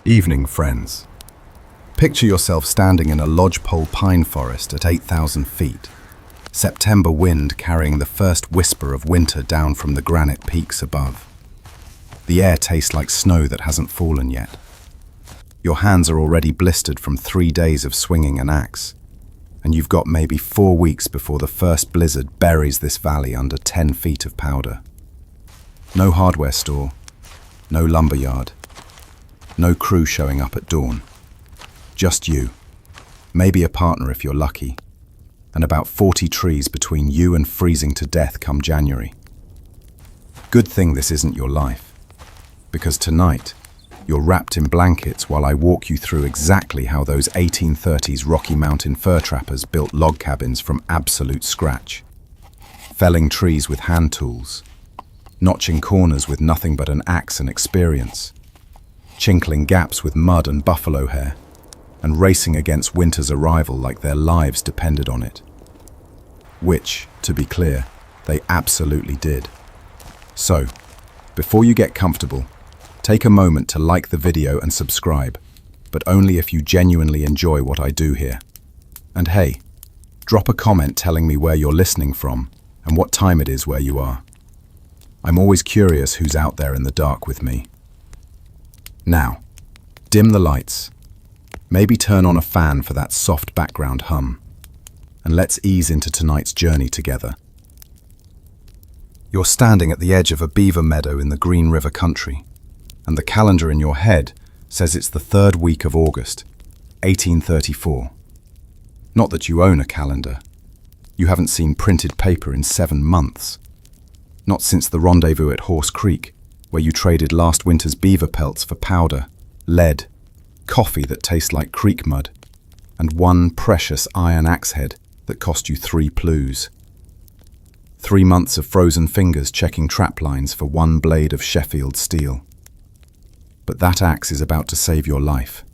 Evening, friends. Picture yourself standing in a lodgepole pine forest at 8,000 feet. September wind carrying the first whisper of winter down from the granite peaks above. The air tastes like snow that hasn't fallen yet. Your hands are already blistered from 3 days of swinging an axe, and you've got maybe 4 weeks before the first blizzard buries this valley under 10 feet of powder. No hardware store, no lumberyard, no crew showing up at dawn. Just you, maybe a partner if you're lucky, and about 40 trees between you and freezing to death come January. Good thing this isn't your life, because tonight, you're wrapped in blankets while I walk you through exactly how those 1830s Rocky Mountain fur trappers built log cabins from absolute scratch. Felling trees with hand tools, notching corners with nothing but an axe and experience, chinkling gaps with mud and buffalo hair, and racing against winter's arrival like their lives depended on it. Which, to be clear, they absolutely did. So, before you get comfortable, take a moment to like the video and subscribe, but only if you genuinely enjoy what I do here. And hey, drop a comment telling me where you're listening from and what time it is where you are. I'm always curious who's out there in the dark with me. Now, dim the lights. Maybe turn on a fan for that soft background hum. And let's ease into tonight's journey together. You're standing at the edge of a beaver meadow in the Green River country, and the calendar in your head says it's the 3rd week of August, 1834. Not that you own a calendar. You haven't seen printed paper in 7 months. Not since the rendezvous at Horse Creek, where you traded last winter's beaver pelts for powder, lead, coffee that tastes like creek mud, and one precious iron axe head that cost you 3 plues. 3 months of frozen fingers checking trap lines for 1 blade of Sheffield steel. But that axe is about to save your life.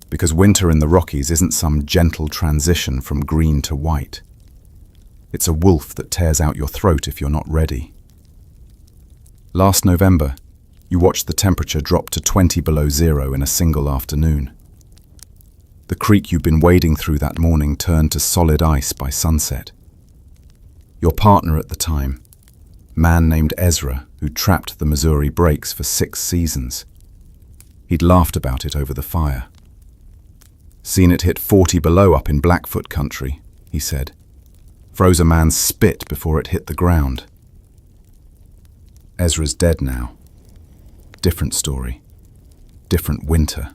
Because winter in the Rockies isn't some gentle transition from green to white. It's a wolf that tears out your throat if you're not ready. Last November, you watched the temperature drop to 20 below zero in a single afternoon. The creek you'd been wading through that morning turned to solid ice by sunset. Your partner at the time, man named Ezra, who'd trapped the Missouri breaks for 6 seasons. He'd laughed about it over the fire. Seen it hit 40 below up in Blackfoot country, he said. Froze a man's spit before it hit the ground. Ezra's dead now. Different story. Different winter.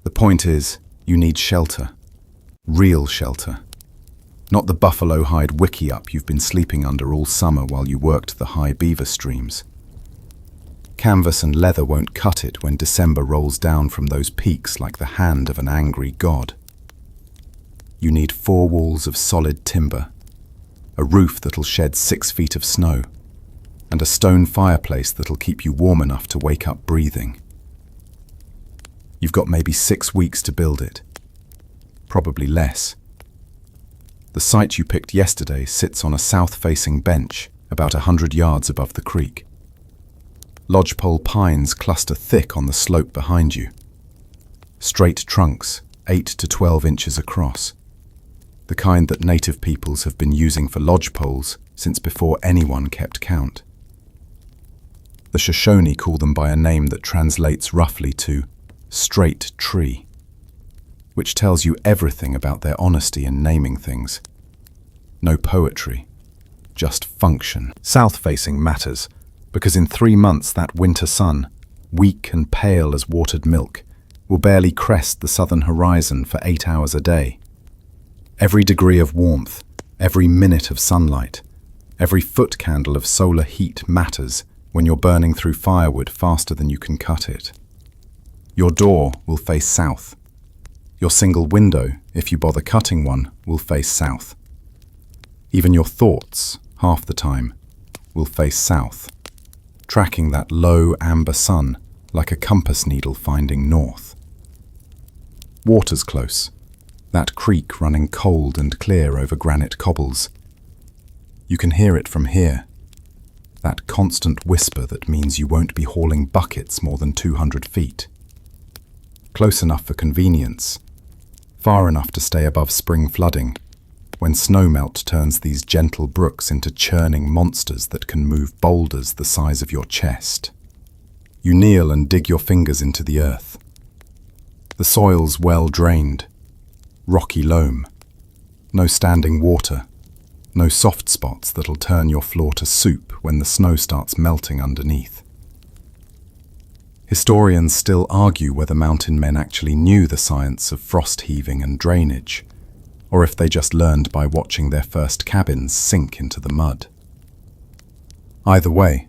The point is, you need shelter. Real shelter. Not the buffalo hide wickiup you've been sleeping under all summer while you worked the high beaver streams. Canvas and leather won't cut it when December rolls down from those peaks like the hand of an angry god. You need 4 walls of solid timber, a roof that'll shed 6 feet of snow, and a stone fireplace that'll keep you warm enough to wake up breathing. You've got maybe 6 weeks to build it. Probably less. The site you picked yesterday sits on a south-facing bench about 100 yards above the creek. Lodgepole pines cluster thick on the slope behind you. Straight trunks, 8 to 12 inches across. The kind that native peoples have been using for lodgepoles since before anyone kept count. The Shoshone call them by a name that translates roughly to straight tree, which tells you everything about their honesty in naming things. No poetry, just function. South-facing matters, because in 3 months that winter sun, weak and pale as watered milk, will barely crest the southern horizon for 8 hours a day. Every degree of warmth, every minute of sunlight, every foot candle of solar heat matters when you're burning through firewood faster than you can cut it. Your door will face south. Your single window, if you bother cutting one, will face south. Even your thoughts, half the time, will face south, tracking that low amber sun like a compass needle finding north. Water's close, that creek running cold and clear over granite cobbles. You can hear it from here, that constant whisper that means you won't be hauling buckets more than 200 feet. close enough for convenience, far enough to stay above spring flooding, when snowmelt turns these gentle brooks into churning monsters that can move boulders the size of your chest. You kneel and dig your fingers into the earth. The soil's well drained, rocky loam, no standing water, no soft spots that'll turn your floor to soup when the snow starts melting underneath. Historians still argue whether mountain men actually knew the science of frost heaving and drainage, or if they just learned by watching their first cabins sink into the mud. Either way,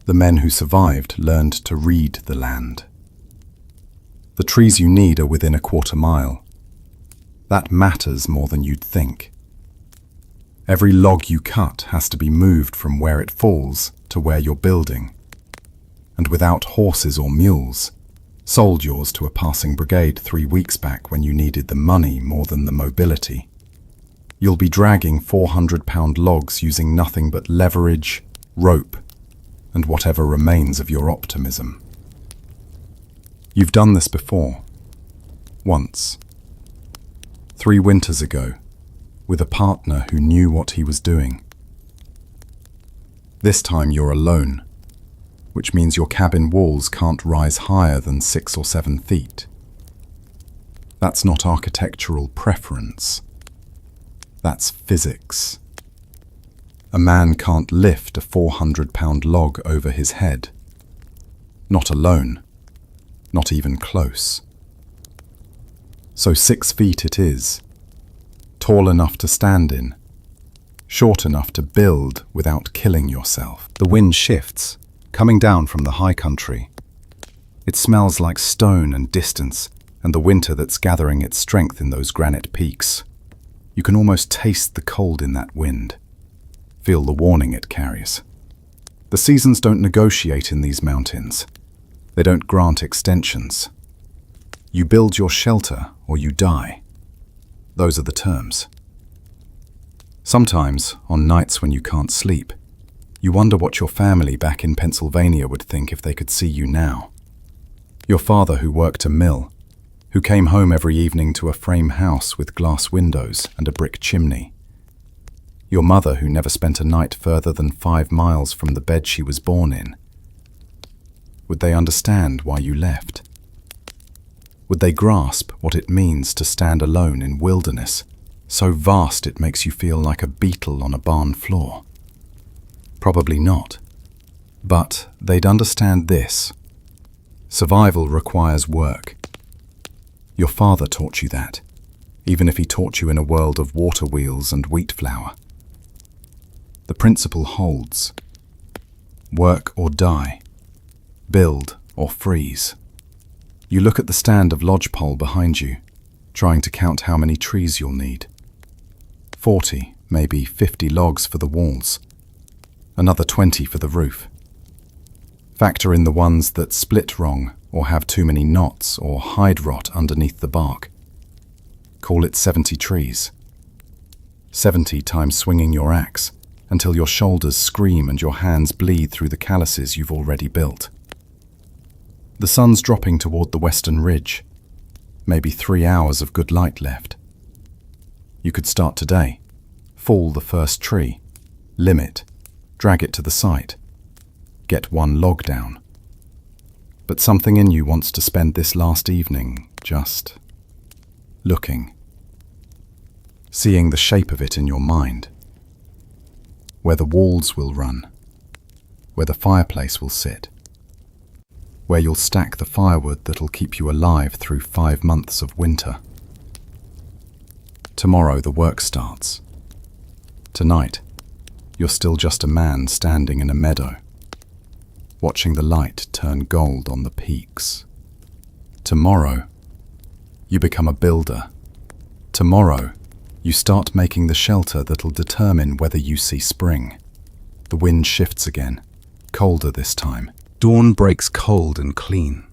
the men who survived learned to read the land. The trees you need are within a quarter mile. That matters more than you'd think. Every log you cut has to be moved from where it falls to where you're building. And without horses or mules, sold yours to a passing brigade 3 weeks back when you needed the money more than the mobility. You'll be dragging 400-pound logs using nothing but leverage, rope, and whatever remains of your optimism. You've done this before. Once. 3 winters ago, with a partner who knew what he was doing. This time you're alone, which means your cabin walls can't rise higher than 6 or 7 feet. That's not architectural preference. That's physics. A man can't lift a 400-pound log over his head. Not alone. Not even close. So 6 feet it is. Tall enough to stand in. Short enough to build without killing yourself. The wind shifts, coming down from the high country. It smells like stone and distance, and the winter that's gathering its strength in those granite peaks. You can almost taste the cold in that wind. Feel the warning it carries. The seasons don't negotiate in these mountains. They don't grant extensions. You build your shelter or you die. Those are the terms. Sometimes, on nights when you can't sleep, you wonder what your family back in Pennsylvania would think if they could see you now. Your father who worked a mill, who came home every evening to a frame house with glass windows and a brick chimney. Your mother who never spent a night further than 5 miles from the bed she was born in. Would they understand why you left? Would they grasp what it means to stand alone in wilderness, so vast it makes you feel like a beetle on a barn floor? Probably not. But they'd understand this. Survival requires work. Your father taught you that, even if he taught you in a world of water wheels and wheat flour. The principle holds. Work or die. Build or freeze. You look at the stand of lodgepole behind you, trying to count how many trees you'll need. 40, maybe 50 logs for the walls. Another 20 for the roof. Factor in the ones that split wrong or have too many knots or hide rot underneath the bark. Call it 70 trees. 70 times swinging your axe until your shoulders scream and your hands bleed through the calluses you've already built. The sun's dropping toward the western ridge. Maybe 3 hours of good light left. You could start today. Fall the first tree. Limb it. Drag it to the site. Get 1 log down. But something in you wants to spend this last evening just looking. Seeing the shape of it in your mind. Where the walls will run. Where the fireplace will sit. Where you'll stack the firewood that'll keep you alive through 5 months of winter. Tomorrow the work starts. Tonight, you're still just a man standing in a meadow, watching the light turn gold on the peaks. Tomorrow, you become a builder. Tomorrow, you start making the shelter that'll determine whether you see spring. The wind shifts again, colder this time. Dawn breaks cold and clean.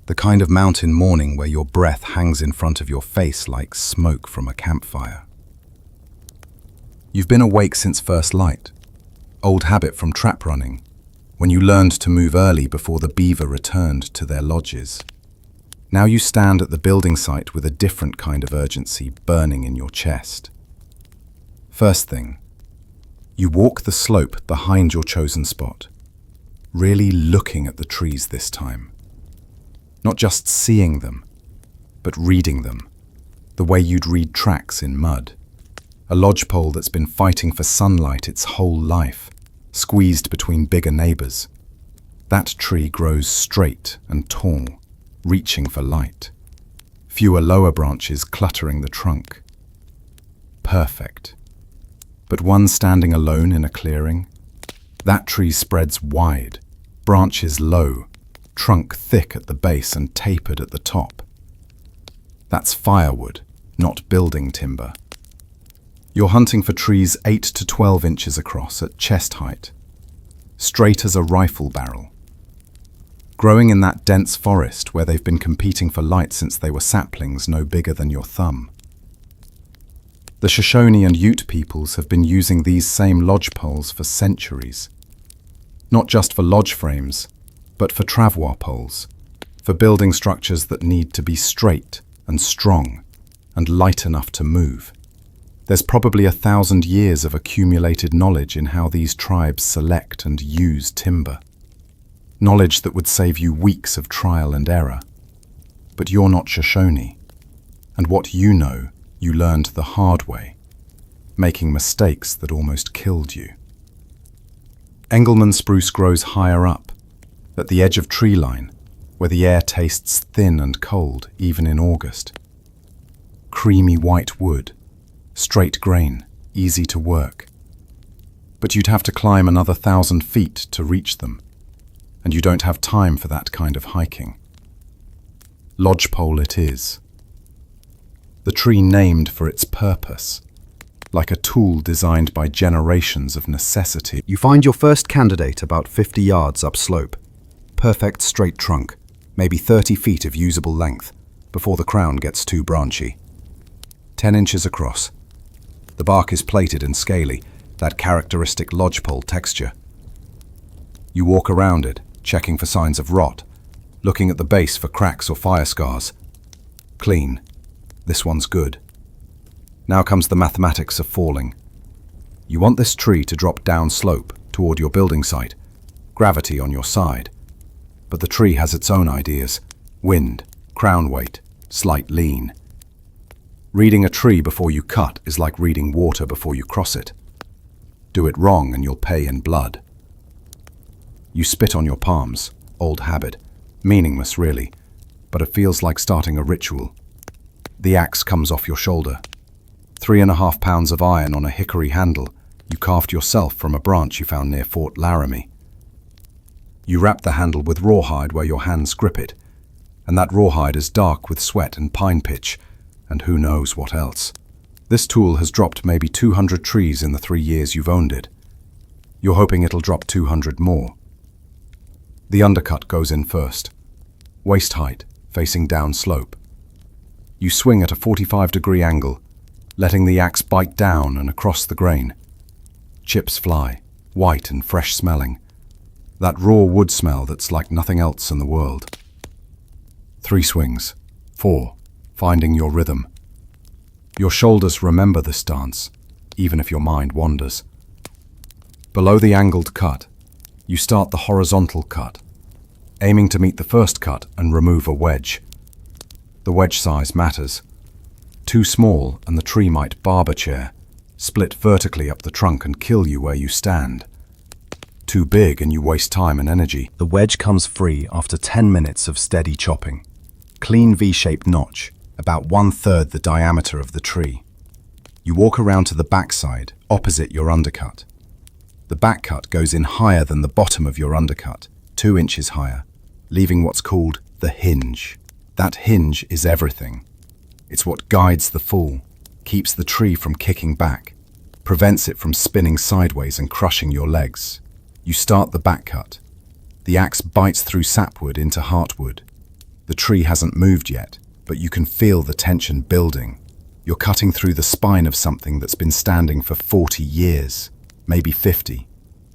The kind of mountain morning where your breath hangs in front of your face like smoke from a campfire. You've been awake since first light. Old habit from trap running, when you learned to move early before the beaver returned to their lodges. Now you stand at the building site with a different kind of urgency burning in your chest. First thing, you walk the slope behind your chosen spot, really looking at the trees this time. Not just seeing them, but reading them, the way you'd read tracks in mud. A lodgepole that's been fighting for sunlight its whole life, squeezed between bigger neighbors. That tree grows straight and tall, reaching for light. Fewer lower branches cluttering the trunk. Perfect. But one standing alone in a clearing? That tree spreads wide, branches low, trunk thick at the base and tapered at the top. That's firewood, not building timber. You're hunting for trees 8 to 12 inches across at chest height, straight as a rifle barrel. Growing in that dense forest where they've been competing for light since they were saplings no bigger than your thumb. The Shoshone and Ute peoples have been using these same lodgepoles for centuries. Not just for lodge frames, but for travois poles, for building structures that need to be straight and strong and light enough to move. There's probably 1,000 years of accumulated knowledge in how these tribes select and use timber. Knowledge that would save you weeks of trial and error. But you're not Shoshone, and what you know, you learned the hard way, making mistakes that almost killed you. Engelmann spruce grows higher up, at the edge of tree line, where the air tastes thin and cold even in August. Creamy white wood, straight grain, easy to work. But you'd have to climb another 1,000 feet to reach them, and you don't have time for that kind of hiking. Lodgepole it is. The tree named for its purpose, like a tool designed by generations of necessity. You find your first candidate about 50 yards upslope. Perfect straight trunk, maybe 30 feet of usable length, before the crown gets too branchy. 10 inches across. The bark is plated and scaly, that characteristic lodgepole texture. You walk around it, checking for signs of rot, looking at the base for cracks or fire scars. Clean. This one's good. Now comes the mathematics of falling. You want this tree to drop down slope toward your building site, gravity on your side. But the tree has its own ideas. Wind, crown weight, slight lean. Reading a tree before you cut is like reading water before you cross it. Do it wrong and you'll pay in blood. You spit on your palms, old habit, meaningless really, but it feels like starting a ritual. The axe comes off your shoulder. 3.5 pounds of iron on a hickory handle you carved yourself from a branch you found near Fort Laramie. You wrap the handle with rawhide where your hands grip it, and that rawhide is dark with sweat and pine pitch, and who knows what else. This tool has dropped maybe 200 trees in the 3 years you've owned it. You're hoping it'll drop 200 more. The undercut goes in first. Waist height, facing down slope. You swing at a 45-degree angle, letting the axe bite down and across the grain. Chips fly, white and fresh-smelling. That raw wood smell that's like nothing else in the world. 3 swings. 4. Finding your rhythm. Your shoulders remember this dance, even if your mind wanders. Below the angled cut, you start the horizontal cut, aiming to meet the first cut and remove a wedge. The wedge size matters. Too small and the tree might barber chair, split vertically up the trunk and kill you where you stand. Too big and you waste time and energy. The wedge comes free after 10 minutes of steady chopping. Clean V-shaped notch, about 1/3 the diameter of the tree. You walk around to the backside, opposite your undercut. The back cut goes in higher than the bottom of your undercut, 2 inches higher, leaving what's called the hinge. That hinge is everything. It's what guides the fall, keeps the tree from kicking back, prevents it from spinning sideways and crushing your legs. You start the back cut. The axe bites through sapwood into heartwood. The tree hasn't moved yet, but you can feel the tension building. You're cutting through the spine of something that's been standing for 40 years. Maybe 50.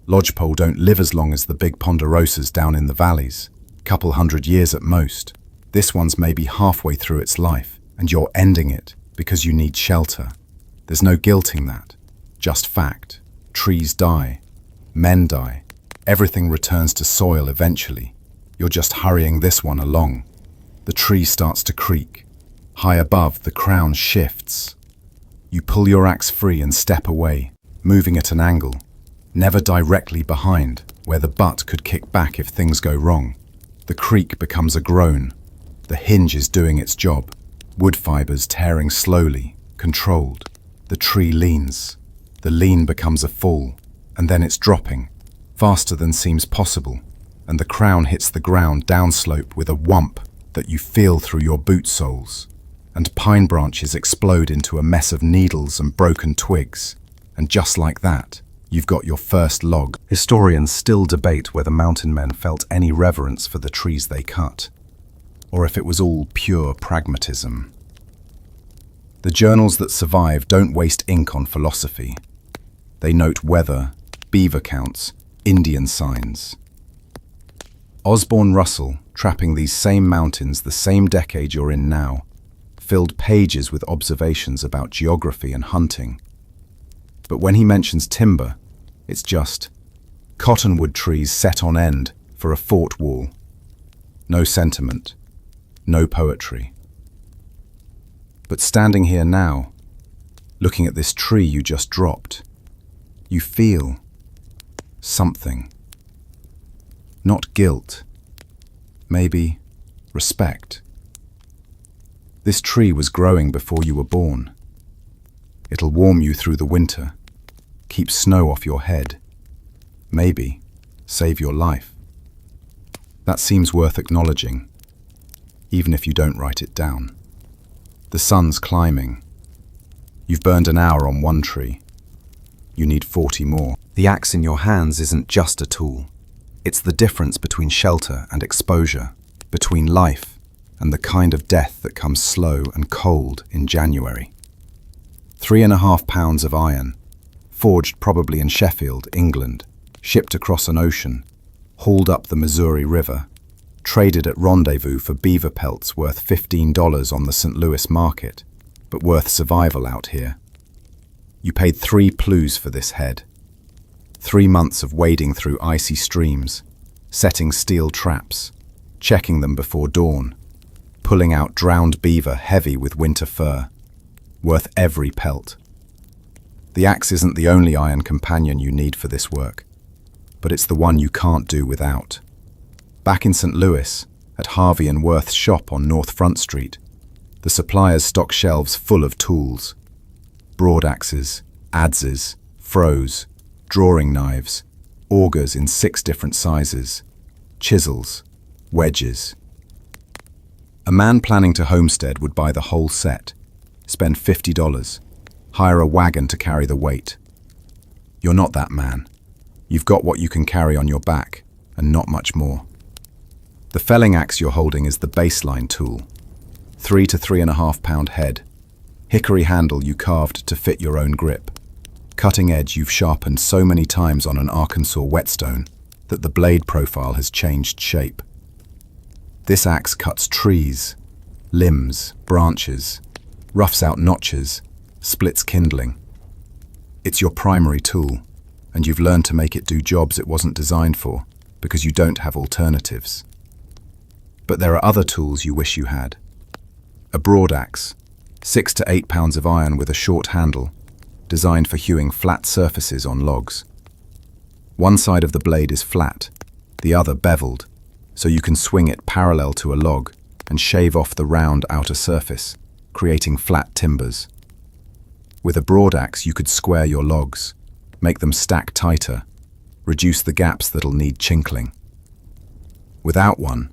Lodgepole don't live as long as the big ponderosas down in the valleys. Couple hundred years at most. This one's maybe halfway through its life, and you're ending it because you need shelter. There's no guilting that, just fact. Trees die, men die, everything returns to soil eventually. You're just hurrying this one along. The tree starts to creak. High above, the crown shifts. You pull your axe free and step away, moving at an angle, never directly behind, where the butt could kick back if things go wrong. The creak becomes a groan. The hinge is doing its job, wood fibers tearing slowly, controlled. The tree leans. The lean becomes a fall, and then it's dropping, faster than seems possible, and the crown hits the ground downslope with a whump that you feel through your boot soles. And pine branches explode into a mess of needles and broken twigs. And just like that, you've got your first log. Historians still debate whether mountain men felt any reverence for the trees they cut, or if it was all pure pragmatism. The journals that survive don't waste ink on philosophy. They note weather, beaver counts, Indian signs. Osborne Russell, trapping these same mountains the same decade you're in now, filled pages with observations about geography and hunting. But when he mentions timber, it's just cottonwood trees set on end for a fort wall. No sentiment, no poetry. But standing here now, looking at this tree you just dropped, you feel something. Not guilt, maybe respect. This tree was growing before you were born. It'll warm you through the winter, keep snow off your head, maybe save your life. That seems worth acknowledging, even if you don't write it down. The sun's climbing. You've burned an hour on one tree. You need 40 more. The axe in your hands isn't just a tool. It's the difference between shelter and exposure, between life and the kind of death that comes slow and cold in January. 3.5 pounds of iron, forged probably in Sheffield, England, shipped across an ocean, hauled up the Missouri River, traded at Rendezvous for beaver pelts worth $15 on the St. Louis market, but worth survival out here. You paid 3 plews for this head. 3 months of wading through icy streams, setting steel traps, checking them before dawn, pulling out drowned beaver heavy with winter fur, worth every pelt. The axe isn't the only iron companion you need for this work, but it's the one you can't do without. Back in St. Louis, at Harvey and Worth's shop on North Front Street, the suppliers stock shelves full of tools. Broadaxes, adzes, froes, drawing knives, augers in 6 different sizes, chisels, wedges. A man planning to homestead would buy the whole set, spend $50, hire a wagon to carry the weight. You're not that man. You've got what you can carry on your back, and not much more. The felling axe you're holding is the baseline tool. 3 to 3.5 pound head, hickory handle you carved to fit your own grip. Cutting edge you've sharpened so many times on an Arkansas whetstone that the blade profile has changed shape. This axe cuts trees, limbs, branches, roughs out notches, splits kindling. It's your primary tool, and you've learned to make it do jobs it wasn't designed for because you don't have alternatives. But there are other tools you wish you had. A broadaxe, 6 to 8 pounds of iron with a short handle, designed for hewing flat surfaces on logs. One side of the blade is flat, the other beveled, so you can swing it parallel to a log and shave off the round outer surface, creating flat timbers. With a broadaxe you could square your logs, make them stack tighter, reduce the gaps that'll need chinkling. Without one,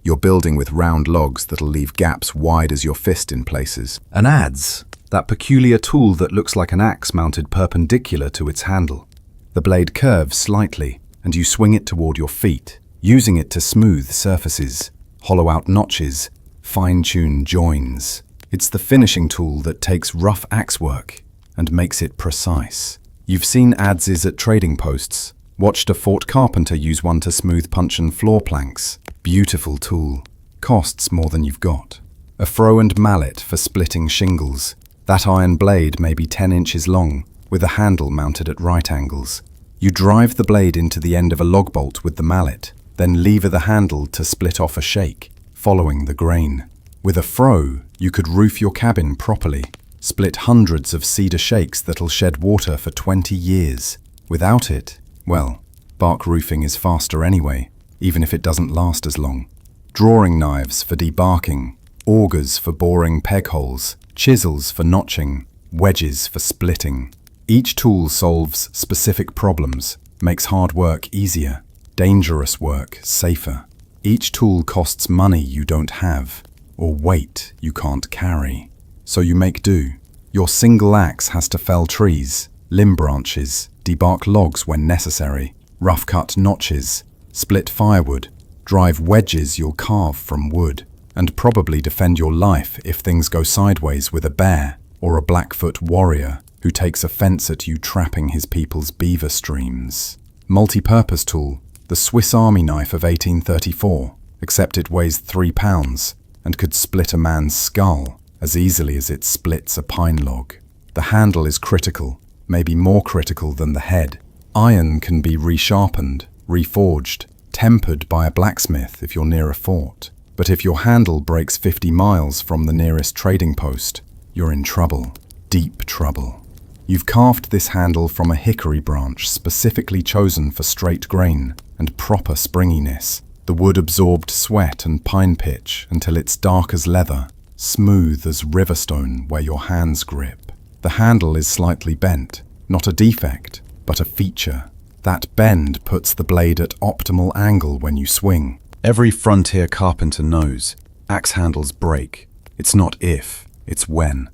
you're building with round logs that'll leave gaps wide as your fist in places. An adze, that peculiar tool that looks like an axe mounted perpendicular to its handle. The blade curves slightly, and you swing it toward your feet, using it to smooth surfaces, hollow out notches, fine-tune joins. It's the finishing tool that takes rough axe work and makes it precise. You've seen adzes at trading posts, watched a fort carpenter use one to smooth puncheon floor planks. Beautiful tool, costs more than you've got. A froe and mallet for splitting shingles. That iron blade may be 10 inches long, with a handle mounted at right angles. You drive the blade into the end of a log bolt with the mallet, then lever the handle to split off a shake, following the grain. With a froe, you could roof your cabin properly, split hundreds of cedar shakes that'll shed water for 20 years. Without it, well, bark roofing is faster anyway, even if it doesn't last as long. Drawing knives for debarking, augers for boring peg holes, chisels for notching, wedges for splitting. Each tool solves specific problems, makes hard work easier, dangerous work safer. Each tool costs money you don't have, or weight you can't carry. So you make do. Your single axe has to fell trees, limb branches, debark logs when necessary, rough cut notches, split firewood, drive wedges you'll carve from wood, and probably defend your life if things go sideways with a bear or a Blackfoot warrior who takes offense at you trapping his people's beaver streams. Multi-purpose tool, the Swiss Army knife of 1834, except it weighs 3 pounds and could split a man's skull as easily as it splits a pine log. The handle is critical, maybe more critical than the head. Iron can be resharpened, reforged, tempered by a blacksmith if you're near a fort. But if your handle breaks 50 miles from the nearest trading post, you're in trouble, deep trouble. You've carved this handle from a hickory branch specifically chosen for straight grain and proper springiness. The wood absorbed sweat and pine pitch until it's dark as leather, smooth as riverstone where your hands grip. The handle is slightly bent, not a defect, but a feature. That bend puts the blade at optimal angle when you swing. Every frontier carpenter knows axe handles break. It's not if, it's when.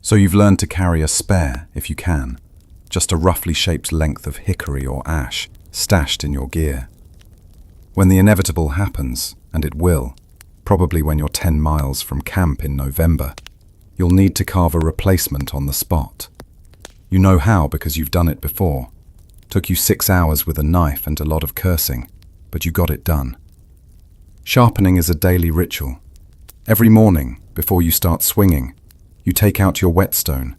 So you've learned to carry a spare, if you can, just a roughly shaped length of hickory or ash stashed in your gear. When the inevitable happens, and it will, probably when you're 10 miles from camp in November, you'll need to carve a replacement on the spot. You know how because you've done it before. Took you 6 hours with a knife and a lot of cursing, but you got it done. Sharpening is a daily ritual. Every morning, before you start swinging, you take out your whetstone,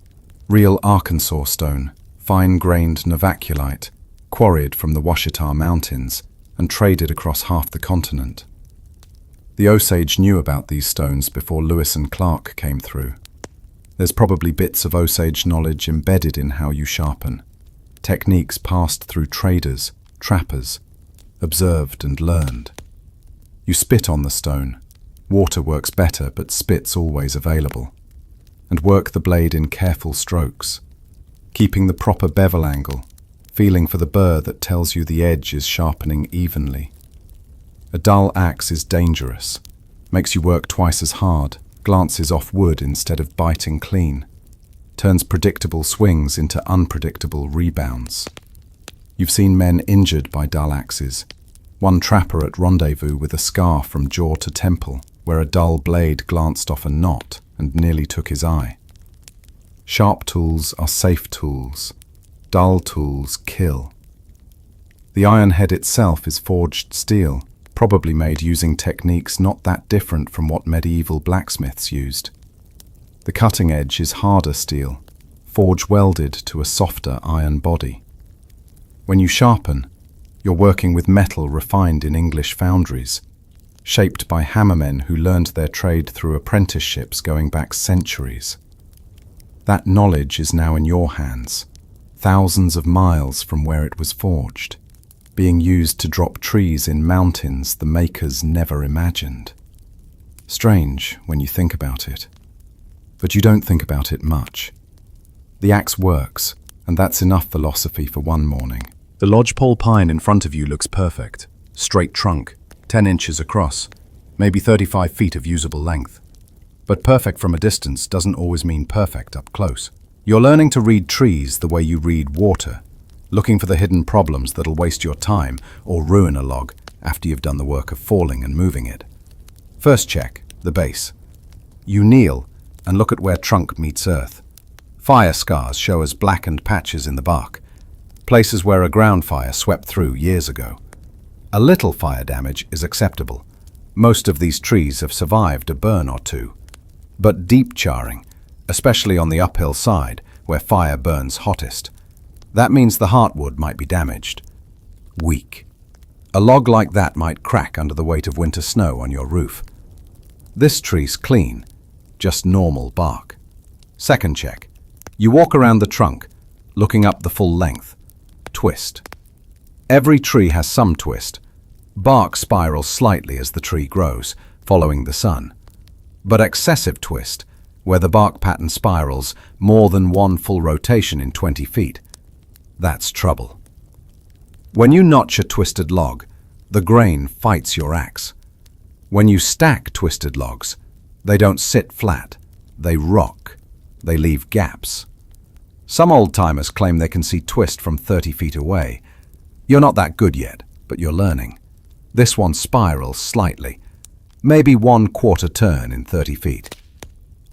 real Arkansas stone, fine-grained novaculite, quarried from the Ouachita Mountains and traded across half the continent. The Osage knew about these stones before Lewis and Clark came through. There's probably bits of Osage knowledge embedded in how you sharpen, techniques passed through traders, trappers, observed and learned. You spit on the stone. Water works better, but spit's always available. And work the blade in careful strokes, keeping the proper bevel angle, feeling for the burr that tells you the edge is sharpening evenly. A dull axe is dangerous, makes you work twice as hard, glances off wood instead of biting clean, turns predictable swings into unpredictable rebounds. You've seen men injured by dull axes. One trapper at Rendezvous with a scar from jaw to temple, where a dull blade glanced off a knot and nearly took his eye. Sharp tools are safe tools. Dull tools kill. The iron head itself is forged steel, probably made using techniques not that different from what medieval blacksmiths used. The cutting edge is harder steel, forge welded to a softer iron body. When you sharpen, you're working with metal refined in English foundries, shaped by hammermen who learned their trade through apprenticeships going back centuries. That knowledge is now in your hands, thousands of miles from where it was forged, being used to drop trees in mountains the makers never imagined. Strange when you think about it, but you don't think about it much. The axe works, and that's enough philosophy for one morning. The lodgepole pine in front of you looks perfect. Straight trunk, 10 inches across, maybe 35 feet of usable length. But perfect from a distance doesn't always mean perfect up close. You're learning to read trees the way you read water, looking for the hidden problems that'll waste your time or ruin a log after you've done the work of falling and moving it. First check, the base. You kneel and look at where trunk meets earth. Fire scars show as blackened patches in the bark, places where a ground fire swept through years ago. A little fire damage is acceptable. Most of these trees have survived a burn or two, but deep charring, especially on the uphill side where fire burns hottest, that means the heartwood might be damaged. Weak. A log like that might crack under the weight of winter snow on your roof. This tree's clean, just normal bark. Second check. You walk around the trunk, looking up the full length. Twist. Every tree has some twist. Bark spirals slightly as the tree grows, following the sun. But excessive twist, where the bark pattern spirals more than one full rotation in 20 feet, that's trouble. When you notch a twisted log, the grain fights your axe. When you stack twisted logs, they don't sit flat, they rock, they leave gaps. Some old-timers claim they can see twist from 30 feet away. You're not that good yet, but you're learning. This one spirals slightly, maybe 1/4 turn in 30 feet.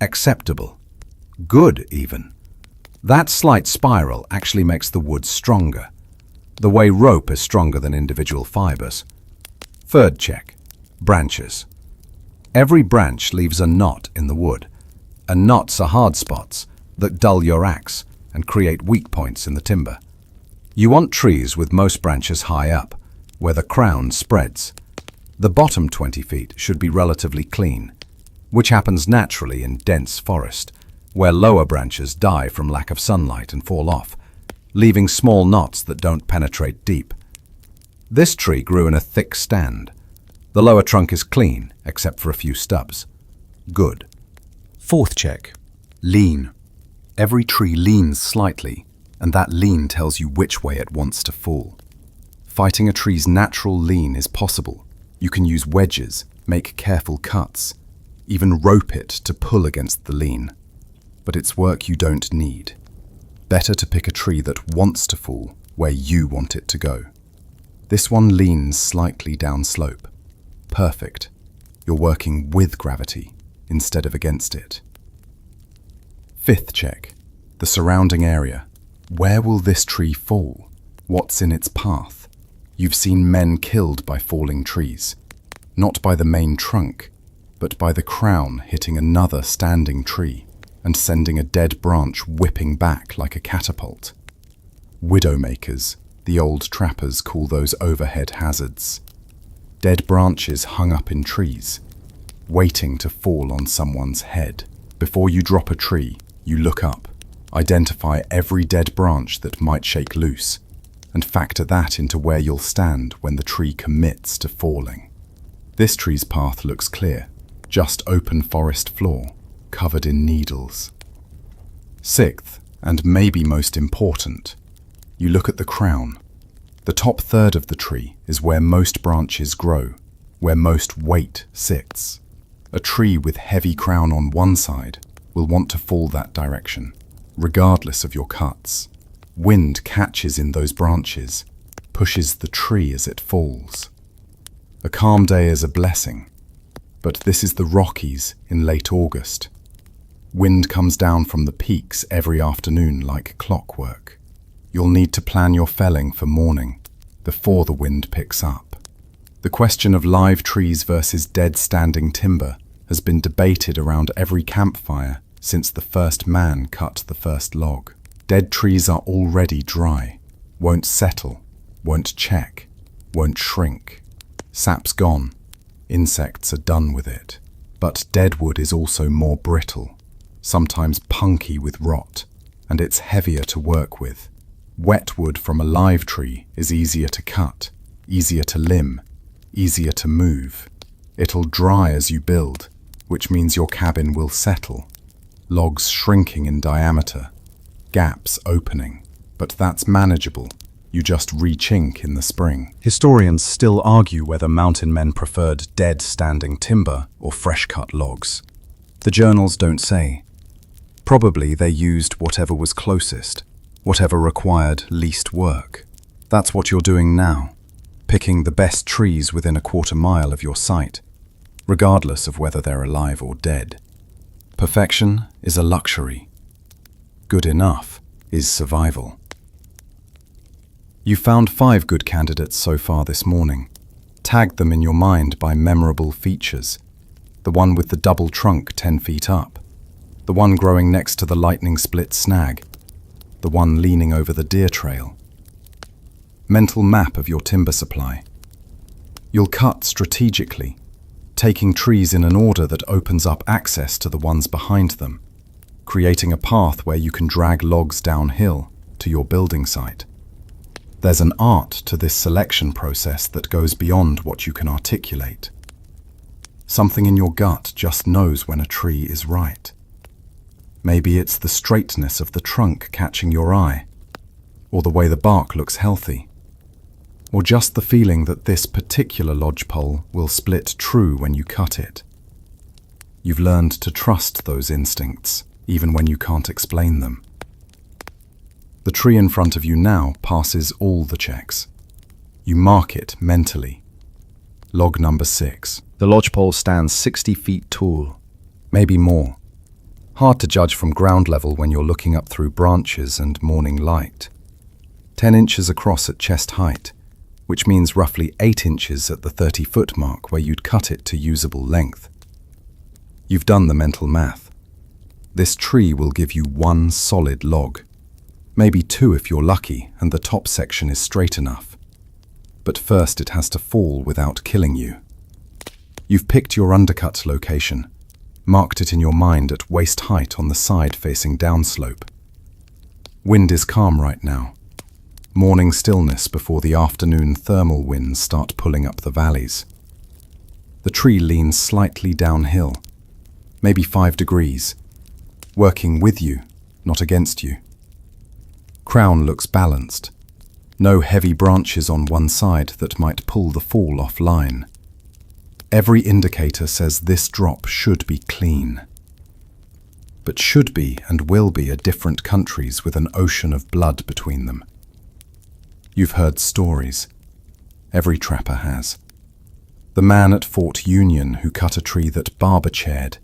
Acceptable. Good, even. That slight spiral actually makes the wood stronger, the way rope is stronger than individual fibers. Third check. Branches. Every branch leaves a knot in the wood, and knots are hard spots that dull your axe and create weak points in the timber. You want trees with most branches high up, where the crown spreads. The bottom 20 feet should be relatively clean, which happens naturally in dense forest, where lower branches die from lack of sunlight and fall off, leaving small knots that don't penetrate deep. This tree grew in a thick stand. The lower trunk is clean, except for a few stubs. Good. Fourth check. Lean. Every tree leans slightly, and that lean tells you which way it wants to fall. Fighting a tree's natural lean is possible. You can use wedges, make careful cuts, even rope it to pull against the lean. But it's work you don't need. Better to pick a tree that wants to fall where you want it to go. This one leans slightly downslope. Perfect. You're working with gravity instead of against it. Fifth check. The surrounding area. Where will this tree fall? What's in its path? You've seen men killed by falling trees. Not by the main trunk, but by the crown hitting another standing tree and sending a dead branch whipping back like a catapult. Widowmakers, the old trappers call those overhead hazards. Dead branches hung up in trees, waiting to fall on someone's head. Before you drop a tree, you look up, identify every dead branch that might shake loose, and factor that into where you'll stand when the tree commits to falling. This tree's path looks clear, just open forest floor, covered in needles. Sixth, and maybe most important, you look at the crown. The top third of the tree is where most branches grow, where most weight sits. A tree with heavy crown on one side will want to fall that direction, regardless of your cuts. Wind catches in those branches, pushes the tree as it falls. A calm day is a blessing, but this is the Rockies in late August. Wind comes down from the peaks every afternoon like clockwork. You'll need to plan your felling for morning, before the wind picks up. The question of live trees versus dead standing timber has been debated around every campfire since the first man cut the first log. Dead trees are already dry, won't settle, won't check, won't shrink. Sap's gone, insects are done with it. But dead wood is also more brittle, sometimes punky with rot, and it's heavier to work with. Wet wood from a live tree is easier to cut, easier to limb, easier to move. It'll dry as you build, which means your cabin will settle. Logs shrinking in diameter, gaps opening, but that's manageable. You just re-chink in the spring. Historians still argue whether mountain men preferred dead standing timber or fresh-cut logs. The journals don't say. Probably they used whatever was closest, whatever required least work. That's what you're doing now, picking the best trees within a 1/4 mile of your site, regardless of whether they're alive or dead. Perfection is a luxury. Good enough is survival. You found 5 good candidates so far this morning. Tag them in your mind by memorable features. The one with the double trunk 10 feet up. The one growing next to the lightning split snag. The one leaning over the deer trail. Mental map of your timber supply. You'll cut strategically, taking trees in an order that opens up access to the ones behind them, creating a path where you can drag logs downhill to your building site. There's an art to this selection process that goes beyond what you can articulate. Something in your gut just knows when a tree is right. Maybe it's the straightness of the trunk catching your eye, or the way the bark looks healthy, or just the feeling that this particular lodgepole will split true when you cut it. You've learned to trust those instincts, even when you can't explain them. The tree in front of you now passes all the checks. You mark it mentally. Log number 6. The lodgepole stands 60 feet tall, maybe more. Hard to judge from ground level when you're looking up through branches and morning light. 10 inches across at chest height, which means roughly 8 inches at the 30-foot mark where you'd cut it to usable length. You've done the mental math. This tree will give you one solid log. Maybe 2 if you're lucky and the top section is straight enough. But first it has to fall without killing you. You've picked your undercut location, marked it in your mind at waist height on the side facing downslope. Wind is calm right now. Morning stillness before the afternoon thermal winds start pulling up the valleys. The tree leans slightly downhill, maybe 5 degrees, working with you, not against you. Crown looks balanced. No heavy branches on one side that might pull the fall offline. Every indicator says this drop should be clean. But should be and will be are different countries with an ocean of blood between them. You've heard stories. Every trapper has. The man at Fort Union who cut a tree that barber-chaired,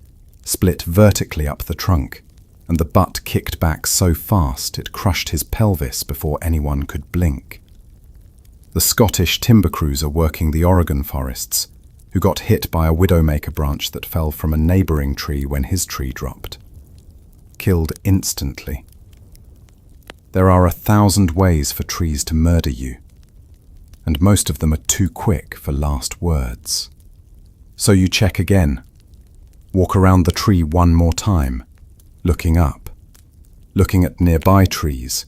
split vertically up the trunk, and the butt kicked back so fast it crushed his pelvis before anyone could blink. The Scottish timber cruiser working the Oregon forests, who got hit by a widowmaker branch that fell from a neighboring tree when his tree dropped. Killed instantly. There are 1,000 ways for trees to murder you, and most of them are too quick for last words. So you check again. Walk around the tree one more time, looking up, looking at nearby trees,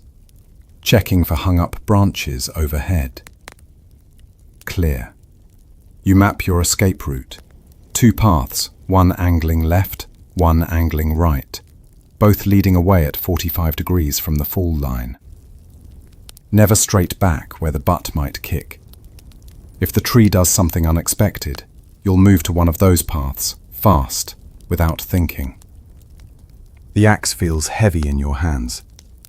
checking for hung-up branches overhead. Clear. You map your escape route. 2 paths, one angling left, one angling right, both leading away at 45 degrees from the fall line. Never straight back where the butt might kick. If the tree does something unexpected, you'll move to one of those paths, fast, without thinking. The axe feels heavy in your hands.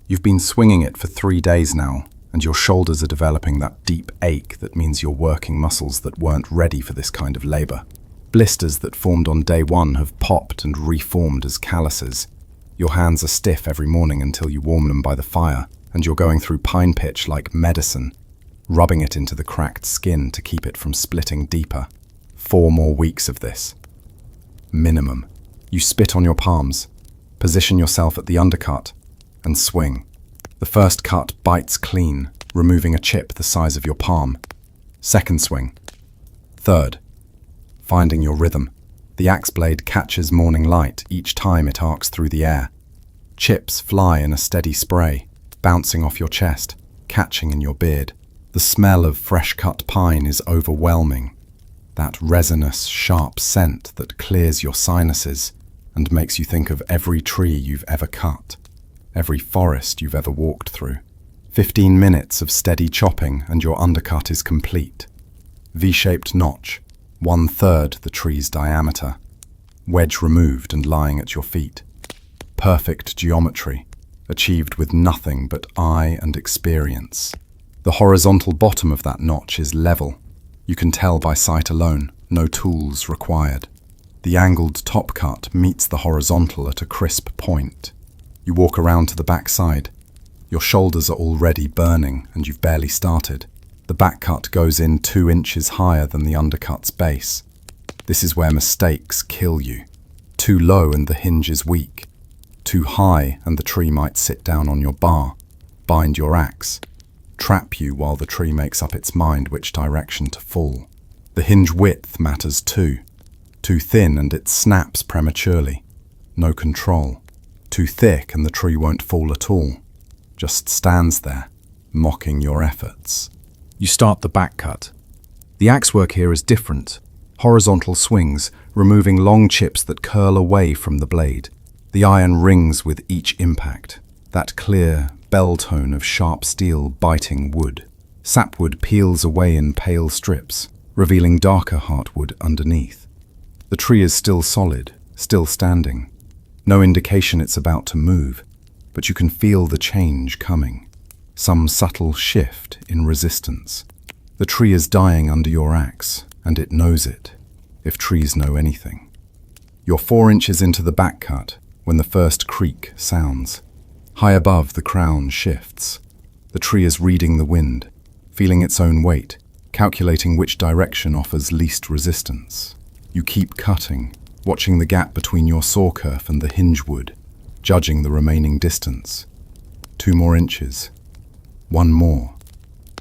You've been swinging it for 3 days now, and your shoulders are developing that deep ache that means you're working muscles that weren't ready for this kind of labor. Blisters that formed on day 1 have popped and reformed as calluses. Your hands are stiff every morning until you warm them by the fire, and you're going through pine pitch like medicine, rubbing it into the cracked skin to keep it from splitting deeper. 4 more weeks of this. Minimum. You spit on your palms, position yourself at the undercut, and swing. The first cut bites clean, removing a chip the size of your palm. Second swing. Third. Finding your rhythm. The axe blade catches morning light each time it arcs through the air. Chips fly in a steady spray, bouncing off your chest, catching in your beard. The smell of fresh-cut pine is overwhelming. That resinous, sharp scent that clears your sinuses and makes you think of every tree you've ever cut, every forest you've ever walked through. 15 minutes of steady chopping and your undercut is complete. V-shaped notch, 1/3 the tree's diameter. Wedge removed and lying at your feet. Perfect geometry, achieved with nothing but eye and experience. The horizontal bottom of that notch is level. You can tell by sight alone, no tools required. The angled top cut meets the horizontal at a crisp point. You walk around to the back side. Your shoulders are already burning and you've barely started. The back cut goes in 2 inches higher than the undercut's base. This is where mistakes kill you. Too low and the hinge is weak. Too high and the tree might sit down on your bar, bind your axe, trap you while the tree makes up its mind which direction to fall. The hinge width matters too. Too thin and it snaps prematurely. No control. Too thick and the tree won't fall at all. Just stands there, mocking your efforts. You start the back cut. The axe work here is different. Horizontal swings, removing long chips that curl away from the blade. The iron rings with each impact, that clear bell tone of sharp steel biting wood. Sapwood peels away in pale strips, revealing darker heartwood underneath. The tree is still solid, still standing. No indication it's about to move, but you can feel the change coming. Some subtle shift in resistance. The tree is dying under your axe, and it knows it, if trees know anything. You're 4 inches into the back cut when the first creak sounds. High above, the crown shifts. The tree is reading the wind, feeling its own weight, calculating which direction offers least resistance. You keep cutting, watching the gap between your saw kerf and the hinge wood, judging the remaining distance. 2 more inches. 1 more.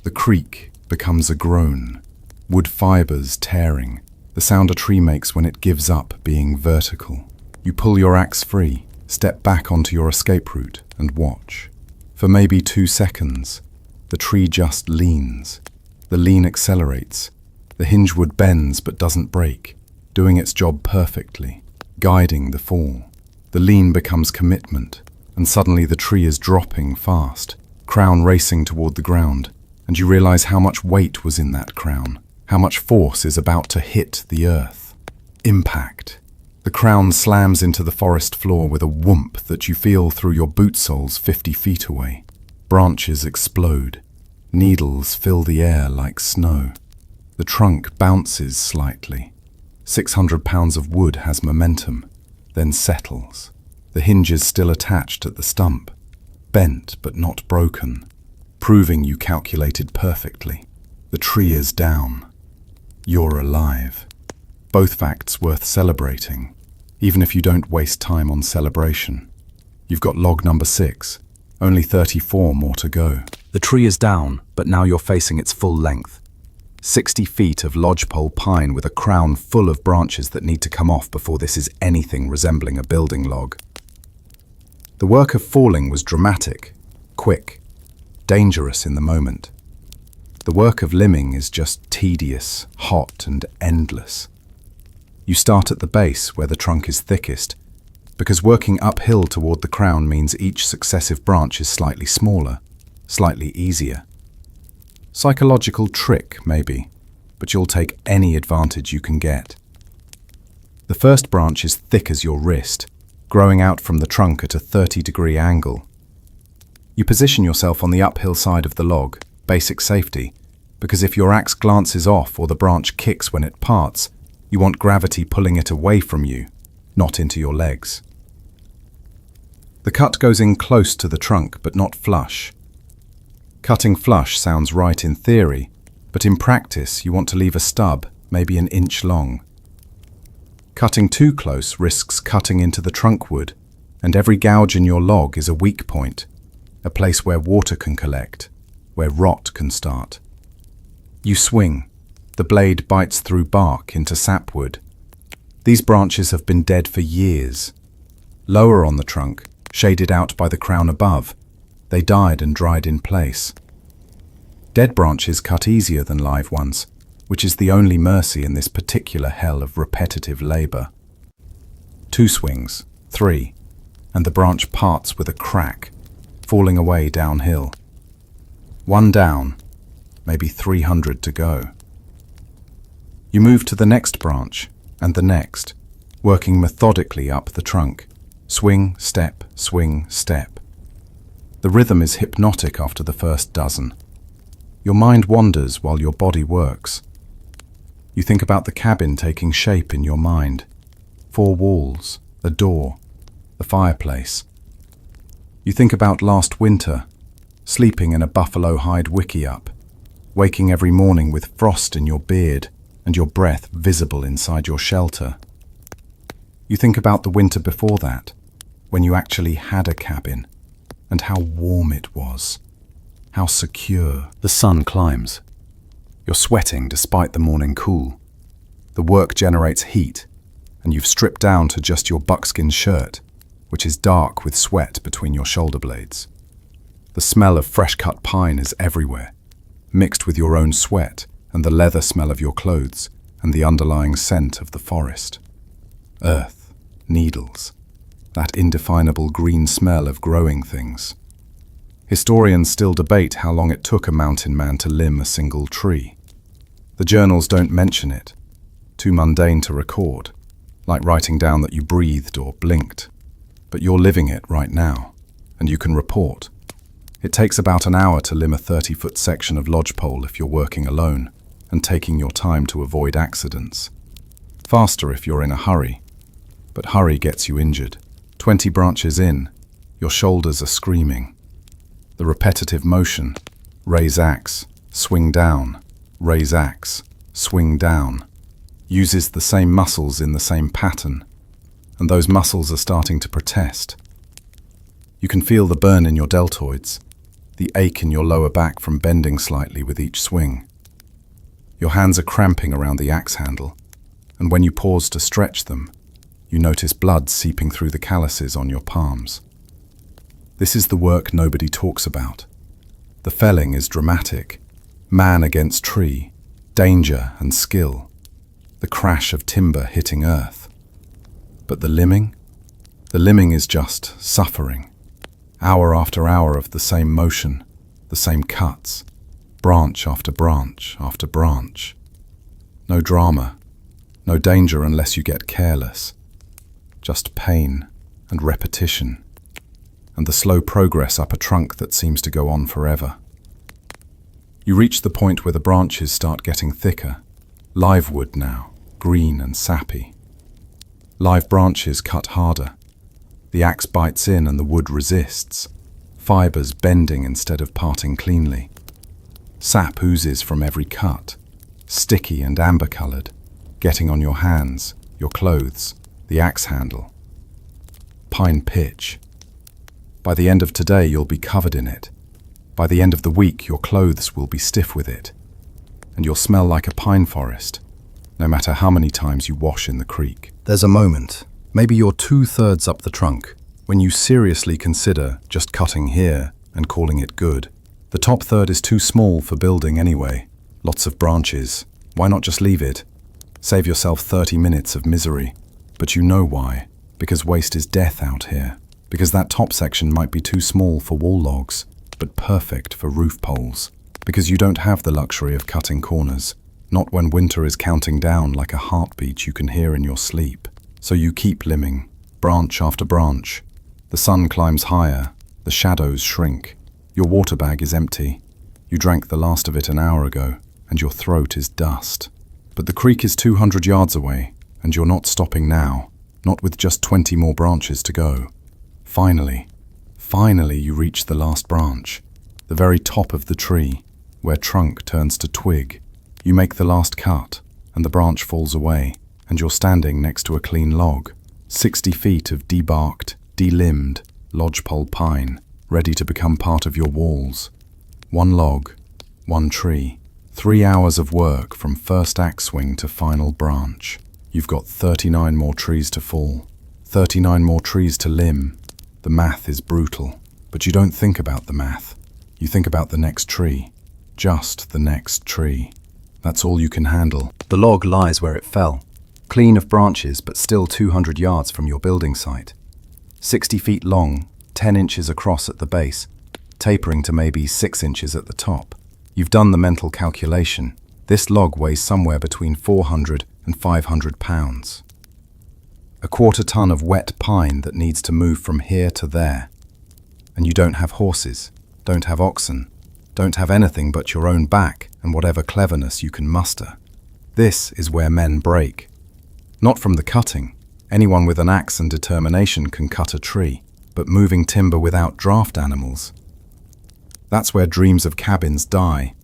The creak becomes a groan, wood fibers tearing, the sound a tree makes when it gives up being vertical. You pull your axe free, step back onto your escape route, and watch. For maybe 2 seconds, the tree just leans. The lean accelerates. The hinge wood bends but doesn't break, doing its job perfectly, guiding the fall. The lean becomes commitment, and suddenly the tree is dropping fast, crown racing toward the ground, and you realize how much weight was in that crown, how much force is about to hit the earth. Impact. The crown slams into the forest floor with a whoomp that you feel through your boot soles 50 feet away. Branches explode. Needles fill the air like snow. The trunk bounces slightly. 600 pounds of wood has momentum, then settles. The hinge is still attached at the stump, bent but not broken, proving you calculated perfectly. The tree is down. You're alive. Both facts worth celebrating, even if you don't waste time on celebration. You've got log number 6, only 34 more to go. The tree is down, but now you're facing its full length. 60 feet of lodgepole pine with a crown full of branches that need to come off before this is anything resembling a building log. The work of falling was dramatic, quick, dangerous in the moment. The work of limbing is just tedious, hot, and endless. You start at the base where the trunk is thickest, because working uphill toward the crown means each successive branch is slightly smaller, slightly easier. Psychological trick, maybe, but you'll take any advantage you can get. The first branch is thick as your wrist, growing out from the trunk at a 30-degree angle. You position yourself on the uphill side of the log, basic safety, because if your axe glances off or the branch kicks when it parts, you want gravity pulling it away from you, not into your legs. The cut goes in close to the trunk, but not flush. Cutting flush sounds right in theory, but in practice you want to leave a stub, maybe an inch long. Cutting too close risks cutting into the trunk wood, and every gouge in your log is a weak point, a place where water can collect, where rot can start. You swing. The blade bites through bark into sapwood. These branches have been dead for years. Lower on the trunk, shaded out by the crown above, they died and dried in place. Dead branches cut easier than live ones, which is the only mercy in this particular hell of repetitive labor. 2 swings, 3, and the branch parts with a crack, falling away downhill. 1 down, maybe 300 to go. You move to the next branch, and the next, working methodically up the trunk. Swing, step, swing, step. The rhythm is hypnotic after the first dozen. Your mind wanders while your body works. You think about the cabin taking shape in your mind. 4 walls, a door, the fireplace. You think about last winter, sleeping in a buffalo hide wickiup, waking every morning with frost in your beard and your breath visible inside your shelter. You think about the winter before that, when you actually had a cabin, and how warm it was, how secure. The sun climbs. You're sweating despite the morning cool. The work generates heat, and you've stripped down to just your buckskin shirt, which is dark with sweat between your shoulder blades. The smell of fresh-cut pine is everywhere, mixed with your own sweat and the leather smell of your clothes and the underlying scent of the forest. Earth, needles, that indefinable green smell of growing things. Historians still debate how long it took a mountain man to limb a single tree. The journals don't mention it, too mundane to record, like writing down that you breathed or blinked. But you're living it right now, and you can report. It takes about an hour to limb a 30-foot section of lodgepole if you're working alone and taking your time to avoid accidents. Faster if you're in a hurry, but hurry gets you injured. 20 branches in, your shoulders are screaming. The repetitive motion, raise axe, swing down, raise axe, swing down, uses the same muscles in the same pattern, and those muscles are starting to protest. You can feel the burn in your deltoids, the ache in your lower back from bending slightly with each swing. Your hands are cramping around the axe handle, and when you pause to stretch them, you notice blood seeping through the calluses on your palms. This is the work nobody talks about. The felling is dramatic. Man against tree, danger and skill, the crash of timber hitting earth. But the limbing? The limbing is just suffering. Hour after hour of the same motion, the same cuts, branch after branch after branch. No drama, no danger unless you get careless. Just pain and repetition, and the slow progress up a trunk that seems to go on forever. You reach the point where the branches start getting thicker, live wood now, green and sappy. Live branches cut harder. The axe bites in and the wood resists, fibers bending instead of parting cleanly. Sap oozes from every cut, sticky and amber-colored, getting on your hands, your clothes, the axe handle. Pine pitch. By the end of today, you'll be covered in it. By the end of the week, your clothes will be stiff with it, and you'll smell like a pine forest, no matter how many times you wash in the creek. There's a moment, maybe you're 2/3 up the trunk, when you seriously consider just cutting here and calling it good. The top third is too small for building anyway. Lots of branches. Why not just leave it? Save yourself 30 minutes of misery. But you know why. Because waste is death out here. Because that top section might be too small for wall logs, but perfect for roof poles. Because you don't have the luxury of cutting corners. Not when winter is counting down like a heartbeat you can hear in your sleep. So you keep limbing, branch after branch. The sun climbs higher, the shadows shrink. Your water bag is empty. You drank the last of it an hour ago, and your throat is dust. But the creek is 200 yards away, and you're not stopping now, not with just 20 more branches to go. Finally you reach the last branch, the very top of the tree, where trunk turns to twig. You make the last cut, and the branch falls away, and you're standing next to a clean log, 60 feet of debarked, delimbed lodgepole pine, ready to become part of your walls. One log, one tree, 3 hours of work from first axe swing to final branch. You've got 39 more trees to fall, 39 more trees to limb. The math is brutal, but you don't think about the math. You think about the next tree, just the next tree. That's all you can handle. The log lies where it fell, clean of branches but still 200 yards from your building site. 60 feet long, 10 inches across at the base, tapering to maybe 6 inches at the top. You've done the mental calculation. This log weighs somewhere between 400 and 500 pounds. A quarter ton of wet pine that needs to move from here to there. And you don't have horses, don't have oxen, don't have anything but your own back and whatever cleverness you can muster. This is where men break. Not from the cutting. Anyone with an axe and determination can cut a tree, but moving timber without draft animals. That's where dreams of cabins die.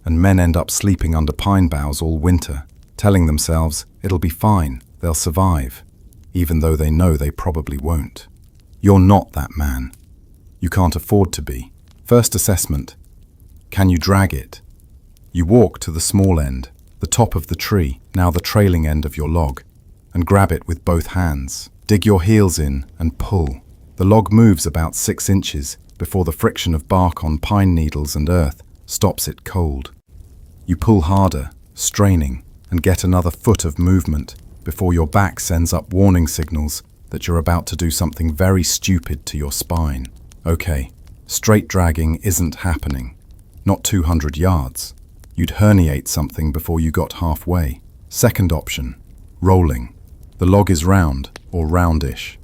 and men end up sleeping under pine boughs all winter, telling themselves it'll be fine, they'll survive, even though they know they probably won't. You're not that man. You can't afford to be. First assessment. Can you drag it? You walk to the small end, the top of the tree, now the trailing end of your log, and grab it with both hands. Dig your heels in and pull. The log moves about 6 inches before the friction of bark on pine needles and earth stops it cold. You pull harder, straining, and get another foot of movement before your back sends up warning signals that you're about to do something very stupid to your spine. Okay, straight dragging isn't happening. Not 200 yards. You'd herniate something before you got halfway. Second option, rolling. The log is round, or roundish.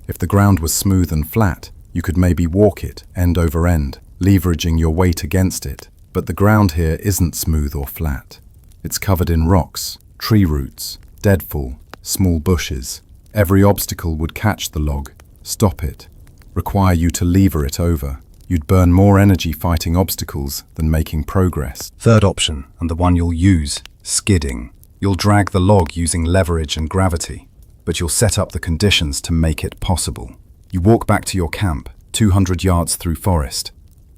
If the ground was smooth and flat, you could maybe walk it end over end, leveraging your weight against it. But the ground here isn't smooth or flat. It's covered in rocks, tree roots, deadfall, small bushes. Every obstacle would catch the log, stop it, require you to lever it over. You'd burn more energy fighting obstacles than making progress. Third option, and the one you'll use, skidding. You'll drag the log using leverage and gravity, but you'll set up the conditions to make it possible. You walk back to your camp, 200 yards through forest,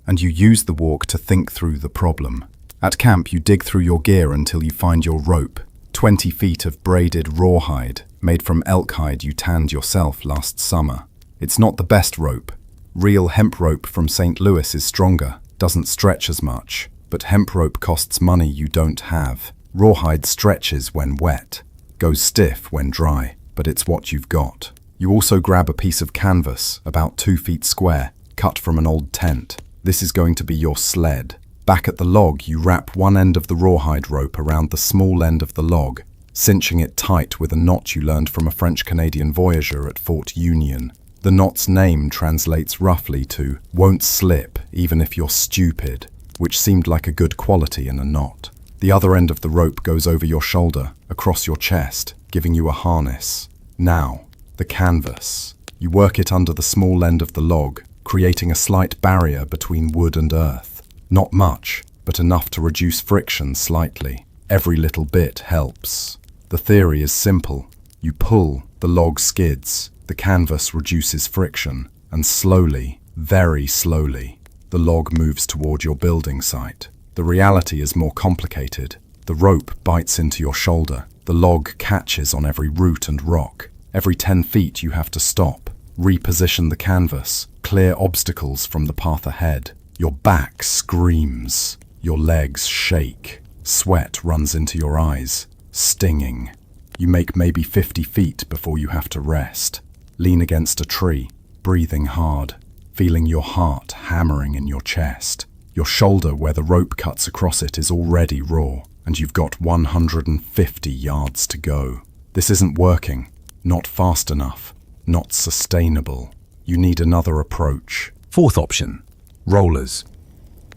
and you use the walk to think through the problem. At camp, you dig through your gear until you find your rope, 20 feet of braided rawhide made from elk hide you tanned yourself last summer. It's not the best rope. Real hemp rope from St. Louis is stronger, doesn't stretch as much, but hemp rope costs money you don't have. Rawhide stretches when wet, goes stiff when dry, but it's what you've got. You also grab a piece of canvas, about 2 feet square, cut from an old tent. This is going to be your sled. Back at the log, you wrap one end of the rawhide rope around the small end of the log, cinching it tight with a knot you learned from a French-Canadian voyager at Fort Union. The knot's name translates roughly to "won't slip even if you're stupid," which seemed like a good quality in a knot. The other end of the rope goes over your shoulder, across your chest, giving you a harness. Now, the canvas. You work it under the small end of the log, creating a slight barrier between wood and earth. Not much, but enough to reduce friction slightly. Every little bit helps. The theory is simple. You pull, the log skids. The canvas reduces friction, and slowly, very slowly, the log moves toward your building site. The reality is more complicated. The rope bites into your shoulder. The log catches on every root and rock. Every 10 feet you have to stop, reposition the canvas, clear obstacles from the path ahead. Your back screams. Your legs shake. Sweat runs into your eyes, stinging. You make maybe 50 feet before you have to rest. Lean against a tree, breathing hard, feeling your heart hammering in your chest. Your shoulder where the rope cuts across it is already raw, and you've got 150 yards to go. This isn't working, not fast enough, not sustainable. You need another approach. Fourth option, rollers.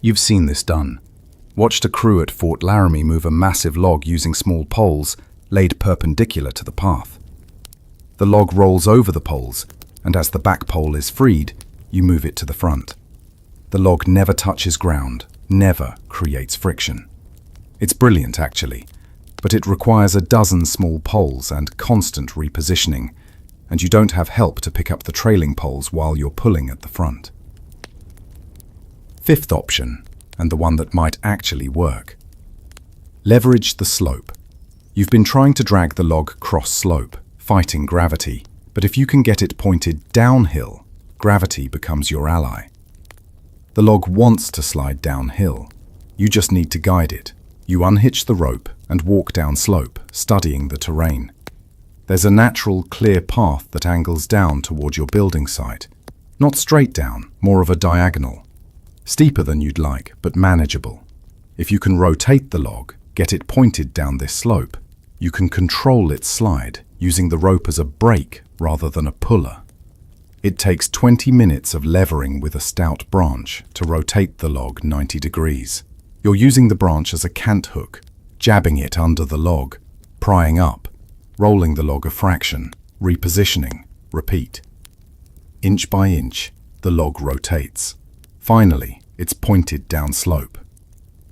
You've seen this done. Watched a crew at Fort Laramie move a massive log using small poles laid perpendicular to the path. The log rolls over the poles, and as the back pole is freed, you move it to the front. The log never touches ground, never creates friction. It's brilliant, actually, but it requires a dozen small poles and constant repositioning, and you don't have help to pick up the trailing poles while you're pulling at the front. Fifth option, and the one that might actually work. Leverage the slope. You've been trying to drag the log cross-slope, fighting gravity, but if you can get it pointed downhill, gravity becomes your ally. The log wants to slide downhill. You just need to guide it. You unhitch the rope and walk down slope, studying the terrain. There's a natural, clear path that angles down toward your building site. Not straight down, more of a diagonal. Steeper than you'd like, but manageable. If you can rotate the log, get it pointed down this slope, you can control its slide, using the rope as a brake rather than a puller. It takes 20 minutes of levering with a stout branch to rotate the log 90 degrees. You're using the branch as a cant hook, jabbing it under the log, prying up, rolling the log a fraction, repositioning, repeat. Inch by inch, the log rotates. Finally, it's pointed down slope.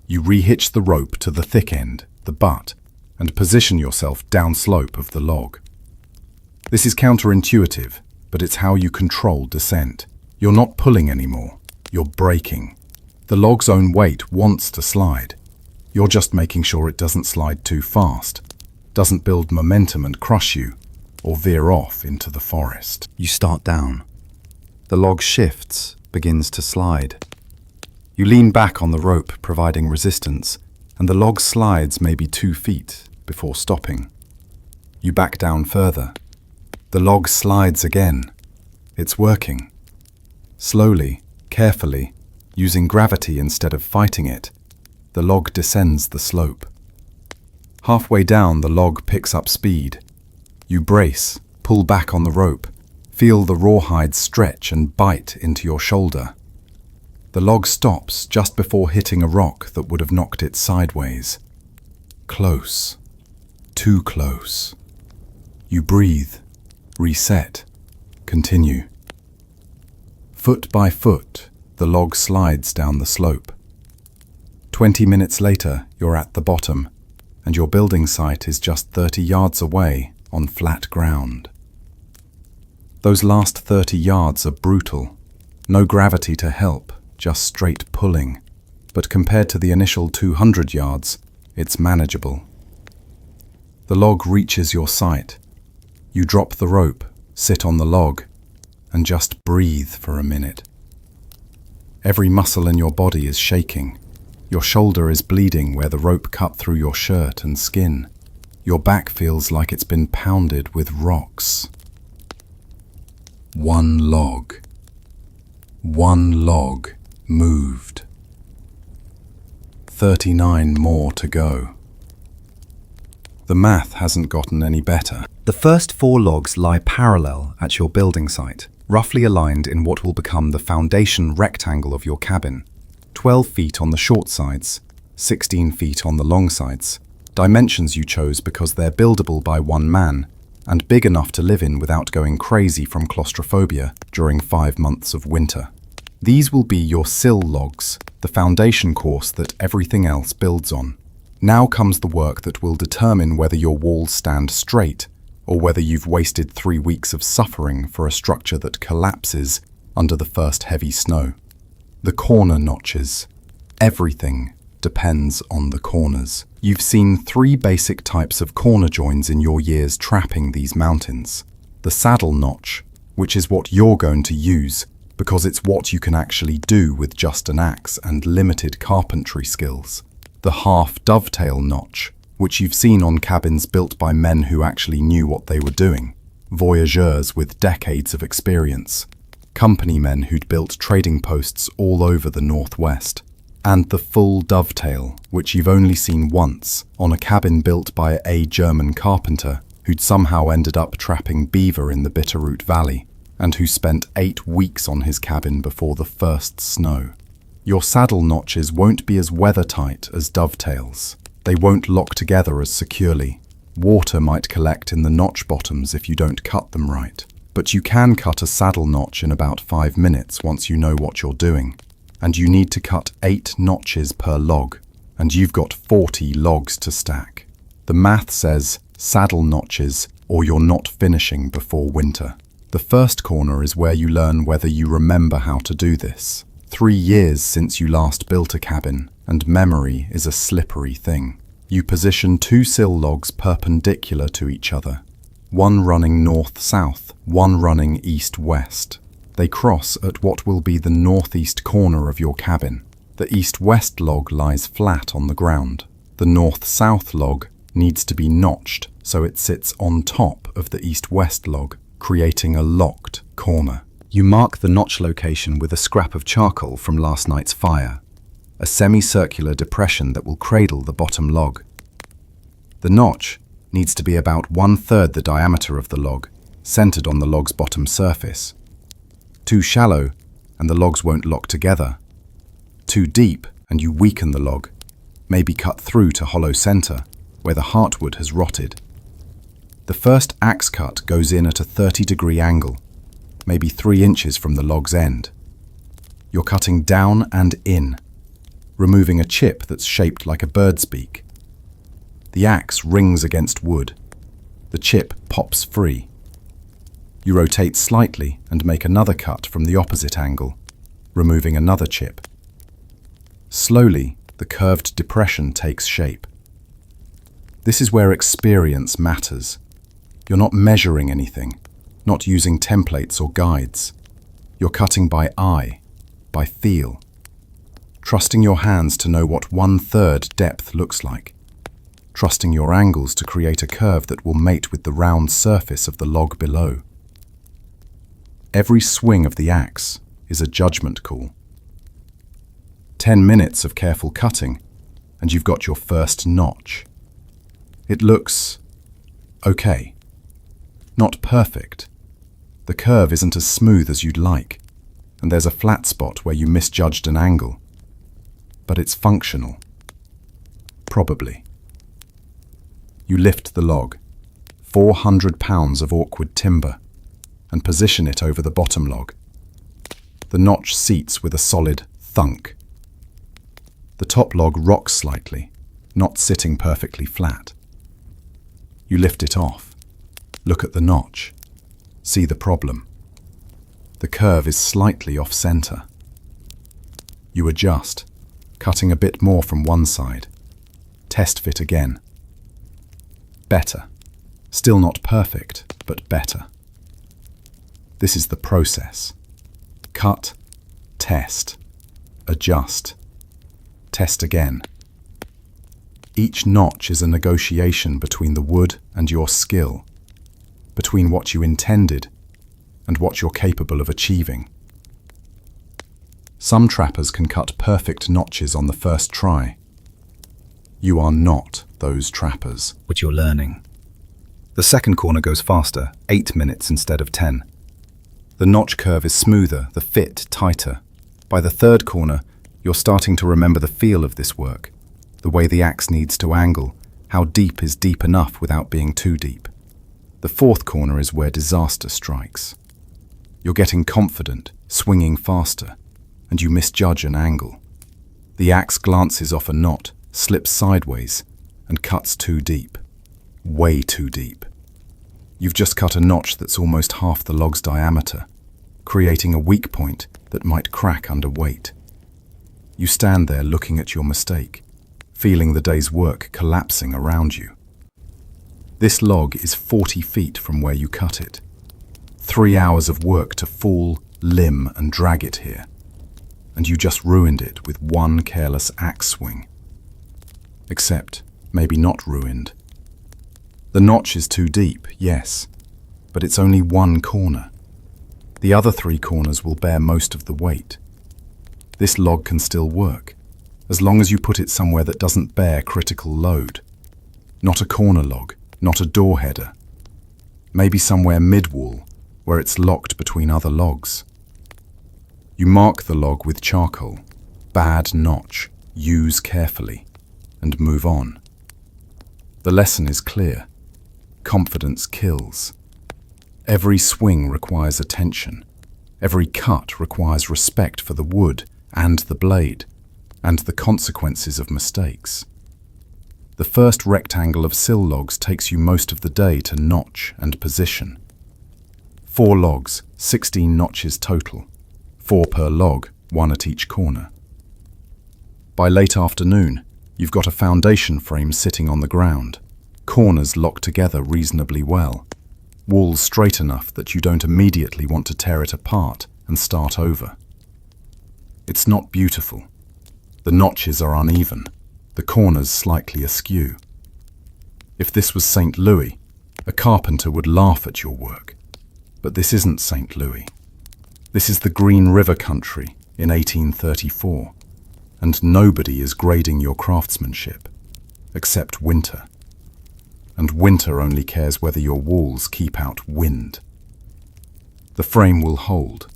You rehitch the rope to the thick end, the butt, and position yourself downslope of the log. This is counterintuitive, but it's how you control descent. You're not pulling anymore, you're braking. The log's own weight wants to slide. You're just making sure it doesn't slide too fast, doesn't build momentum and crush you, or veer off into the forest. You start down. The log shifts, begins to slide. You lean back on the rope, providing resistance, and the log slides maybe 2 feet before stopping. You back down further. The log slides again. It's working. Slowly, carefully, using gravity instead of fighting it, the log descends the slope. Halfway down, the log picks up speed. You brace, pull back on the rope, feel the rawhide stretch and bite into your shoulder. The log stops just before hitting a rock that would have knocked it sideways. Close. Too close. You breathe, reset, continue. Foot by foot, the log slides down the slope. 20 minutes later, you're at the bottom, and your building site is just 30 yards away on flat ground. Those last 30 yards are brutal. No gravity to help, just straight pulling. But compared to the initial 200 yards, it's manageable. The log reaches your site. You drop the rope, sit on the log, and just breathe for a minute. Every muscle in your body is shaking. Your shoulder is bleeding where the rope cut through your shirt and skin. Your back feels like it's been pounded with rocks. One log. One log moved. 39 more to go. The math hasn't gotten any better. The first 4 logs lie parallel at your building site, roughly aligned in what will become the foundation rectangle of your cabin. 12 feet on the short sides, 16 feet on the long sides. Dimensions you chose because they're buildable by one man and big enough to live in without going crazy from claustrophobia during 5 months of winter. These will be your sill logs, the foundation course that everything else builds on. Now comes the work that will determine whether your walls stand straight or whether you've wasted 3 weeks of suffering for a structure that collapses under the first heavy snow. The corner notches. Everything depends on the corners. You've seen 3 basic types of corner joins in your years trapping these mountains. The saddle notch, which is what you're going to use because it's what you can actually do with just an axe and limited carpentry skills. The half dovetail notch, which you've seen on cabins built by men who actually knew what they were doing. Voyageurs with decades of experience. Company men who'd built trading posts all over the Northwest. And the full dovetail, which you've only seen once on a cabin built by a German carpenter who'd somehow ended up trapping beaver in the Bitterroot Valley and who spent 8 weeks on his cabin before the first snow. Your saddle notches won't be as weather-tight as dovetails. They won't lock together as securely. Water might collect in the notch bottoms if you don't cut them right. But you can cut a saddle notch in about 5 minutes once you know what you're doing. And you need to cut 8 notches per log, and you've got 40 logs to stack. The math says saddle notches or you're not finishing before winter. The first corner is where you learn whether you remember how to do this. 3 years since you last built a cabin, and memory is a slippery thing. You position 2 sill logs perpendicular to each other, one running north-south, one running east-west. They cross at what will be the northeast corner of your cabin. The east-west log lies flat on the ground. The north-south log needs to be notched so it sits on top of the east-west log, creating a locked corner. You mark the notch location with a scrap of charcoal from last night's fire, a semicircular depression that will cradle the bottom log. The notch needs to be about 1/3 the diameter of the log, centered on the log's bottom surface. Too shallow, and the logs won't lock together. Too deep, and you weaken the log, maybe cut through to hollow center, where the heartwood has rotted. The first axe cut goes in at a 30-degree angle, maybe 3 inches from the log's end. You're cutting down and in. removing a chip that's shaped like a bird's beak. The axe rings against wood. The chip pops free. You rotate slightly and make another cut from the opposite angle, removing another chip. Slowly, the curved depression takes shape. This is where experience matters. You're not measuring anything, not using templates or guides. You're cutting by eye, by feel, trusting your hands to know what 1/3 depth looks like, trusting your angles to create a curve that will mate with the round surface of the log below. Every swing of the axe is a judgment call. 10 minutes of careful cutting, and you've got your first notch. It looks okay. Not perfect. The curve isn't as smooth as you'd like, and there's a flat spot where you misjudged an angle. But it's functional. Probably. You lift the log, 400 pounds of awkward timber, and position it over the bottom log. The notch seats with a solid thunk. The top log rocks slightly, not sitting perfectly flat. You lift it off, look at the notch, see the problem. The curve is slightly off-center. You adjust, cutting a bit more from one side. Test fit again. Better. Still not perfect, but better. This is the process. Cut, test, adjust, test again. Each notch is a negotiation between the wood and your skill, between what you intended and what you're capable of achieving. Some trappers can cut perfect notches on the first try. You are not those trappers. Which you're learning. The second corner goes faster, 8 minutes instead of 10. The notch curve is smoother, the fit tighter. By the third corner, you're starting to remember the feel of this work, the way the axe needs to angle, how deep is deep enough without being too deep. The fourth corner is where disaster strikes. You're getting confident, swinging faster, and you misjudge an angle. The axe glances off a knot, slips sideways, and cuts too deep. Way too deep. You've just cut a notch that's almost half the log's diameter, creating a weak point that might crack under weight. You stand there looking at your mistake, feeling the day's work collapsing around you. This log is 40 feet from where you cut it. 3 hours of work to fall, limb, and drag it here. And you just ruined it with one careless axe swing. Except, maybe not ruined. The notch is too deep, yes, but it's only one corner. The other 3 corners will bear most of the weight. This log can still work, as long as you put it somewhere that doesn't bear critical load. Not a corner log, not a door header. Maybe somewhere mid-wall, where it's locked between other logs. You mark the log with charcoal, bad notch, use carefully, and move on. The lesson is clear. Confidence kills. Every swing requires attention. Every cut requires respect for the wood and the blade, and the consequences of mistakes. The first rectangle of sill logs takes you most of the day to notch and position. 4 logs, 16 notches total. 4 per log, 1 at each corner. By late afternoon, you've got a foundation frame sitting on the ground, corners locked together reasonably well, walls straight enough that you don't immediately want to tear it apart and start over. It's not beautiful. The notches are uneven, the corners slightly askew. If this was St. Louis, a carpenter would laugh at your work. But this isn't St. Louis. This is the Green River country in 1834, and nobody is grading your craftsmanship, except winter. And winter only cares whether your walls keep out wind. The frame will hold.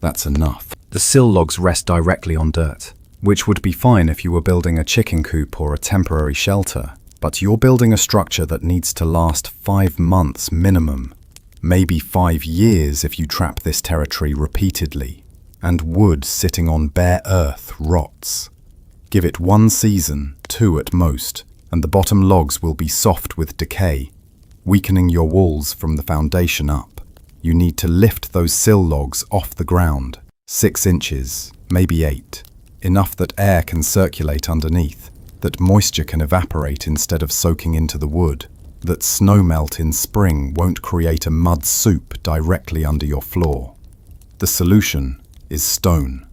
That's enough. The sill logs rest directly on dirt, which would be fine if you were building a chicken coop or a temporary shelter, but you're building a structure that needs to last 5 months minimum, maybe 5 years if you trap this territory repeatedly, and wood sitting on bare earth rots. Give it 1 season, 2 at most, and the bottom logs will be soft with decay, weakening your walls from the foundation up. You need to lift those sill logs off the ground, 6 inches, maybe 8, enough that air can circulate underneath, that moisture can evaporate instead of soaking into the wood, that snow melt in spring won't create a mud soup directly under your floor. The solution is stone.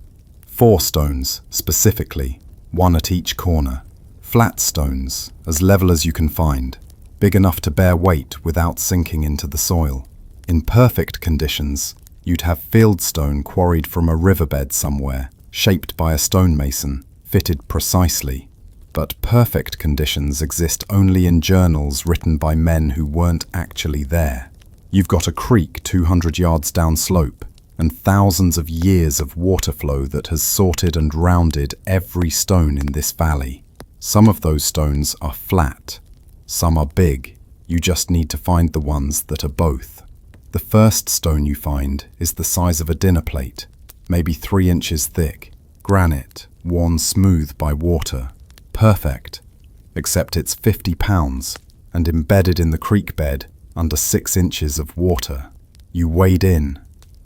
4 stones, specifically, 1 at each corner. Flat stones, as level as you can find, big enough to bear weight without sinking into the soil. In perfect conditions, you'd have field stone quarried from a riverbed somewhere, shaped by a stonemason, fitted precisely. But perfect conditions exist only in journals written by men who weren't actually there. You've got a creek 200 yards downslope, and thousands of years of water flow that has sorted and rounded every stone in this valley. Some of those stones are flat, some are big. You just need to find the ones that are both. The first stone you find is the size of a dinner plate, maybe 3 inches thick, granite, worn smooth by water. Perfect, except it's 50 pounds and embedded in the creek bed under 6 inches of water. You wade in.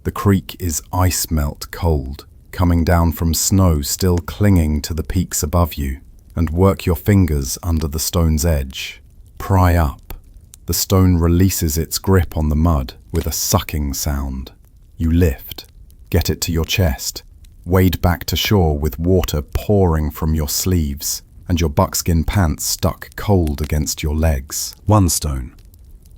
The creek is ice melt cold, coming down from snow still clinging to the peaks above you, and work your fingers under the stone's edge. Pry up. The stone releases its grip on the mud with a sucking sound. You lift, get it to your chest, wade back to shore with water pouring from your sleeves, and your buckskin pants stuck cold against your legs. 1 stone.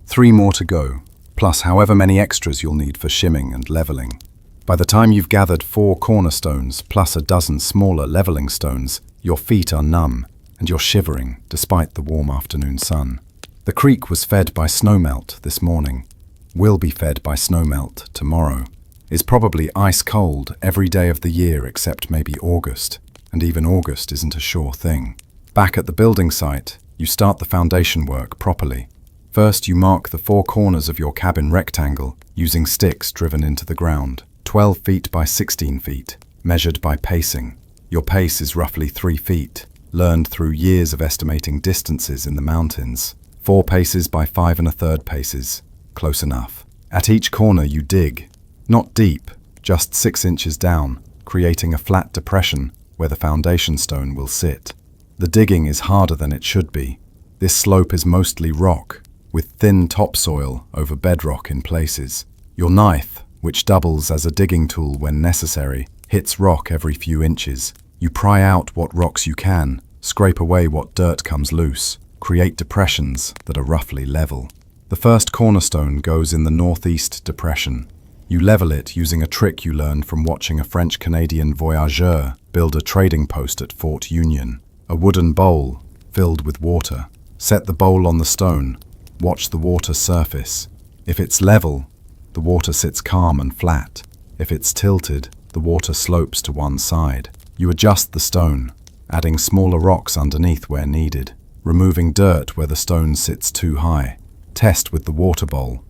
3 more to go, plus however many extras you'll need for shimming and leveling. By the time you've gathered 4 cornerstones plus a dozen smaller leveling stones, your feet are numb and you're shivering despite the warm afternoon sun. The creek was fed by snowmelt this morning, will be fed by snowmelt tomorrow, is probably ice cold every day of the year except maybe August, and even August isn't a sure thing. Back at the building site, you start the foundation work properly. First, you mark the 4 corners of your cabin rectangle using sticks driven into the ground, 12 feet by 16 feet, measured by pacing. Your pace is roughly 3 feet, learned through years of estimating distances in the mountains. 4 paces by 5 1/3 paces, close enough. At each corner you dig, not deep, just 6 inches down, creating a flat depression where the foundation stone will sit. The digging is harder than it should be. This slope is mostly rock, with thin topsoil over bedrock in places. Your knife, which doubles as a digging tool when necessary, hits rock every few inches. You pry out what rocks you can, scrape away what dirt comes loose, create depressions that are roughly level. The first cornerstone goes in the northeast depression. You level it using a trick you learned from watching a French-Canadian voyageur build a trading post at Fort Union. A wooden bowl filled with water. Set the bowl on the stone. Watch the water surface. If it's level, the water sits calm and flat. If it's tilted, the water slopes to one side. You adjust the stone, adding smaller rocks underneath where needed, removing dirt where the stone sits too high. Test with the water bowl.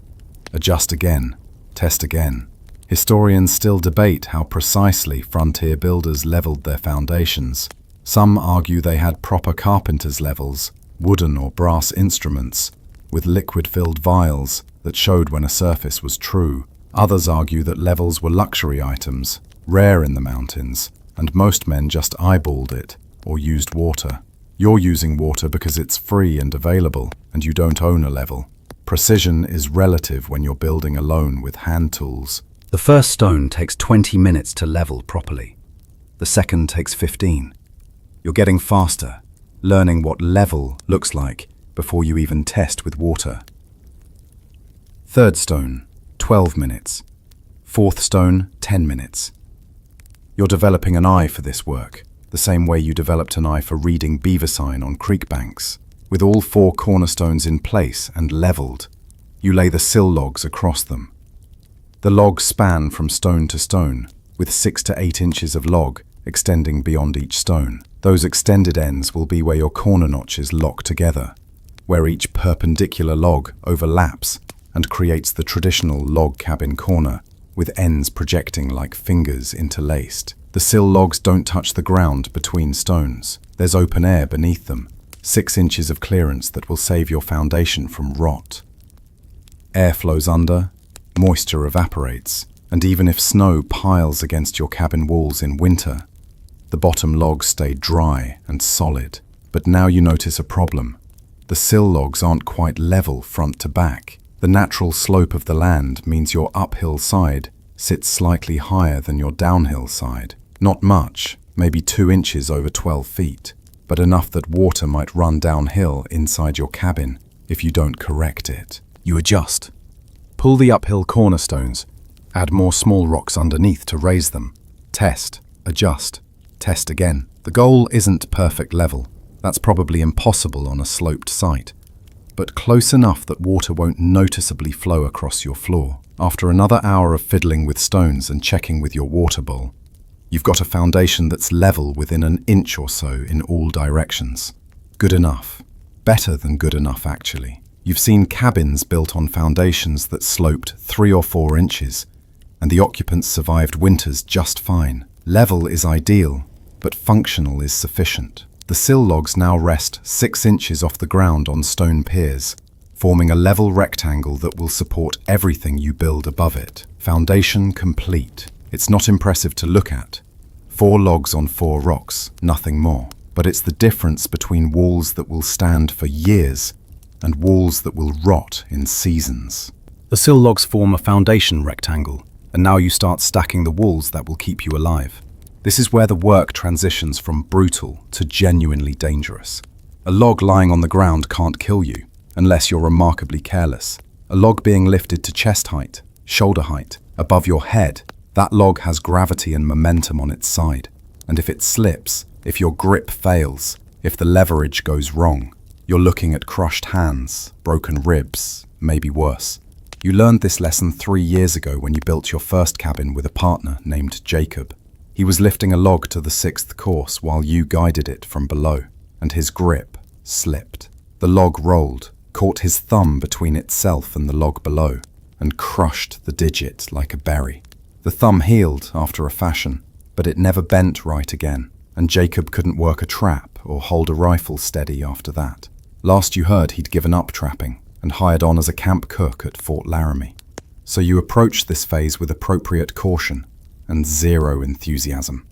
Adjust again. Test again. Historians still debate how precisely frontier builders leveled their foundations. Some argue they had proper carpenter's levels, wooden or brass instruments, with liquid-filled vials that showed when a surface was true. Others argue that levels were luxury items, rare in the mountains, and most men just eyeballed it or used water. You're using water because it's free and available, and you don't own a level. Precision is relative when you're building alone with hand tools. The first stone takes 20 minutes to level properly. The second takes 15. You're getting faster, learning what level looks like before you even test with water. Third stone, 12 minutes. Fourth stone, 10 minutes. You're developing an eye for this work, the same way you developed an eye for reading beaver sign on creek banks. With all 4 cornerstones in place and leveled, you lay the sill logs across them. The logs span from stone to stone, with 6 to 8 inches of log extending beyond each stone. Those extended ends will be where your corner notches lock together, where each perpendicular log overlaps and creates the traditional log cabin corner, with ends projecting like fingers interlaced. The sill logs don't touch the ground between stones. There's open air beneath them, 6 inches of clearance that will save your foundation from rot. Air flows under, moisture evaporates, and even if snow piles against your cabin walls in winter, the bottom logs stay dry and solid. But now you notice a problem. The sill logs aren't quite level front to back. The natural slope of the land means your uphill side sits slightly higher than your downhill side. Not much, maybe 2 inches over 12 feet, but enough that water might run downhill inside your cabin if you don't correct it. You adjust. Pull the uphill cornerstones. Add more small rocks underneath to raise them. Test, adjust, test again. The goal isn't perfect level. That's probably impossible on a sloped site, but close enough that water won't noticeably flow across your floor. After another hour of fiddling with stones and checking with your water bowl, you've got a foundation that's level within an inch or so in all directions. Good enough. Better than good enough, actually. You've seen cabins built on foundations that sloped 3 or 4 inches, and the occupants survived winters just fine. Level is ideal, but functional is sufficient. The sill logs now rest 6 inches off the ground on stone piers, forming a level rectangle that will support everything you build above it. Foundation complete. It's not impressive to look at. 4 logs on 4 rocks, nothing more. But it's the difference between walls that will stand for years and walls that will rot in seasons. The sill logs form a foundation rectangle, and now you start stacking the walls that will keep you alive. This is where the work transitions from brutal to genuinely dangerous. A log lying on the ground can't kill you, unless you're remarkably careless. A log being lifted to chest height, shoulder height, above your head, that log has gravity and momentum on its side. And if it slips, if your grip fails, if the leverage goes wrong, you're looking at crushed hands, broken ribs, maybe worse. You learned this lesson 3 years ago when you built your first cabin with a partner named Jacob. He was lifting a log to the 6th course while you guided it from below, and his grip slipped. The log rolled, caught his thumb between itself and the log below, and crushed the digit like a berry. The thumb healed after a fashion, but it never bent right again, and Jacob couldn't work a trap or hold a rifle steady after that. Last you heard, he'd given up trapping and hired on as a camp cook at Fort Laramie. So you approached this phase with appropriate caution and zero enthusiasm.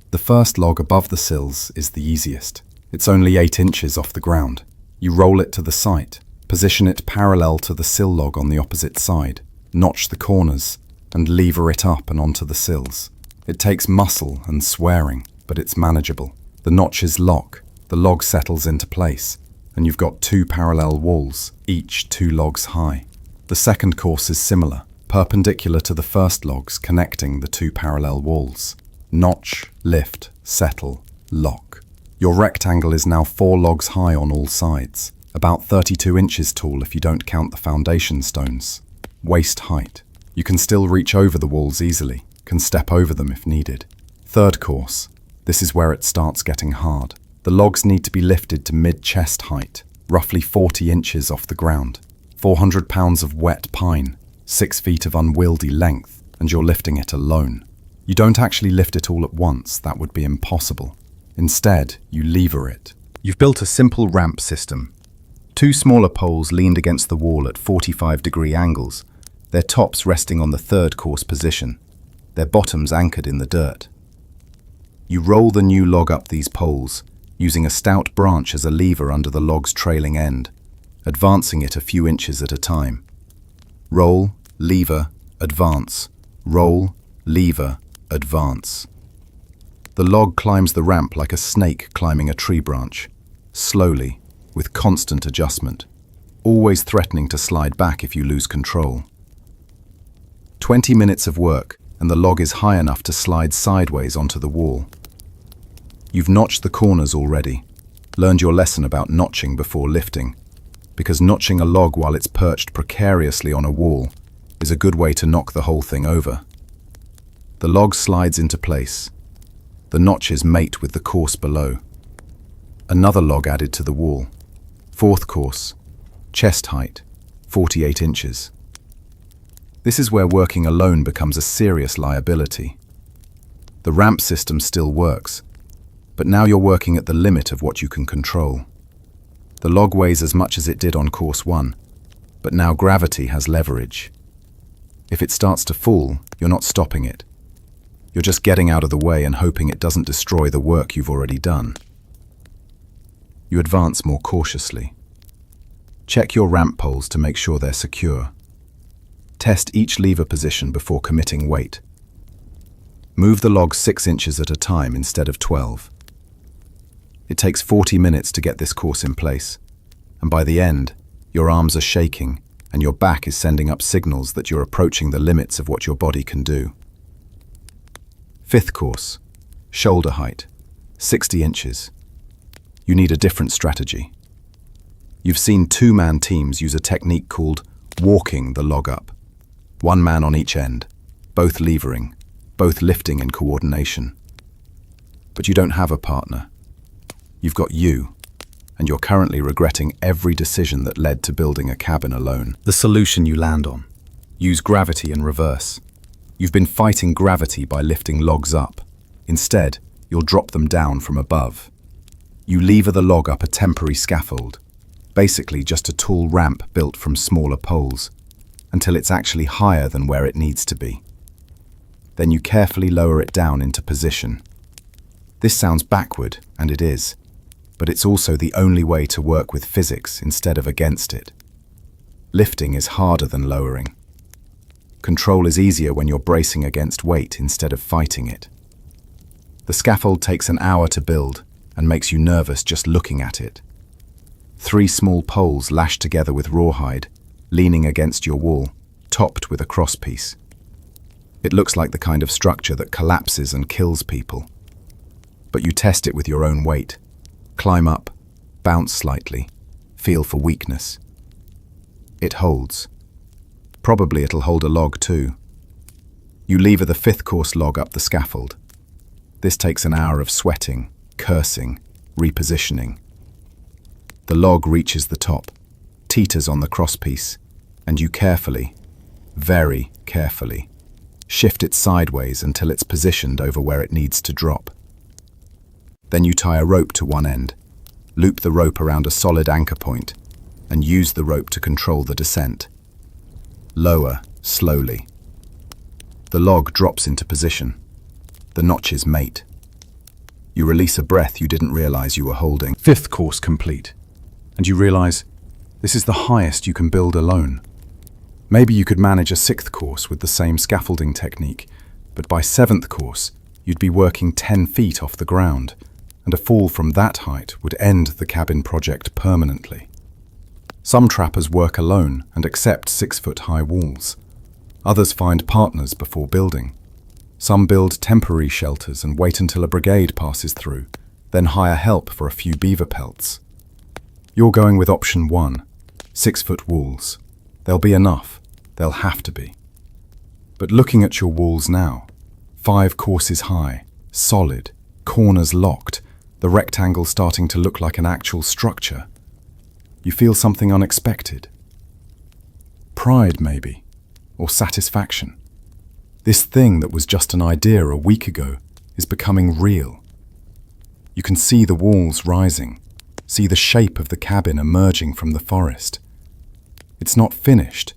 The first log above the sills is the easiest. It's only 8 inches off the ground. You roll it to the site, position it parallel to the sill log on the opposite side, notch the corners, and lever it up and onto the sills. It takes muscle and swearing, but it's manageable. The notches lock, the log settles into place, and you've got 2 parallel walls, each 2 logs high. The second course is similar, perpendicular to the first logs connecting the 2 parallel walls. Notch, lift, settle, lock. Your rectangle is now 4 logs high on all sides, about 32 inches tall if you don't count the foundation stones. Waist height. You can still reach over the walls easily, can step over them if needed. Third course. This is where it starts getting hard. The logs need to be lifted to mid-chest height, roughly 40 inches off the ground. 400 pounds of wet pine, 6 feet of unwieldy length, and you're lifting it alone. You don't actually lift it all at once, that would be impossible. Instead, you lever it. You've built a simple ramp system. 2 smaller poles leaned against the wall at 45-degree angles, their tops resting on the 3rd course position, their bottoms anchored in the dirt. You roll the new log up these poles, using a stout branch as a lever under the log's trailing end, advancing it a few inches at a time. Roll, lever, advance. Roll, lever, advance. The log climbs the ramp like a snake climbing a tree branch, slowly, with constant adjustment, always threatening to slide back if you lose control. 20 minutes of work, and the log is high enough to slide sideways onto the wall. You've notched the corners already, learned your lesson about notching before lifting, because notching a log while it's perched precariously on a wall is a good way to knock the whole thing over. The log slides into place. The notches mate with the course below. Another log added to the wall. 4th course, chest height, 48 inches. This is where working alone becomes a serious liability. The ramp system still works, but now you're working at the limit of what you can control. The log weighs as much as it did on course 1, but now gravity has leverage. If it starts to fall, you're not stopping it. You're just getting out of the way and hoping it doesn't destroy the work you've already done. You advance more cautiously. Check your ramp poles to make sure they're secure. Test each lever position before committing weight. Move the log 6 inches at a time instead of 12. It takes 40 minutes to get this course in place, and by the end, your arms are shaking and your back is sending up signals that you're approaching the limits of what your body can do. 5th course, shoulder height, 60 inches. You need a different strategy. You've seen 2-man teams use a technique called walking the log up. 1 man on each end, both levering, both lifting in coordination. But you don't have a partner. You've got you, and you're currently regretting every decision that led to building a cabin alone. The solution you land on: use gravity in reverse. You've been fighting gravity by lifting logs up. Instead, you'll drop them down from above. You lever the log up a temporary scaffold, basically just a tall ramp built from smaller poles, until it's actually higher than where it needs to be. Then you carefully lower it down into position. This sounds backward, and it is, but it's also the only way to work with physics instead of against it. Lifting is harder than lowering. Control is easier when you're bracing against weight instead of fighting it. The scaffold takes an hour to build and makes you nervous just looking at it. 3 small poles lashed together with rawhide, leaning against your wall, topped with a crosspiece. It looks like the kind of structure that collapses and kills people. But you test it with your own weight. Climb up, bounce slightly, feel for weakness. It holds. Probably it'll hold a log too. You lever the 5th course log up the scaffold. This takes an hour of sweating, cursing, repositioning. The log reaches the top, teeters on the crosspiece, and you carefully, very carefully, shift it sideways until it's positioned over where it needs to drop. Then you tie a rope to one end, loop the rope around a solid anchor point, and use the rope to control the descent. Lower, slowly. The log drops into position. The notches mate. You release a breath you didn't realize you were holding. 5th course complete, and you realize this is the highest you can build alone. Maybe you could manage a 6th course with the same scaffolding technique, but by 7th course, you'd be working 10 feet off the ground, and a fall from that height would end the cabin project permanently. Some trappers work alone and accept 6-foot-high walls. Others find partners before building. Some build temporary shelters and wait until a brigade passes through, then hire help for a few beaver pelts. You're going with option 1, 6-foot walls. They'll be enough. They'll have to be. But looking at your walls now, 5 courses high, solid, corners locked, the rectangle starting to look like an actual structure, you feel something unexpected. Pride, maybe, or satisfaction. This thing that was just an idea a week ago is becoming real. You can see the walls rising, see the shape of the cabin emerging from the forest. It's not finished.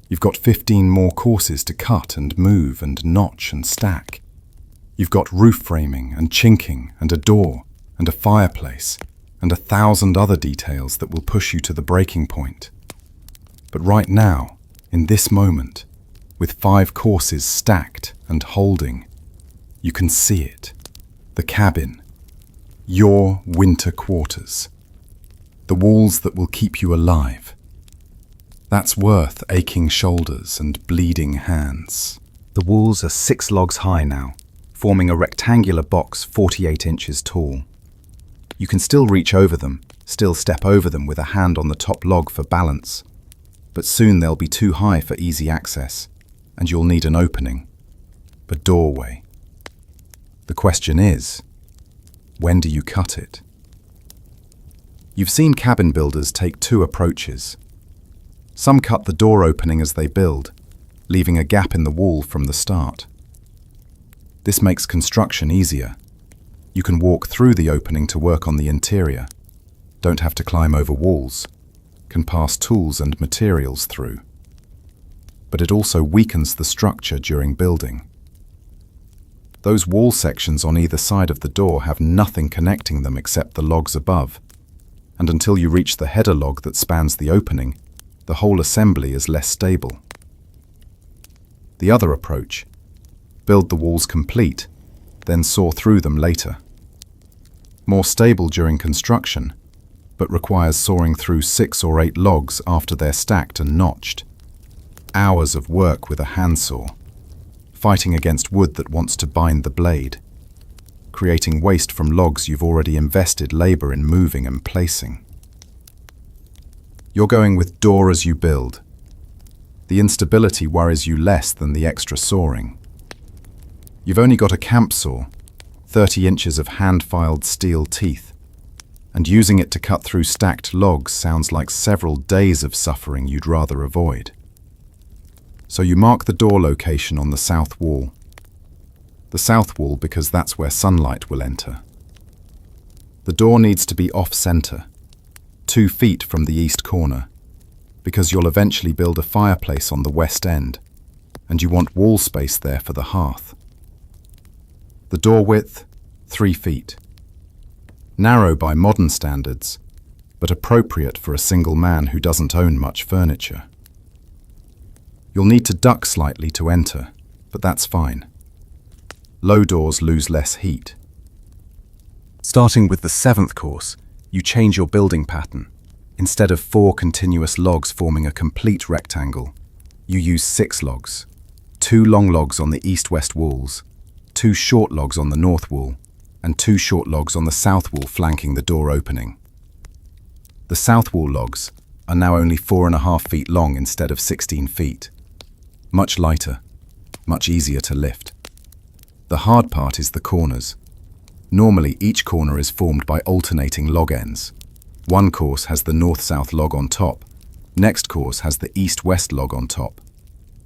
You've got 15 more courses to cut and move and notch and stack. You've got roof framing and chinking and a door and a fireplace and 1,000 other details that will push you to the breaking point. But right now, in this moment, with 5 courses stacked and holding, you can see it. The cabin. Your winter quarters. The walls that will keep you alive. That's worth aching shoulders and bleeding hands. The walls are 6 logs high now, forming a rectangular box 48 inches tall. You can still reach over them, still step over them with a hand on the top log for balance. But soon they'll be too high for easy access, and you'll need an opening, a doorway. The question is, when do you cut it? You've seen cabin builders take 2 approaches. Some cut the door opening as they build, leaving a gap in the wall from the start. This makes construction easier. You can walk through the opening to work on the interior. Don't have to climb over walls. Can pass tools and materials through. But it also weakens the structure during building. Those wall sections on either side of the door have nothing connecting them except the logs above. And until you reach the header log that spans the opening, the whole assembly is less stable. The other approach: build the walls complete, then saw through them later. More stable during construction, but requires sawing through 6 or 8 logs after they're stacked and notched. Hours of work with a handsaw, fighting against wood that wants to bind the blade, creating waste from logs you've already invested labor in moving and placing. You're going with door as you build. The instability worries you less than the extra sawing. You've only got a camp saw, 30 inches of hand-filed steel teeth, and using it to cut through stacked logs sounds like several days of suffering you'd rather avoid. So you mark the door location on the south wall. The south wall because that's where sunlight will enter. The door needs to be off-center, 2 feet from the east corner, because you'll eventually build a fireplace on the west end, and you want wall space there for the hearth. The door width, 3 feet. Narrow by modern standards, but appropriate for a single man who doesn't own much furniture. You'll need to duck slightly to enter, but that's fine. Low doors lose less heat. Starting with the 7th course, you change your building pattern. Instead of 4 continuous logs forming a complete rectangle, you use 6 logs. 2 long logs on the east-west walls, 2 short logs on the north wall, and 2 short logs on the south wall flanking the door opening. The south wall logs are now only 4.5 feet long instead of 16 feet. Much lighter, much easier to lift. The hard part is the corners. Normally, each corner is formed by alternating log ends. One course has the north-south log on top. Next course has the east-west log on top.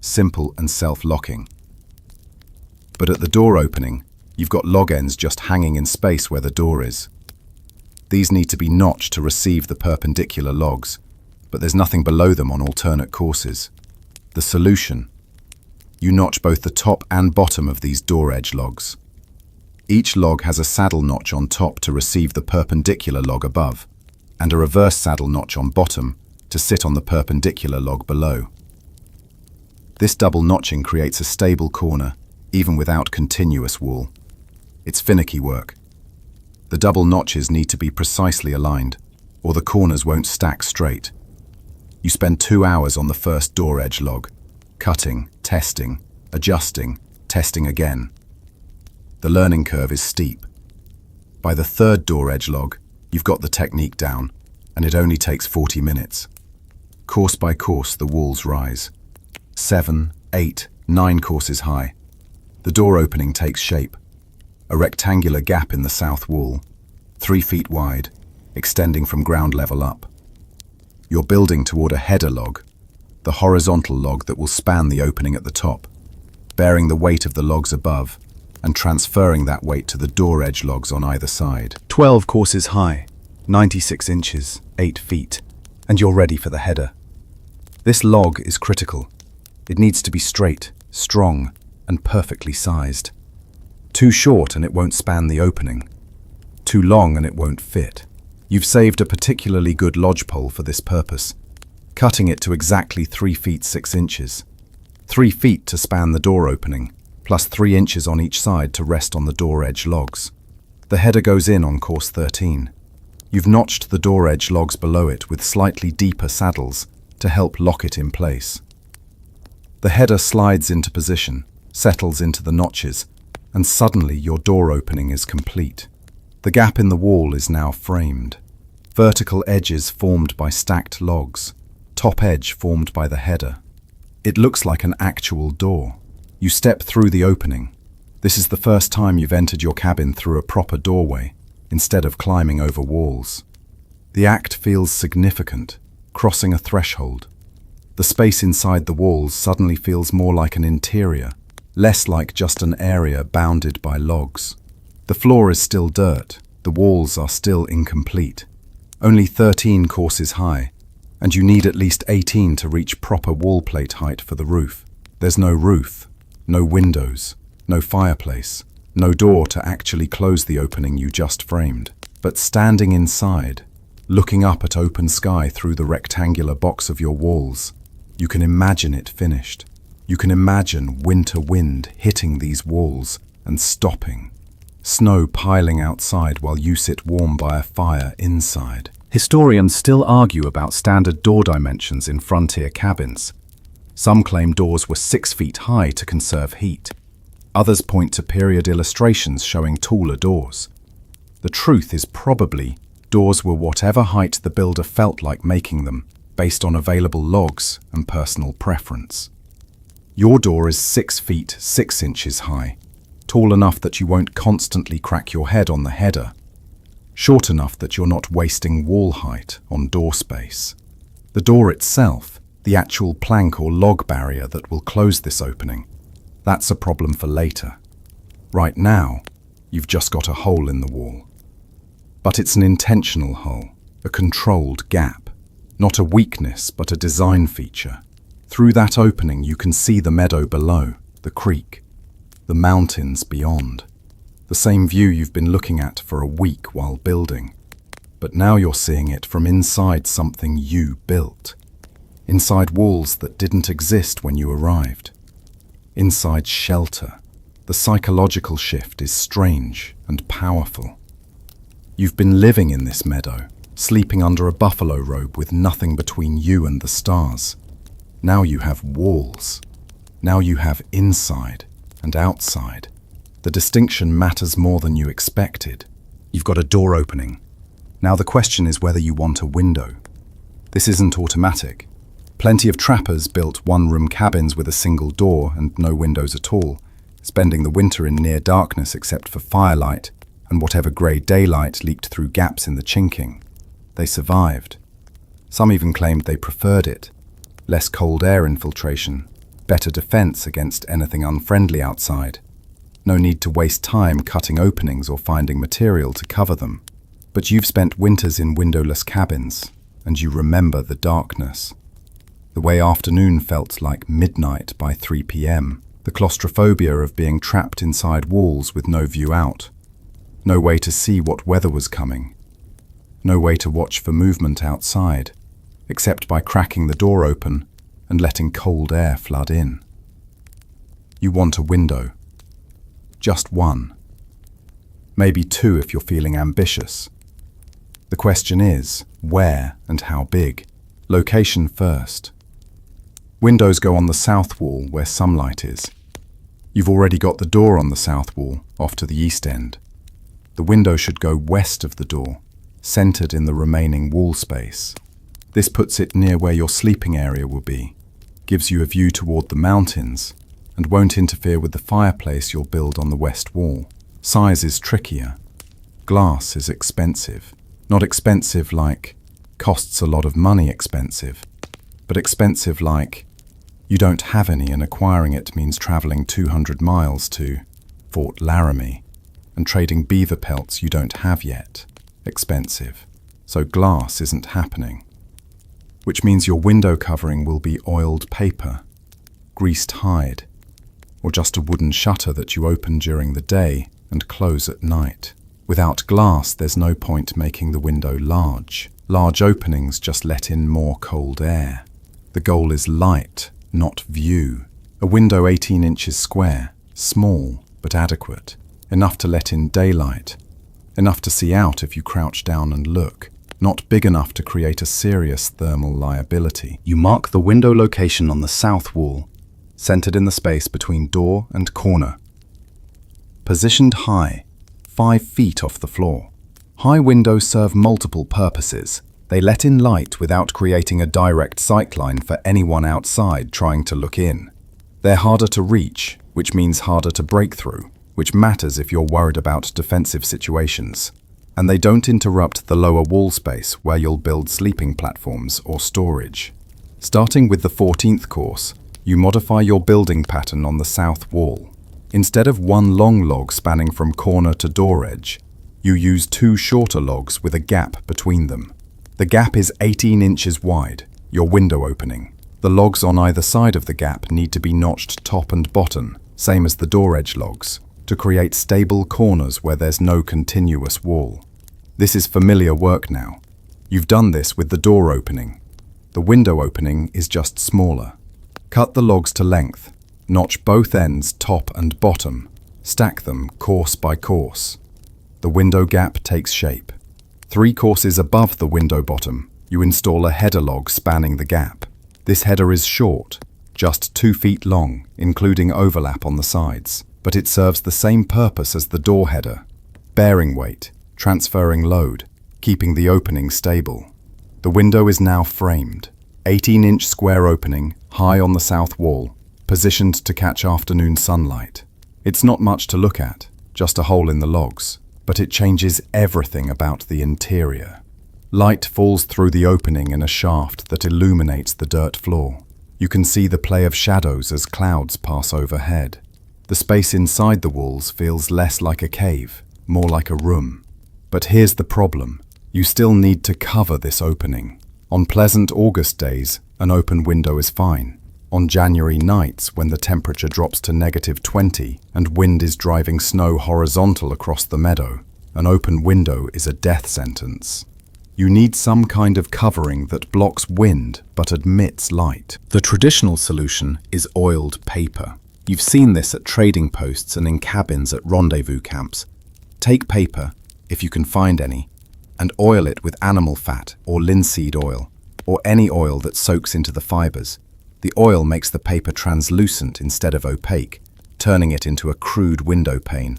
Simple and self-locking. But at the door opening, you've got log ends just hanging in space where the door is. These need to be notched to receive the perpendicular logs, but there's nothing below them on alternate courses. The solution: you notch both the top and bottom of these door edge logs. Each log has a saddle notch on top to receive the perpendicular log above, and a reverse saddle notch on bottom to sit on the perpendicular log below. This double notching creates a stable corner, even without continuous wall. It's finicky work. The double notches need to be precisely aligned, or the corners won't stack straight. You spend 2 hours on the first door edge log, cutting, testing, adjusting, testing again. The learning curve is steep. By the 3rd door edge log, you've got the technique down, and it only takes 40 minutes. Course by course, the walls rise. 7, 8, 9 courses high. The door opening takes shape. A rectangular gap in the south wall, 3 feet wide, extending from ground level up. You're building toward a header log, the horizontal log that will span the opening at the top, bearing the weight of the logs above, and transferring that weight to the door edge logs on either side. 12 courses high, 96 inches, 8 feet, and you're ready for the header. This log is critical. It needs to be straight, strong, and perfectly sized. Too short and it won't span the opening. Too long and it won't fit. You've saved a particularly good lodgepole for this purpose, cutting it to exactly 3 feet 6 inches. 3 feet to span the door opening, plus 3 inches on each side to rest on the door edge logs. The header goes in on course 13. You've notched the door edge logs below it with slightly deeper saddles to help lock it in place. The header slides into position, settles into the notches, and suddenly your door opening is complete. The gap in the wall is now framed. Vertical edges formed by stacked logs, top edge formed by the header. It looks like an actual door. You step through the opening. This is the first time you've entered your cabin through a proper doorway, instead of climbing over walls. The act feels significant, crossing a threshold. The space inside the walls suddenly feels more like an interior, less like just an area bounded by logs. The floor is still dirt, the walls are still incomplete. Only 13 courses high, and you need at least 18 to reach proper wall plate height for the roof. There's no roof, no windows, no fireplace, no door to actually close the opening you just framed. But standing inside, looking up at open sky through the rectangular box of your walls, you can imagine it finished. You can imagine winter wind hitting these walls and stopping. Snow piling outside while you sit warm by a fire inside. Historians still argue about standard door dimensions in frontier cabins. Some claim doors were 6 feet high to conserve heat. Others point to period illustrations showing taller doors. The truth is probably doors were whatever height the builder felt like making them, based on available logs and personal preference. Your door is 6 feet 6 inches high, tall enough that you won't constantly crack your head on the header, short enough that you're not wasting wall height on door space. The door itself, the actual plank or log barrier that will close this opening, that's a problem for later. Right now, you've just got a hole in the wall. But it's an intentional hole, a controlled gap, not a weakness but a design feature. Through that opening you can see the meadow below, the creek, the mountains beyond. The same view you've been looking at for a week while building. But now you're seeing it from inside something you built. Inside walls that didn't exist when you arrived. Inside shelter. The psychological shift is strange and powerful. You've been living in this meadow, sleeping under a buffalo robe with nothing between you and the stars. Now you have walls. Now you have inside and outside. The distinction matters more than you expected. You've got a door opening. Now the question is whether you want a window. This isn't automatic. Plenty of trappers built one-room cabins with a single door and no windows at all, spending the winter in near darkness except for firelight and whatever grey daylight leaked through gaps in the chinking. They survived. Some even claimed they preferred it. Less cold air infiltration, better defense against anything unfriendly outside. No need to waste time cutting openings or finding material to cover them. But you've spent winters in windowless cabins, and you remember the darkness. The way afternoon felt like midnight by 3 p.m. The claustrophobia of being trapped inside walls with no view out. No way to see what weather was coming. No way to watch for movement outside, except by cracking the door open and letting cold air flood in. You want a window. Just one. Maybe two if you're feeling ambitious. The question is, where and how big? Location first. Windows go on the south wall where sunlight is. You've already got the door on the south wall, off to the east end. The window should go west of the door, centered in the remaining wall space. This puts it near where your sleeping area will be, gives you a view toward the mountains, and won't interfere with the fireplace you'll build on the west wall. Size is trickier. Glass is expensive. Not expensive like costs a lot of money expensive, but expensive like you don't have any and acquiring it means traveling 200 miles to Fort Laramie and trading beaver pelts you don't have yet. Expensive. So glass isn't happening. Which means your window covering will be oiled paper, greased hide, or just a wooden shutter that you open during the day and close at night. Without glass, there's no point making the window large. Large openings just let in more cold air. The goal is light, not view. A window 18 inches square, small but adequate, enough to let in daylight, enough to see out if you crouch down and look, not big enough to create a serious thermal liability. You mark the window location on the south wall, centered in the space between door and corner. Positioned high, 5 feet off the floor. High windows serve multiple purposes. They let in light without creating a direct sightline for anyone outside trying to look in. They're harder to reach, which means harder to break through, which matters if you're worried about defensive situations. And they don't interrupt the lower wall space where you'll build sleeping platforms or storage. Starting with the 14th course, You modify your building pattern on the south wall. Instead of one long log spanning from corner to door edge, you use two shorter logs with a gap between them. The gap is 18 inches wide, your window opening. The logs on either side of the gap need to be notched top and bottom, same as the door edge logs, to create stable corners where there's no continuous wall. This is familiar work now. You've done this with the door opening. The window opening is just smaller. Cut the logs to length, notch both ends top and bottom, stack them course by course. The window gap takes shape. 3 courses above the window bottom, you install a header log spanning the gap. This header is short, just 2 feet long, including overlap on the sides, but it serves the same purpose as the door header: bearing weight, transferring load, keeping the opening stable. The window is now framed. 18-inch square opening, high on the south wall, positioned to catch afternoon sunlight. It's not much to look at, just a hole in the logs, but it changes everything about the interior. Light falls through the opening in a shaft that illuminates the dirt floor. You can see the play of shadows as clouds pass overhead. The space inside the walls feels less like a cave, more like a room. But here's the problem. You still need to cover this opening. On pleasant August days, an open window is fine. On January nights, when the temperature drops to -20 and wind is driving snow horizontal across the meadow, an open window is a death sentence. You need some kind of covering that blocks wind but admits light. The traditional solution is oiled paper. You've seen this at trading posts and in cabins at rendezvous camps. Take paper, if you can find any, and oil it with animal fat or linseed oil, or any oil that soaks into the fibers. The oil makes the paper translucent instead of opaque, turning it into a crude window pane.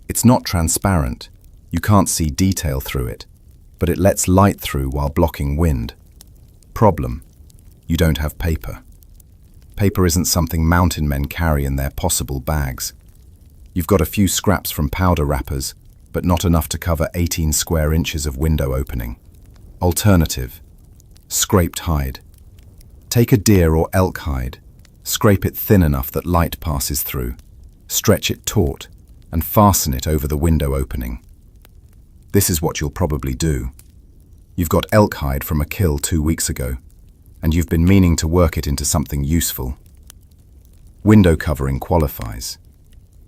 It's not transparent, you can't see detail through it, but it lets light through while blocking wind. Problem: you don't have paper. Paper isn't something mountain men carry in their possible bags. You've got a few scraps from powder wrappers, but not enough to cover 18 square inches of window opening. Alternative: scraped hide. Take a deer or elk hide, scrape it thin enough that light passes through, stretch it taut, and fasten it over the window opening. This is what you'll probably do. You've got elk hide from a kill 2 weeks ago, and you've been meaning to work it into something useful. Window covering qualifies,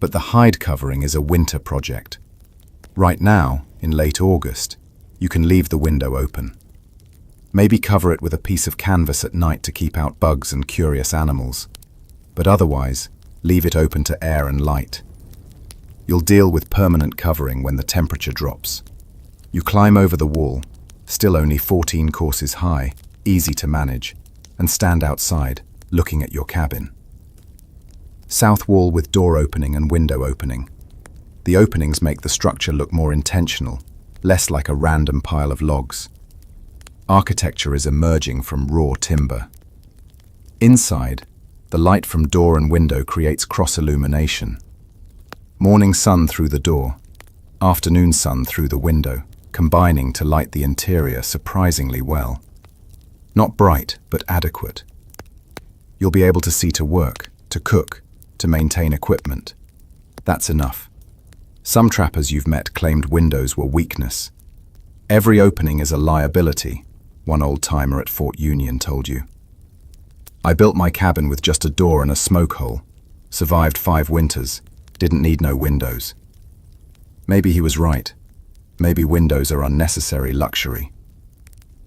but the hide covering is a winter project. Right now, in late August, you can leave the window open. Maybe cover it with a piece of canvas at night to keep out bugs and curious animals, but otherwise, leave it open to air and light. You'll deal with permanent covering when the temperature drops. You climb over the wall, still only 14 courses high, easy to manage, and stand outside, looking at your cabin. South wall with door opening and window opening. The openings make the structure look more intentional, less like a random pile of logs. Architecture is emerging from raw timber. Inside, the light from door and window creates cross-illumination. Morning sun through the door, afternoon sun through the window, combining to light the interior surprisingly well. Not bright, but adequate. You'll be able to see to work, to cook, to maintain equipment. That's enough. Some trappers you've met claimed windows were weakness. Every opening is a liability, one old-timer at Fort Union told you. I built my cabin with just a door and a smoke hole, survived 5 winters, didn't need no windows. Maybe he was right. Maybe windows are unnecessary luxury.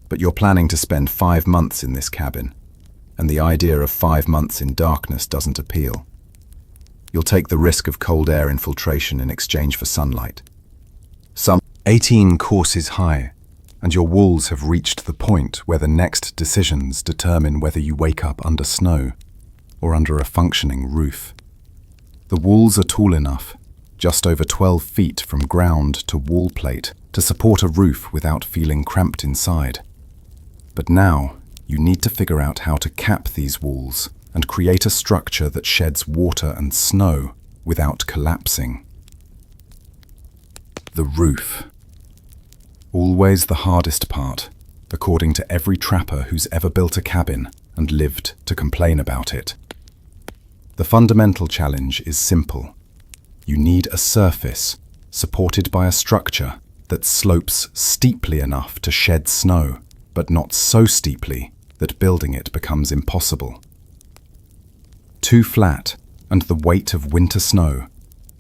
But you're planning to spend 5 months in this cabin, and the idea of 5 months in darkness doesn't appeal. You'll take the risk of cold air infiltration in exchange for sunlight. Some 18 courses high, and your walls have reached the point where the next decisions determine whether you wake up under snow or under a functioning roof. The walls are tall enough, just over 12 feet from ground to wall plate, to support a roof without feeling cramped inside. But now, you need to figure out how to cap these walls and create a structure that sheds water and snow without collapsing. The roof. Always the hardest part, according to every trapper who's ever built a cabin and lived to complain about it. The fundamental challenge is simple. You need a surface supported by a structure that slopes steeply enough to shed snow, but not so steeply that building it becomes impossible. Too flat, and the weight of winter snow,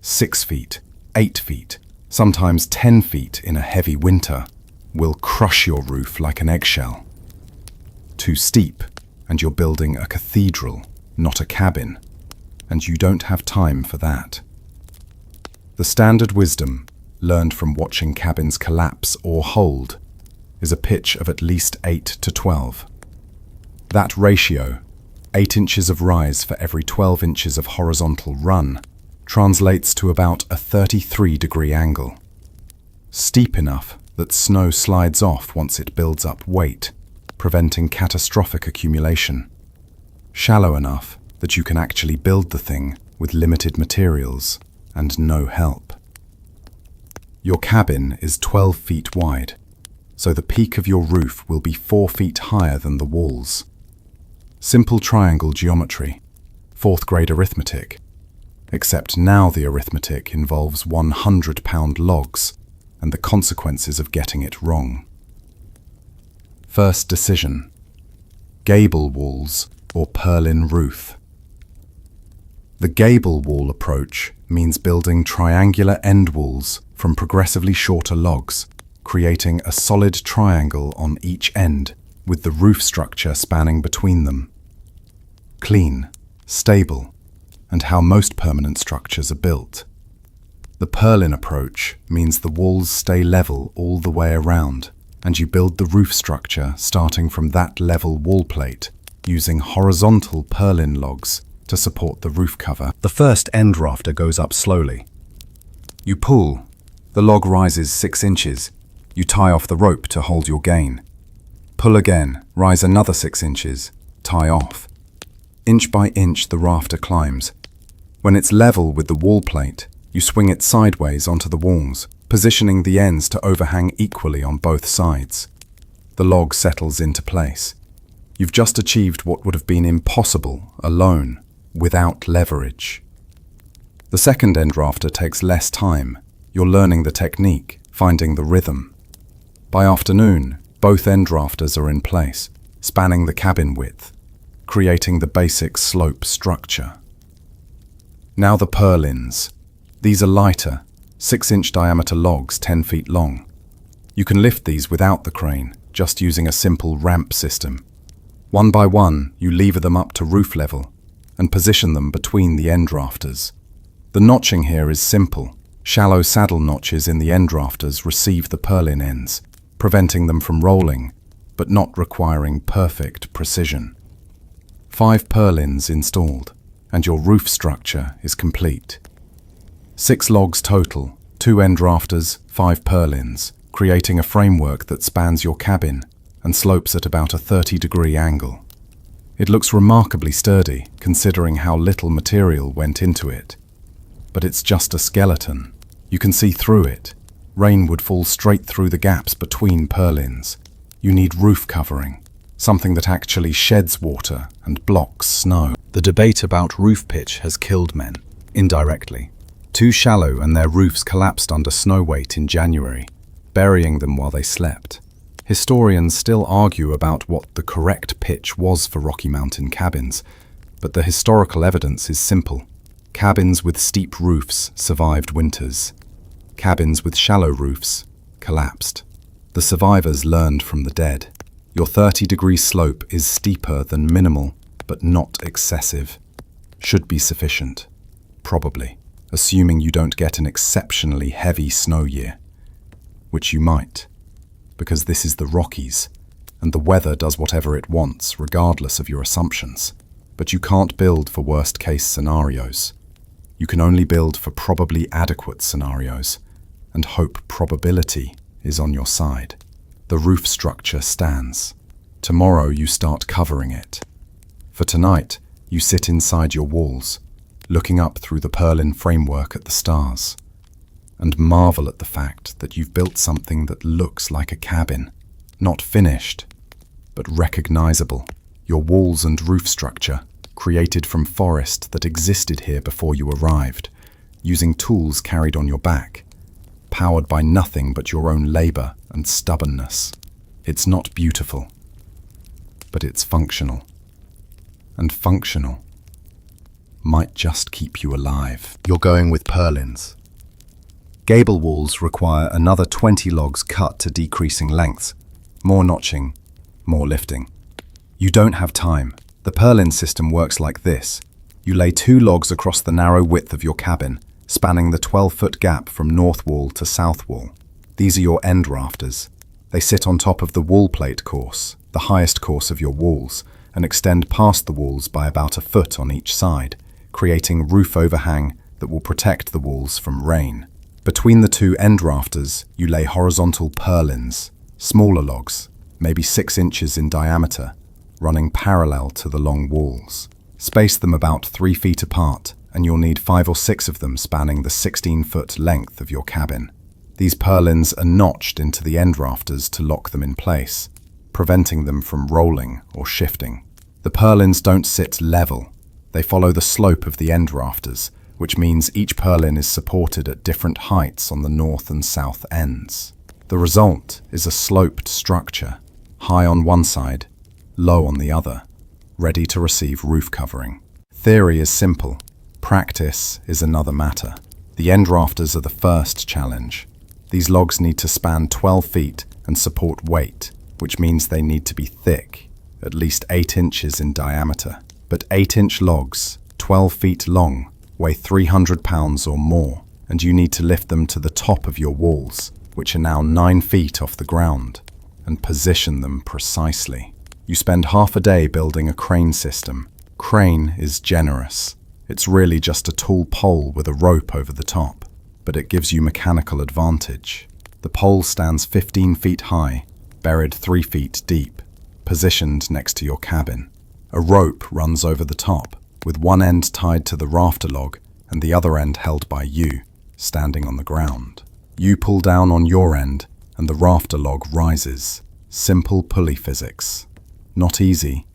6 feet, 8 feet, sometimes 10 feet in a heavy winter, will crush your roof like an eggshell. Too steep, and you're building a cathedral, not a cabin, and you don't have time for that. The standard wisdom, learned from watching cabins collapse or hold, is a pitch of at least 8 to 12. That ratio, 8 inches of rise for every 12 inches of horizontal run, translates to about a 33-degree angle. Steep enough that snow slides off once it builds up weight, preventing catastrophic accumulation. Shallow enough that you can actually build the thing with limited materials and no help. Your cabin is 12 feet wide, so the peak of your roof will be 4 feet higher than the walls. Simple triangle geometry, 4th grade arithmetic, except now the arithmetic involves 100-pound logs and the consequences of getting it wrong. First decision: gable walls or purlin roof. The gable wall approach means building triangular end walls from progressively shorter logs, creating a solid triangle on each end with the roof structure spanning between them. Clean, stable, and how most permanent structures are built. The purlin approach means the walls stay level all the way around, and you build the roof structure starting from that level wall plate, using horizontal purlin logs to support the roof cover. The first end rafter goes up slowly. You pull, the log rises 6 inches. You tie off the rope to hold your gain. Pull again, rise another 6 inches, tie off. Inch by inch the rafter climbs. When it's level with the wall plate, you swing it sideways onto the walls, positioning the ends to overhang equally on both sides. The log settles into place. You've just achieved what would have been impossible alone, without leverage. The second end rafter takes less time. You're learning the technique, finding the rhythm. By afternoon, both end rafters are in place, spanning the cabin width, creating the basic slope structure. Now the purlins. These are lighter, 6-inch diameter logs 10 feet long. You can lift these without the crane, just using a simple ramp system. One by one, you lever them up to roof level and position them between the end rafters. The notching here is simple. Shallow saddle notches in the end rafters receive the purlin ends, preventing them from rolling, but not requiring perfect precision. 5 purlins installed, and your roof structure is complete. 6 logs total, 2 end rafters, 5 purlins, creating a framework that spans your cabin and slopes at about a 30-degree angle. It looks remarkably sturdy, considering how little material went into it. But it's just a skeleton. You can see through it. Rain would fall straight through the gaps between purlins. You need roof covering, something that actually sheds water and blocks snow. The debate about roof pitch has killed men, indirectly. Too shallow and their roofs collapsed under snow weight in January, burying them while they slept. Historians still argue about what the correct pitch was for Rocky Mountain cabins, but the historical evidence is simple. Cabins with steep roofs survived winters. Cabins with shallow roofs collapsed. The survivors learned from the dead. Your 30-degree slope is steeper than minimal, but not excessive. Should be sufficient. Probably, assuming you don't get an exceptionally heavy snow year. Which you might, because this is the Rockies, and the weather does whatever it wants, regardless of your assumptions. But you can't build for worst-case scenarios. You can only build for probably adequate scenarios, and hope probability is on your side. The roof structure stands. Tomorrow you start covering it. For tonight, you sit inside your walls, looking up through the purlin framework at the stars, and marvel at the fact that you've built something that looks like a cabin, not finished, but recognizable. your walls and roof structure, created from forest that existed here before you arrived, using tools carried on your back, powered by nothing but your own labor and stubbornness. It's not beautiful, but it's functional. And functional might just keep you alive. You're going with purlins. Gable walls require another 20 logs cut to decreasing lengths. More notching, more lifting. You don't have time. The purlin system works like this. You lay 2 logs across the narrow width of your cabin, spanning the 12-foot gap from north wall to south wall. These are your end rafters. They sit on top of the wall plate course, the highest course of your walls, and extend past the walls by about a foot on each side, creating roof overhang that will protect the walls from rain. Between the 2 end rafters, you lay horizontal purlins, smaller logs, maybe 6 inches in diameter, running parallel to the long walls. Space them about 3 feet apart, and you'll need 5 or 6 of them spanning the 16-foot length of your cabin. These purlins are notched into the end rafters to lock them in place, preventing them from rolling or shifting. The purlins don't sit level. They follow the slope of the end rafters, which means each purlin is supported at different heights on the north and south ends. The result is a sloped structure, high on one side, low on the other, ready to receive roof covering. Theory is simple. Practice is another matter. The end rafters are the first challenge. These logs need to span 12 feet and support weight, which means they need to be thick, at least 8 inches in diameter. But 8-inch logs, 12 feet long, weigh 300 pounds or more, and you need to lift them to the top of your walls, which are now 9 feet off the ground, and position them precisely. You spend half a day building a crane system. Crane is generous. It's really just a tall pole with a rope over the top, but it gives you mechanical advantage. The pole stands 15 feet high, buried 3 feet deep, positioned next to your cabin. A rope runs over the top, with one end tied to the rafter log and the other end held by you, standing on the ground. You pull down on your end, and the rafter log rises. Simple pulley physics. Not easy,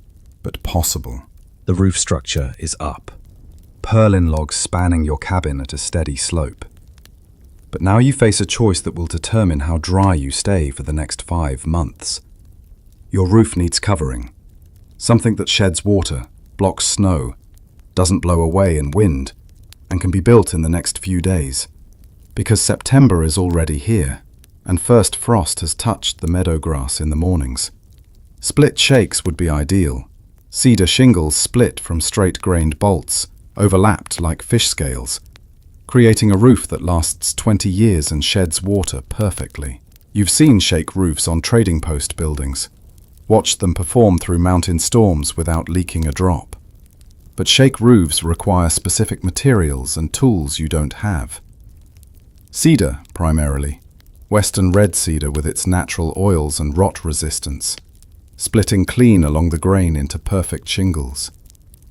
but possible. The roof structure is up. Purlin logs spanning your cabin at a steady slope. But now you face a choice that will determine how dry you stay for the next 5 months. Your roof needs covering. Something that sheds water, blocks snow, doesn't blow away in wind, and can be built in the next few days. Because September is already here, and first frost has touched the meadow grass in the mornings. Split shakes would be ideal. Cedar shingles split from straight-grained bolts, overlapped like fish scales, creating a roof that lasts 20 years and sheds water perfectly. You've seen shake roofs on trading post buildings, watched them perform through mountain storms without leaking a drop. But shake roofs require specific materials and tools you don't have. Cedar, primarily. Western red cedar with its natural oils and rot resistance, splitting clean along the grain into perfect shingles.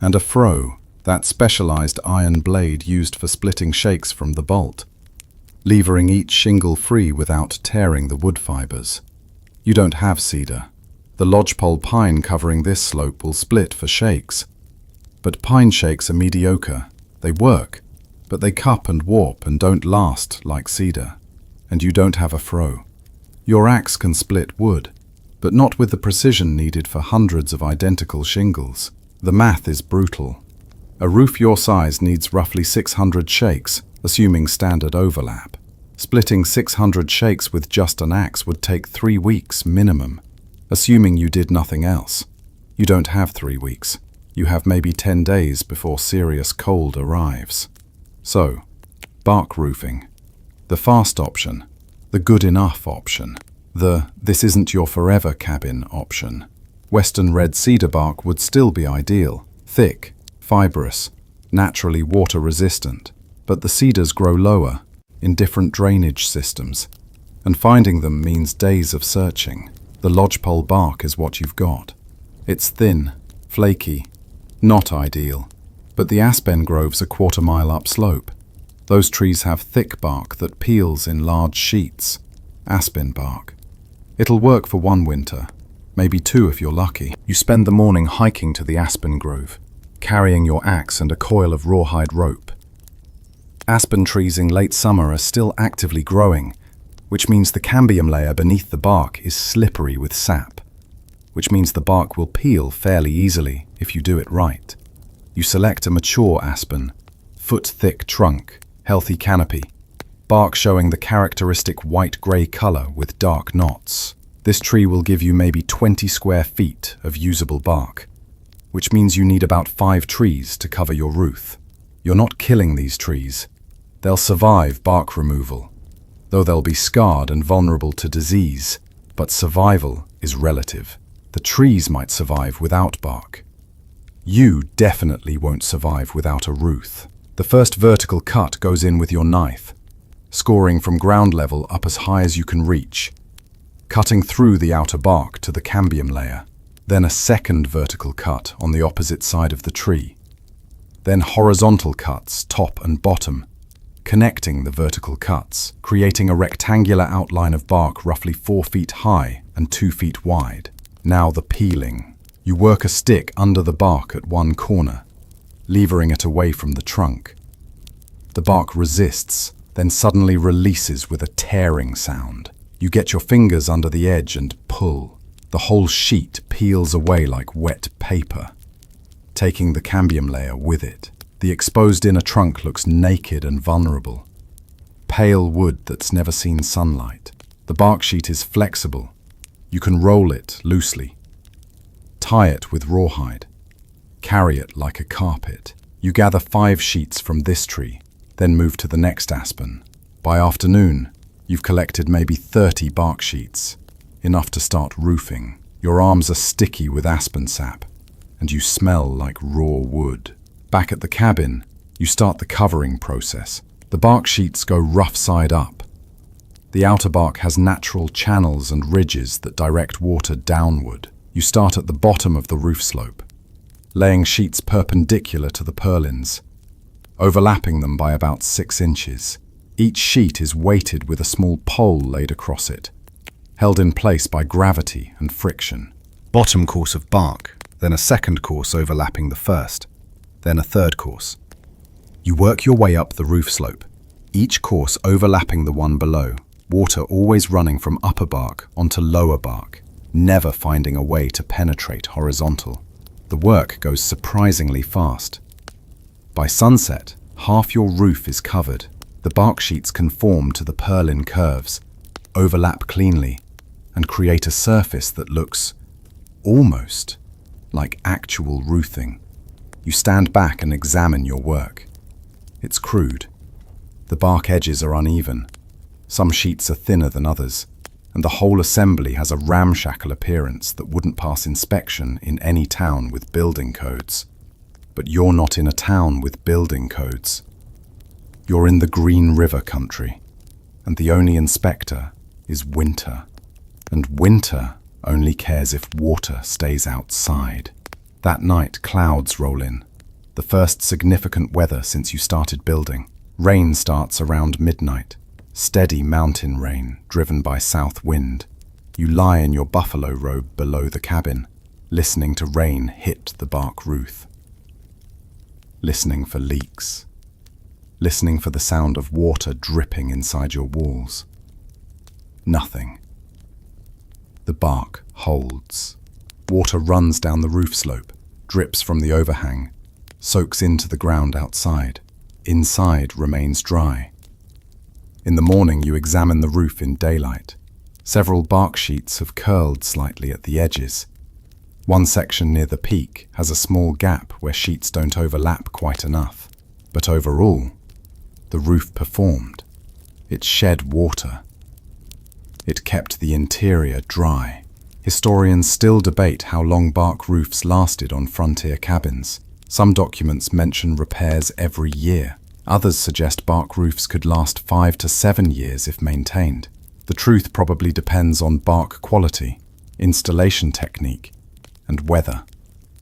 And a froe, that specialized iron blade used for splitting shakes from the bolt, levering each shingle free without tearing the wood fibers. You don't have cedar. The lodgepole pine covering this slope will split for shakes. But pine shakes are mediocre. They work, but they cup and warp and don't last like cedar. And you don't have a froe. Your axe can split wood, but not with the precision needed for hundreds of identical shingles. The math is brutal. A roof your size needs roughly 600 shakes, assuming standard overlap. Splitting 600 shakes with just an axe would take 3 weeks minimum, assuming you did nothing else. You don't have 3 weeks. You have maybe 10 days before serious cold arrives. So, bark roofing. The fast option. The good enough option. The "this isn't your forever cabin" option. Western red cedar bark would still be ideal, thick, fibrous, naturally water resistant, but the cedars grow lower, in different drainage systems, and finding them means days of searching. The lodgepole bark is what you've got. It's thin, flaky, not ideal, but the aspen groves a quarter-mile upslope. Those trees have thick bark that peels in large sheets, aspen bark. It'll work for one winter, maybe 2 if you're lucky. You spend the morning hiking to the aspen grove, carrying your axe and a coil of rawhide rope. Aspen trees in late summer are still actively growing, which means the cambium layer beneath the bark is slippery with sap, which means the bark will peel fairly easily if you do it right. You select a mature aspen, foot-thick trunk, healthy canopy, bark showing the characteristic white-grey color with dark knots. This tree will give you maybe 20 square feet of usable bark, which means you need about 5 trees to cover your roof. You're not killing these trees. They'll survive bark removal, though they'll be scarred and vulnerable to disease, but survival is relative. The trees might survive without bark. You definitely won't survive without a roof. The first vertical cut goes in with your knife, scoring from ground level up as high as you can reach, cutting through the outer bark to the cambium layer. Then a second vertical cut on the opposite side of the tree. Then horizontal cuts, top and bottom, connecting the vertical cuts, creating a rectangular outline of bark roughly 4 feet high and 2 feet wide. Now the peeling. You work a stick under the bark at one corner, levering it away from the trunk. The bark resists, then suddenly releases with a tearing sound. You get your fingers under the edge and pull. The whole sheet peels away like wet paper, taking the cambium layer with it. The exposed inner trunk looks naked and vulnerable. Pale wood that's never seen sunlight. The bark sheet is flexible. You can roll it loosely, tie it with rawhide, carry it like a carpet. You gather 5 sheets from this tree, then move to the next aspen. By afternoon, you've collected maybe 30 bark sheets, enough to start roofing. Your arms are sticky with aspen sap, and you smell like raw wood. Back at the cabin, you start the covering process. The bark sheets go rough side up. The outer bark has natural channels and ridges that direct water downward. You start at the bottom of the roof slope, laying sheets perpendicular to the purlins, overlapping them by about 6 inches. Each sheet is weighted with a small pole laid across it, held in place by gravity and friction. Bottom course of bark, then a second course overlapping the first, then a third course. You work your way up the roof slope, each course overlapping the one below, water always running from upper bark onto lower bark, never finding a way to penetrate horizontal. The work goes surprisingly fast. By sunset, half your roof is covered. The bark sheets conform to the purlin curves, overlap cleanly, and create a surface that looks almost like actual roofing. You stand back and examine your work. It's crude. The bark edges are uneven. Some sheets are thinner than others, and the whole assembly has a ramshackle appearance that wouldn't pass inspection in any town with building codes. But you're not in a town with building codes. You're in the Green River country, and the only inspector is winter. And winter only cares if water stays outside. That night, clouds roll in, the first significant weather since you started building. Rain starts around midnight, steady mountain rain driven by south wind. You lie in your buffalo robe below the cabin, listening to rain hit the bark roof. Listening for leaks. Listening for the sound of water dripping inside your walls. Nothing. The bark holds. Water runs down the roof slope, drips from the overhang, soaks into the ground outside. Inside remains dry. In the morning you examine the roof in daylight. Several bark sheets have curled slightly at the edges. One section near the peak has a small gap where sheets don't overlap quite enough. But overall, the roof performed. It shed water. It kept the interior dry. Historians still debate how long bark roofs lasted on frontier cabins. Some documents mention repairs every year. Others suggest bark roofs could last 5 to 7 years if maintained. The truth probably depends on bark quality, installation technique, and weather.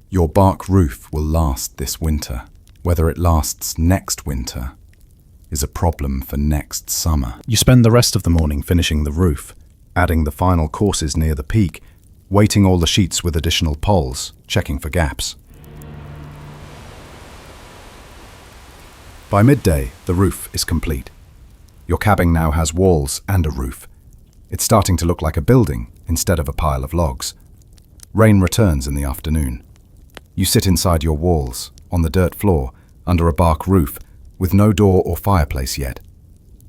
Your bark roof will last this winter. Whether it lasts next winter is a problem for next summer. You spend the rest of the morning finishing the roof, adding the final courses near the peak, weighting all the sheets with additional poles, checking for gaps. By midday, the roof is complete. Your cabin now has walls and a roof. It's starting to look like a building instead of a pile of logs. Rain returns in the afternoon. You sit inside your walls, on the dirt floor, under a bark roof, with no door or fireplace yet,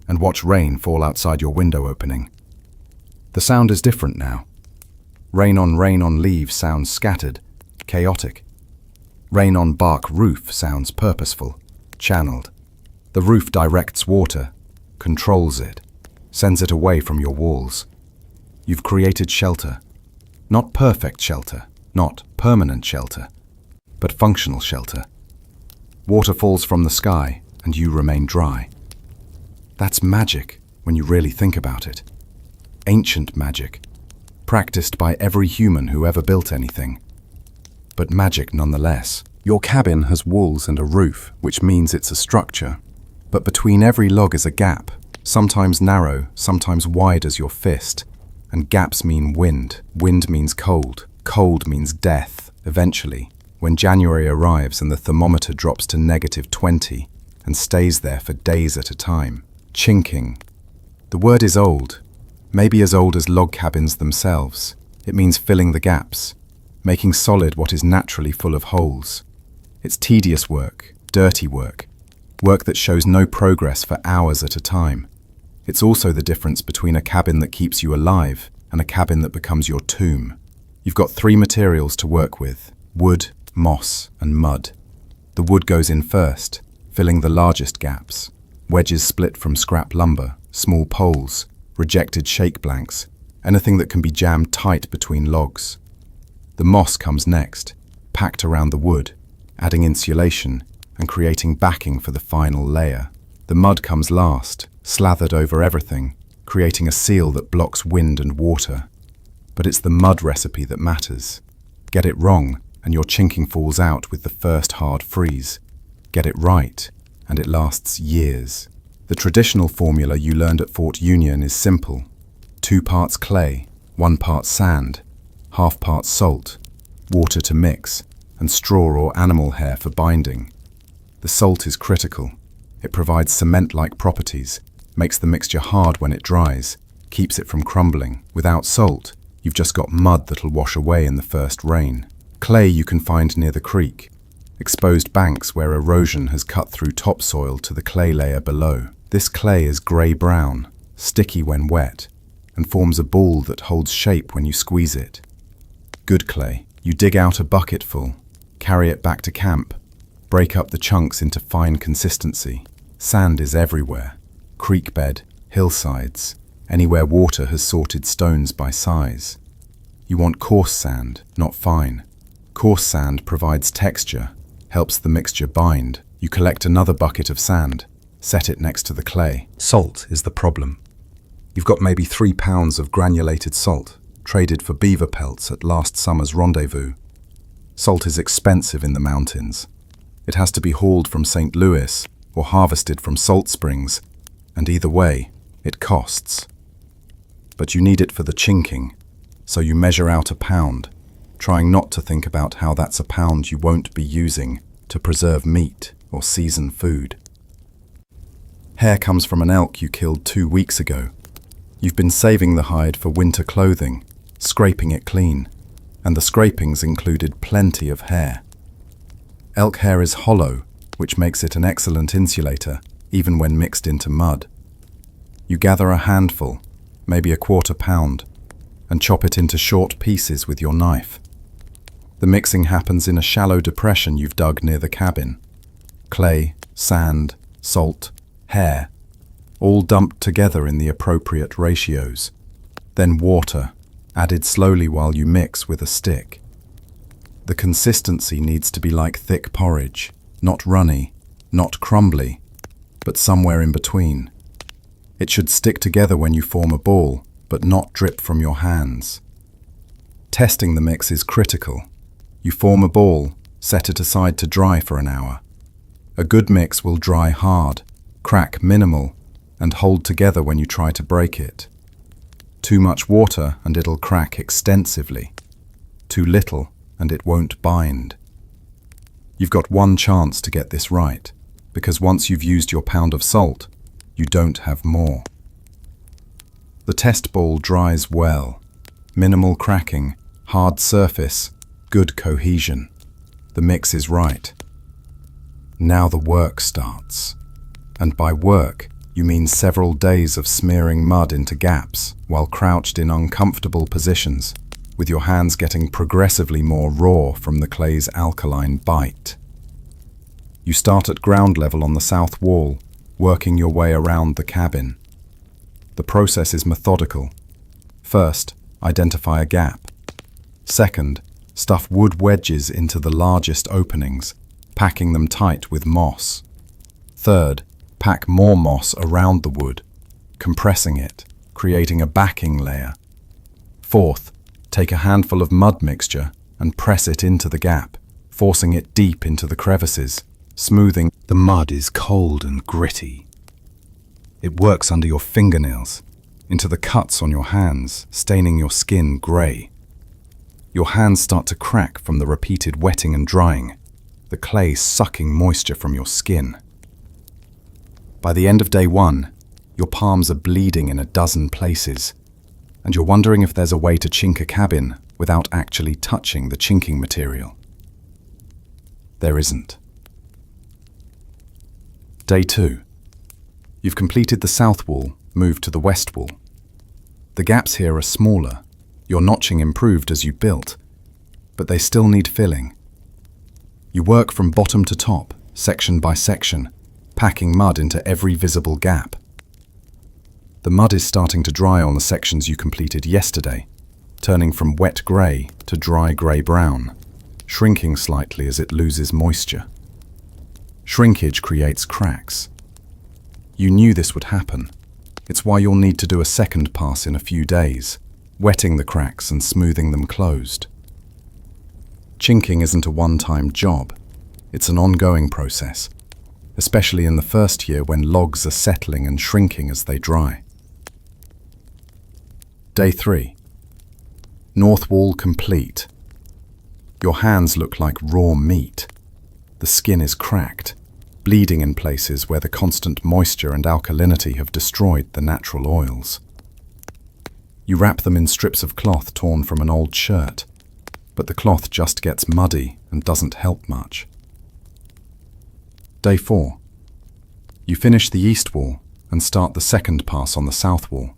and watch rain fall outside your window opening. The sound is different now. Rain on leaves sounds scattered, chaotic. Rain on bark roof sounds purposeful, channeled. The roof directs water, controls it, sends it away from your walls. You've created shelter. Not perfect shelter, not permanent shelter, but functional shelter. Water falls from the sky and you remain dry. That's magic when you really think about it. Ancient magic, practiced by every human who ever built anything. But magic nonetheless. Your cabin has walls and a roof, which means it's a structure. But between every log is a gap, sometimes narrow, sometimes wide as your fist. And gaps mean wind. Wind means cold. Cold means death, eventually, when January arrives and the thermometer drops to -20 and stays there for days at a time. Chinking. The word is old, maybe as old as log cabins themselves. It means filling the gaps, making solid what is naturally full of holes. It's tedious work, dirty work, work that shows no progress for hours at a time. It's also the difference between a cabin that keeps you alive and a cabin that becomes your tomb. You've got 3 materials to work with: wood, moss, and mud. The wood goes in first, filling the largest gaps. Wedges split from scrap lumber, small poles, rejected shake blanks, anything that can be jammed tight between logs. The moss comes next, packed around the wood, adding insulation and creating backing for the final layer. The mud comes last, slathered over everything, creating a seal that blocks wind and water. But it's the mud recipe that matters. Get it wrong, and your chinking falls out with the first hard freeze. Get it right, and it lasts years. The traditional formula you learned at Fort Union is simple. 2 parts clay, 1 part sand, half part salt, water to mix, and straw or animal hair for binding. The salt is critical. It provides cement-like properties, makes the mixture hard when it dries, keeps it from crumbling. Without salt, you've just got mud that'll wash away in the first rain. Clay you can find near the creek, exposed banks where erosion has cut through topsoil to the clay layer below. This clay is grey-brown, sticky when wet, and forms a ball that holds shape when you squeeze it. Good clay. You dig out a bucketful, carry it back to camp, break up the chunks into fine consistency. Sand is everywhere. Creek bed, hillsides, anywhere water has sorted stones by size. You want coarse sand, not fine. Coarse sand provides texture, helps the mixture bind. You collect another bucket of sand, set it next to the clay. Salt is the problem. You've got maybe 3 pounds of granulated salt, traded for beaver pelts at last summer's rendezvous. Salt is expensive in the mountains. It has to be hauled from St. Louis or harvested from salt springs, and either way, it costs. But you need it for the chinking, so you measure out a pound, trying not to think about how that's a pound you won't be using to preserve meat or season food. Hair comes from an elk you killed 2 weeks ago. You've been saving the hide for winter clothing, scraping it clean, and the scrapings included plenty of hair. Elk hair is hollow, which makes it an excellent insulator, even when mixed into mud. You gather a handful, maybe a 1/4 pound, and chop it into short pieces with your knife. The mixing happens in a shallow depression you've dug near the cabin. Clay, sand, salt, hair, all dumped together in the appropriate ratios. Then water, added slowly while you mix with a stick. The consistency needs to be like thick porridge, not runny, not crumbly, but somewhere in between. It should stick together when you form a ball, but not drip from your hands. Testing the mix is critical. You form a ball, set it aside to dry for an hour. A good mix will dry hard, crack minimal, and hold together when you try to break it. Too much water and it'll crack extensively. Too little, and it won't bind. You've got one chance to get this right, because once you've used your pound of salt, you don't have more. The test bowl dries well. Minimal cracking, hard surface, good cohesion. The mix is right. Now the work starts. And by work, you mean several days of smearing mud into gaps while crouched in uncomfortable positions, with your hands getting progressively more raw from the clay's alkaline bite. You start at ground level on the south wall, working your way around the cabin. The process is methodical. First, identify a gap. Second, stuff wood wedges into the largest openings, packing them tight with moss. Third, pack more moss around the wood, compressing it, creating a backing layer. Fourth, take a handful of mud mixture and press it into the gap, forcing it deep into the crevices, smoothing. The mud is cold and gritty. It works under your fingernails, into the cuts on your hands, staining your skin grey. Your hands start to crack from the repeated wetting and drying, the clay sucking moisture from your skin. By the end of day 1, your palms are bleeding in a dozen places, and you're wondering if there's a way to chink a cabin without actually touching the chinking material. There isn't. Day 2. You've completed the south wall, moved to the west wall. The gaps here are smaller, your notching improved as you built, but they still need filling. You work from bottom to top, section by section, packing mud into every visible gap. The mud is starting to dry on the sections you completed yesterday, turning from wet grey to dry grey-brown, shrinking slightly as it loses moisture. Shrinkage creates cracks. You knew this would happen. It's why you'll need to do a second pass in a few days, wetting the cracks and smoothing them closed. Chinking isn't a one-time job. It's an ongoing process, especially in the first year when logs are settling and shrinking as they dry. Day 3. North wall complete. Your hands look like raw meat. The skin is cracked, bleeding in places where the constant moisture and alkalinity have destroyed the natural oils. You wrap them in strips of cloth torn from an old shirt, but the cloth just gets muddy and doesn't help much. Day 4. You finish the east wall and start the second pass on the south wall,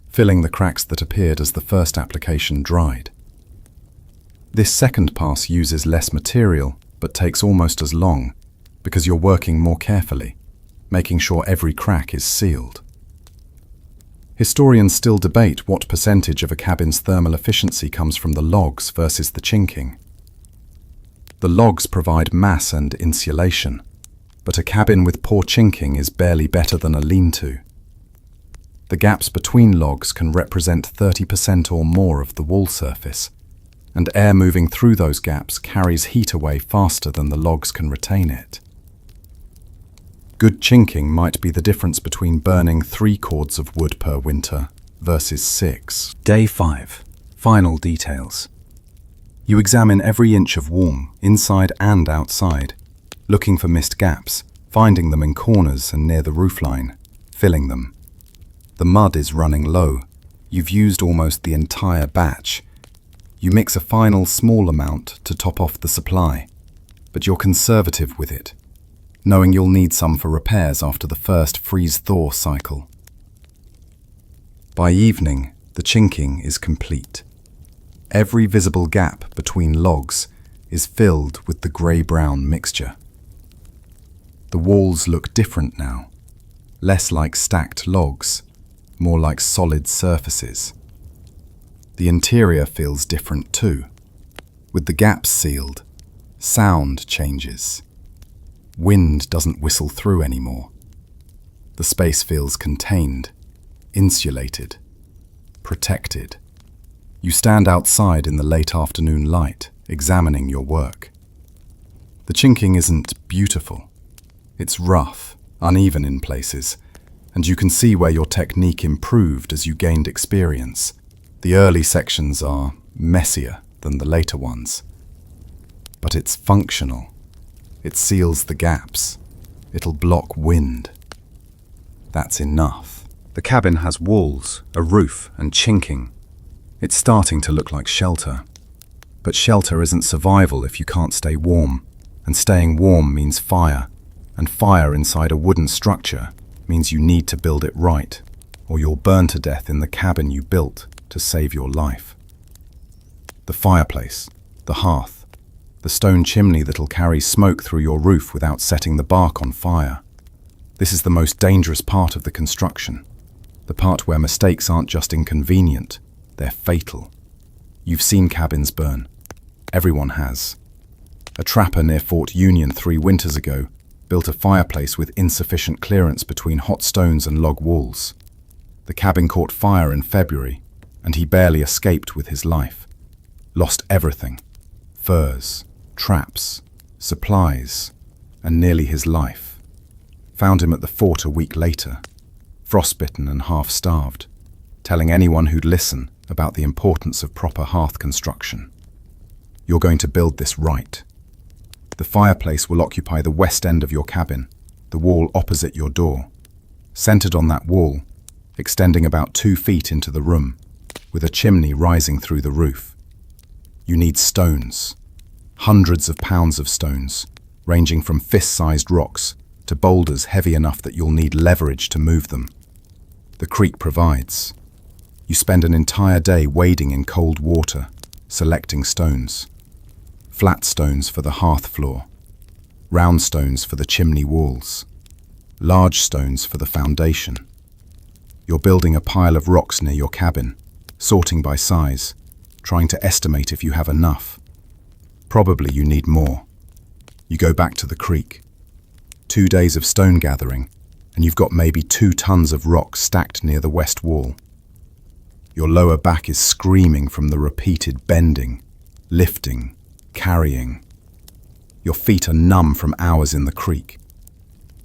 filling the cracks that appeared as the first application dried. This second pass uses less material but takes almost as long because you're working more carefully, making sure every crack is sealed. Historians still debate what percentage of a cabin's thermal efficiency comes from the logs versus the chinking. The logs provide mass and insulation, but a cabin with poor chinking is barely better than a lean-to. The gaps between logs can represent 30% or more of the wall surface, and air moving through those gaps carries heat away faster than the logs can retain it. Good chinking might be the difference between burning 3 cords of wood per winter versus 6. Day 5. Final details. You examine every inch of wall, inside and outside, looking for missed gaps, finding them in corners and near the roofline, filling them. The mud is running low. You've used almost the entire batch. You mix a final small amount to top off the supply, but you're conservative with it, knowing you'll need some for repairs after the first freeze-thaw cycle. By evening, the chinking is complete. Every visible gap between logs is filled with the grey-brown mixture. The walls look different now, less like stacked logs, more like solid surfaces. The interior feels different too. With the gaps sealed, sound changes. Wind doesn't whistle through anymore. The space feels contained, insulated, protected. You stand outside in the late afternoon light, examining your work. The chinking isn't beautiful. It's rough, uneven in places, and you can see where your technique improved as you gained experience. The early sections are messier, than the later ones. But it's functional. It seals the gaps. It'll block wind. That's enough. The cabin has walls, a roof, and chinking. It's starting to look like shelter. But shelter isn't survival if you can't stay warm. And staying warm means fire. And fire inside a wooden structure means you need to build it right, or you'll burn to death in the cabin you built to save your life. The fireplace, the hearth, the stone chimney that'll carry smoke through your roof without setting the bark on fire. This is the most dangerous part of the construction. The part where mistakes aren't just inconvenient, they're fatal. You've seen cabins burn. Everyone has. A trapper near Fort Union 3 winters ago built a fireplace with insufficient clearance between hot stones and log walls. The cabin caught fire in February, and he barely escaped with his life. Lost everything: furs, traps, supplies, and nearly his life. Found him at the fort a week later, frostbitten and half-starved, telling anyone who'd listen about the importance of proper hearth construction. You're going to build this right. The fireplace will occupy the west end of your cabin, the wall opposite your door. Centered on that wall, extending about 2 feet into the room, with a chimney rising through the roof. You need stones, hundreds of pounds of stones, ranging from fist-sized rocks to boulders heavy enough that you'll need leverage to move them. The creek provides. You spend an entire day wading in cold water, selecting stones. Flat stones for the hearth floor, round stones for the chimney walls, large stones for the foundation. You're building a pile of rocks near your cabin, sorting by size, trying to estimate if you have enough. Probably you need more. You go back to the creek. 2 days of stone gathering, and you've got maybe 2 tons of rock stacked near the west wall. Your lower back is screaming from the repeated bending, lifting, carrying. Your feet are numb from hours in the creek.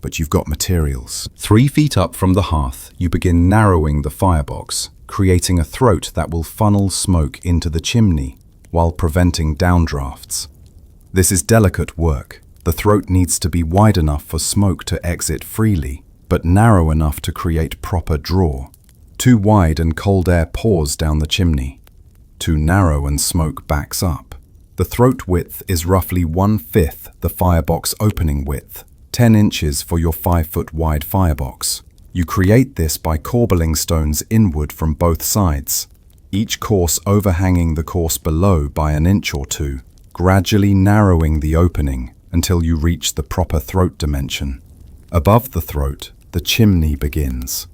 But you've got materials. 3 feet up from the hearth, you begin narrowing the firebox, creating a throat that will funnel smoke into the chimney while preventing downdrafts. This is delicate work. The throat needs to be wide enough for smoke to exit freely, but narrow enough to create proper draw. Too wide and cold air pours down the chimney. Too narrow and smoke backs up. The throat width is roughly 1/5 the firebox opening width, 10 inches for your 5-foot wide firebox. You create this by corbelling stones inward from both sides, each course overhanging the course below by 1 inch or 2, gradually narrowing the opening until you reach the proper throat dimension. Above the throat, the chimney begins.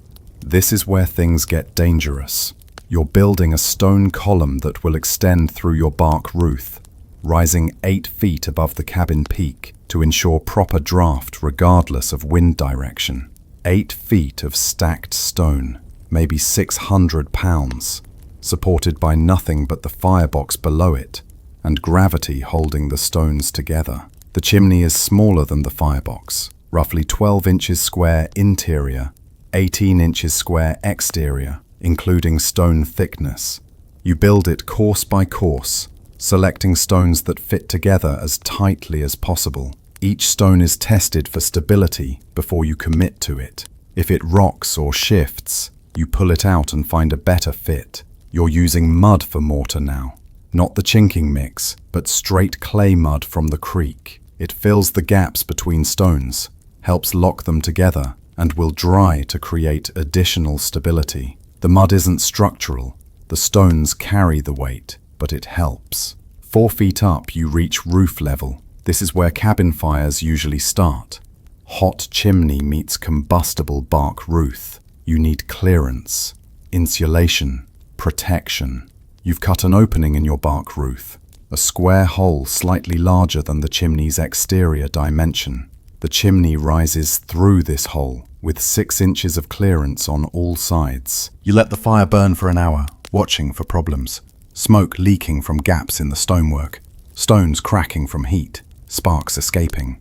This is where things get dangerous. You're building a stone column that will extend through your bark roof, rising 8 feet above the cabin peak to ensure proper draft regardless of wind direction. 8 feet of stacked stone, maybe 600 pounds, supported by nothing but the firebox below it, and gravity holding the stones together. The chimney is smaller than the firebox, roughly 12 inches square interior, 18 inches square exterior, including stone thickness. You build it course by course, selecting stones that fit together as tightly as possible. Each stone is tested for stability before you commit to it. If it rocks or shifts, you pull it out and find a better fit. You're using mud for mortar now. Not the chinking mix, but straight clay mud from the creek. It fills the gaps between stones, helps lock them together, and will dry to create additional stability. The mud isn't structural. The stones carry the weight, but it helps. 4 feet up, you reach roof level. This is where cabin fires usually start. Hot chimney meets combustible bark roof. You need clearance, insulation, protection. You've cut an opening in your bark roof, a square hole slightly larger than the chimney's exterior dimension. The chimney rises through this hole, with 6 inches of clearance on all sides. You let the fire burn for an hour, watching for problems. Smoke leaking from gaps in the stonework, stones cracking from heat, sparks escaping.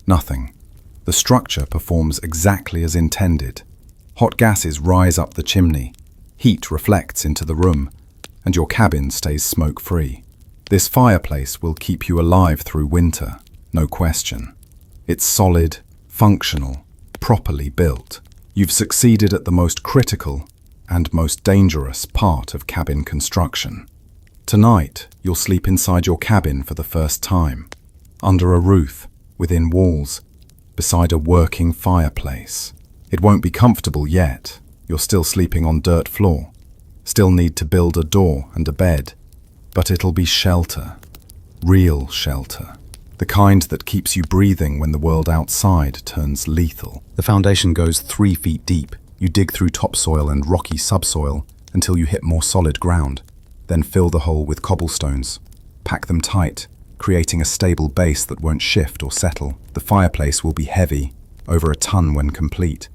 Nothing. The structure performs exactly as intended. Hot gases rise up the chimney, heat reflects into the room, and your cabin stays smoke-free. This fireplace will keep you alive through winter, no question. It's solid, functional, properly built. You've succeeded at the most critical and most dangerous part of cabin construction. Tonight, you'll sleep inside your cabin for the first time, under a roof, within walls, beside a working fireplace. It won't be comfortable yet. You're still sleeping on dirt floor, still need to build a door and a bed, but it'll be shelter, real shelter, the kind that keeps you breathing when the world outside turns lethal. The foundation goes 3 feet deep. You dig through topsoil and rocky subsoil until you hit more solid ground, then fill the hole with cobblestones. Pack them tight, creating a stable base that won't shift or settle. The fireplace will be heavy, over a ton when complete,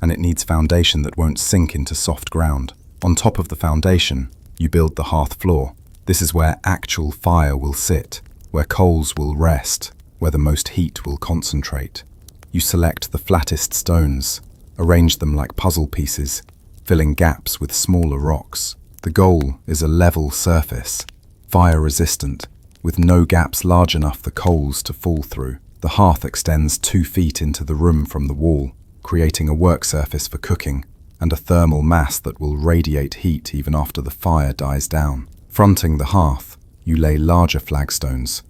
and it needs foundation that won't sink into soft ground. On top of the foundation, you build the hearth floor. This is where actual fire will sit, where coals will rest, where the most heat will concentrate. You select the flattest stones, arrange them like puzzle pieces, filling gaps with smaller rocks. The goal is a level surface, fire-resistant, with no gaps large enough for coals to fall through. The hearth extends 2 feet into the room from the wall, creating a work surface for cooking and a thermal mass that will radiate heat even after the fire dies down. Fronting the hearth, you lay larger flagstones.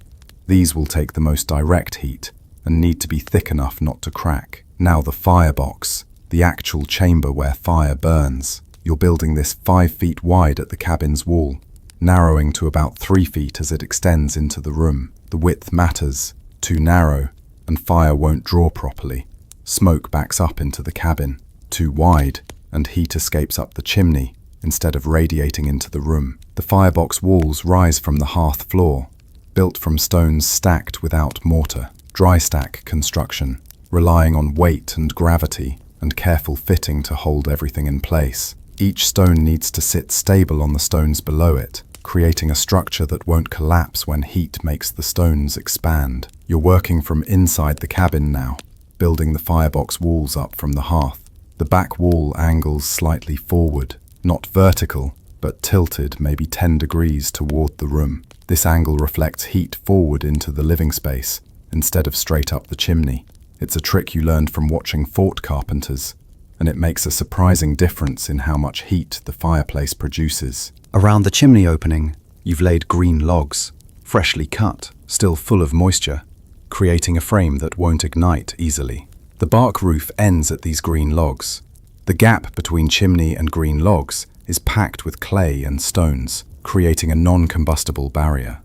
These will take the most direct heat and need to be thick enough not to crack. Now the firebox, the actual chamber where fire burns. You're building this 5 feet wide at the cabin's wall, narrowing to about 3 feet as it extends into the room. The width matters. Too narrow, and fire won't draw properly. Smoke backs up into the cabin. Too wide, and heat escapes up the chimney instead of radiating into the room. The firebox walls rise from the hearth floor, built from stones stacked without mortar. Dry stack construction, relying on weight and gravity and careful fitting to hold everything in place. Each stone needs to sit stable on the stones below it, creating a structure that won't collapse when heat makes the stones expand. You're working from inside the cabin now, building the firebox walls up from the hearth. The back wall angles slightly forward, not vertical, but tilted maybe 10 degrees toward the room. This angle reflects heat forward into the living space, instead of straight up the chimney. It's a trick you learned from watching fort carpenters, and it makes a surprising difference in how much heat the fireplace produces. Around the chimney opening, you've laid green logs, freshly cut, still full of moisture, creating a frame that won't ignite easily. The bark roof ends at these green logs. The gap between chimney and green logs is packed with clay and stones, creating a non-combustible barrier.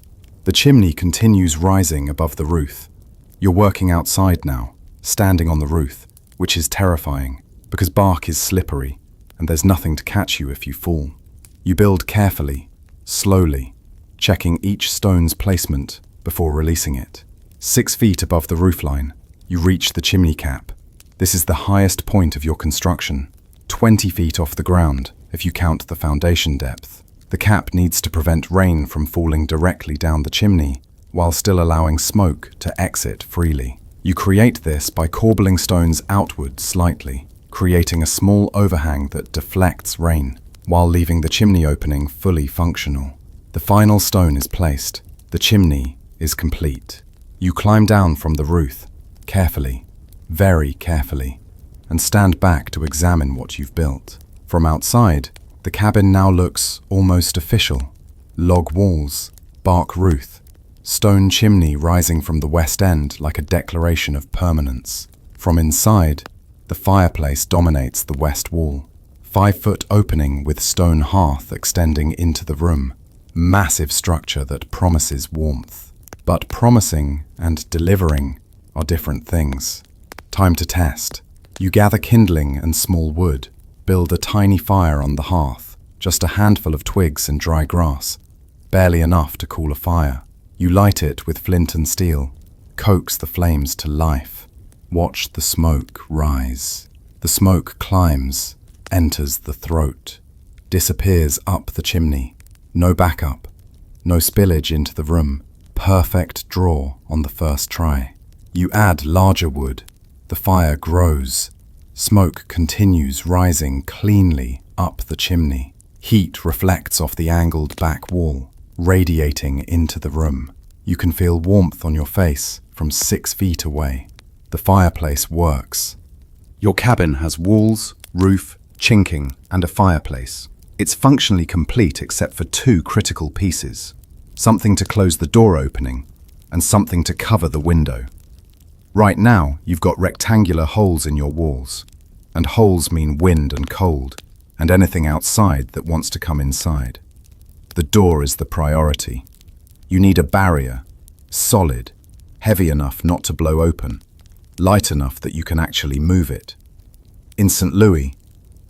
The chimney continues rising above the roof. You're working outside now, standing on the roof, which is terrifying because bark is slippery and there's nothing to catch you if you fall. You build carefully, slowly, checking each stone's placement before releasing it. 6 feet above the roofline, you reach the chimney cap. This is the highest point of your construction, 20 feet off the ground if you count the foundation depth. The cap needs to prevent rain from falling directly down the chimney, while still allowing smoke to exit freely. You create this by corbelling stones outward slightly, creating a small overhang that deflects rain, while leaving the chimney opening fully functional. The final stone is placed. The chimney is complete. You climb down from the roof, carefully, very carefully, and stand back to examine what you've built. From outside, the cabin now looks almost official. Log walls, bark roof, stone chimney rising from the west end like a declaration of permanence. From inside, the fireplace dominates the west wall. 5-foot opening with stone hearth extending into the room. Massive structure that promises warmth. But promising and delivering are different things. Time to test. You gather kindling and small wood. Build a tiny fire on the hearth. Just a handful of twigs and dry grass. Barely enough to cool a fire. You light it with flint and steel. Coax the flames to life. Watch the smoke rise. The smoke climbs, enters the throat, disappears up the chimney. No backup, no spillage into the room. Perfect draw on the first try. You add larger wood. The fire grows. Smoke continues rising cleanly up the chimney. Heat reflects off the angled back wall. radiating into the room. You can feel warmth on your face from 6 feet away. The fireplace works. Your cabin has walls, roof, chinking, and a fireplace. It's functionally complete except for 2 critical pieces. Something to close the door opening and something to cover the window. Right now, you've got rectangular holes in your walls, and holes mean wind and cold, and anything outside that wants to come inside. The door is the priority. You need a barrier, solid, heavy enough not to blow open, light enough that you can actually move it. In St. Louis,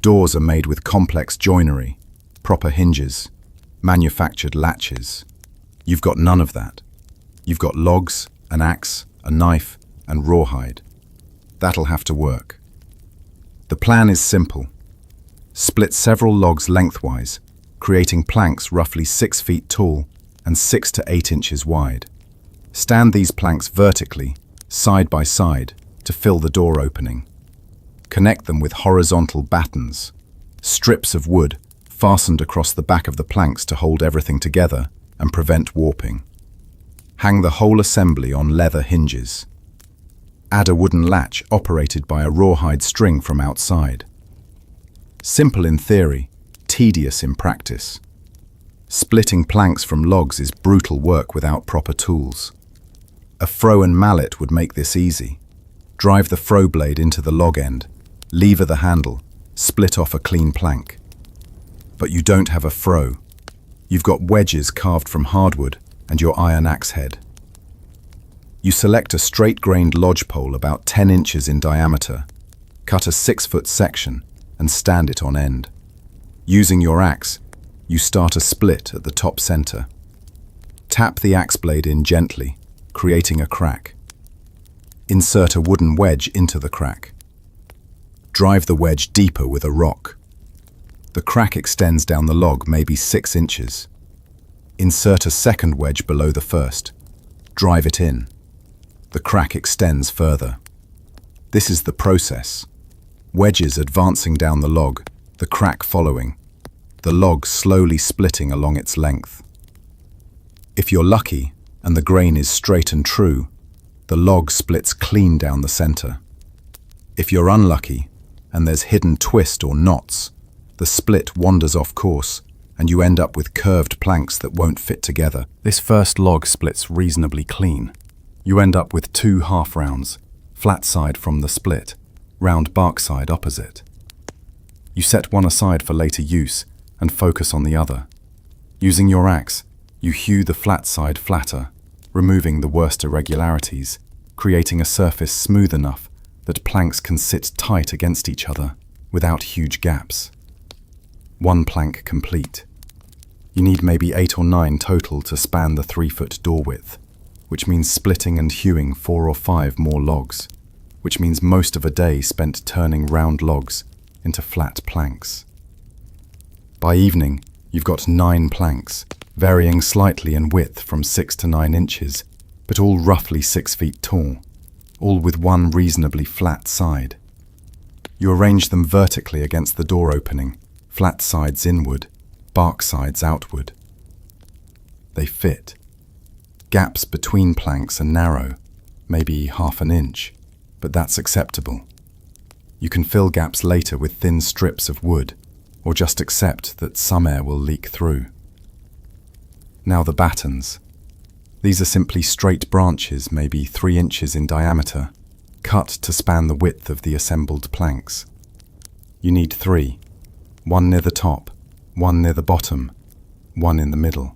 doors are made with complex joinery, proper hinges, manufactured latches. You've got none of that. You've got logs, an axe, a knife, and rawhide. That'll have to work. The plan is simple. Split several logs lengthwise, creating planks roughly 6 feet tall and 6 to 8 inches wide. Stand these planks vertically, side by side, to fill the door opening. Connect them with horizontal battens, strips of wood fastened across the back of the planks to hold everything together and prevent warping. Hang the whole assembly on leather hinges. Add a wooden latch operated by a rawhide string from outside. Simple in theory, tedious in practice. Splitting planks from logs is brutal work without proper tools. A froe and mallet would make this easy. Drive the froe blade into the log end, lever the handle, split off a clean plank. But you don't have a froe. You've got wedges carved from hardwood and your iron axe head. You select a straight-grained lodgepole about 10 inches in diameter, cut a 6-foot section and stand it on end. Using your axe, you start a split at the top center. Tap the axe blade in gently, creating a crack. Insert a wooden wedge into the crack. Drive the wedge deeper with a rock. The crack extends down the log maybe 6 inches. Insert a second wedge below the first. Drive it in. The crack extends further. This is the process. Wedges advancing down the log, the crack following, the log slowly splitting along its length. If you're lucky and the grain is straight and true, the log splits clean down the center. If you're unlucky and there's hidden twist or knots, the split wanders off course and you end up with curved planks that won't fit together. This first log splits reasonably clean. You end up with 2 half rounds, flat side from the split, round bark side opposite. You set one aside for later use and focus on the other. Using your axe, you hew the flat side flatter, removing the worst irregularities, creating a surface smooth enough that planks can sit tight against each other without huge gaps. 1 plank complete. You need maybe 8 or 9 total to span the 3-foot door width, which means splitting and hewing 4 or 5 more logs, which means most of a day spent turning round logs into flat planks. By evening, you've got 9 planks, varying slightly in width from 6 to 9 inches, but all roughly 6 feet tall, all with one reasonably flat side. You arrange them vertically against the door opening, flat sides inward, bark sides outward. They fit. Gaps between planks are narrow, maybe half an inch, but that's acceptable. You can fill gaps later with thin strips of wood, or just accept that some air will leak through. Now the battens. These are simply straight branches, maybe 3 inches in diameter, cut to span the width of the assembled planks. You need 3, 1 near the top, 1 near the bottom, 1 in the middle.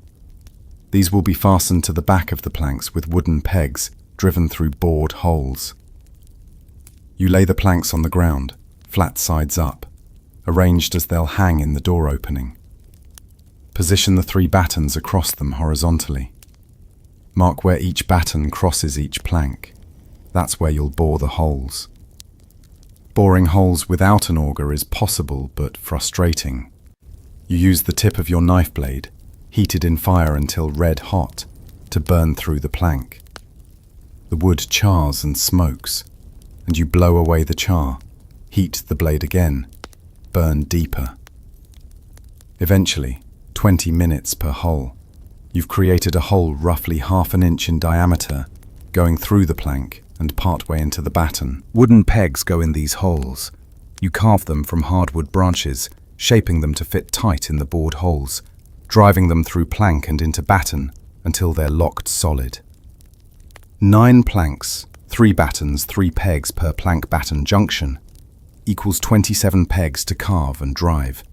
These will be fastened to the back of the planks with wooden pegs driven through bored holes. You lay the planks on the ground, flat sides up, arranged as they'll hang in the door opening. Position the 3 battens across them horizontally. Mark where each batten crosses each plank. That's where you'll bore the holes. Boring holes without an auger is possible but frustrating. You use the tip of your knife blade, heated in fire until red hot, to burn through the plank. The wood chars and smokes, and you blow away the char, heat the blade again, burn deeper. Eventually, 20 minutes per hole, You've created a hole roughly 1/2 inch in diameter, going through the plank and partway into the batten. Wooden pegs go in these holes. You carve them from hardwood branches, shaping them to fit tight in the bored holes, driving them through plank and into batten until they're locked solid. 9 planks, 3 battens, 3 pegs per plank batten junction equals 27 pegs to carve and drive.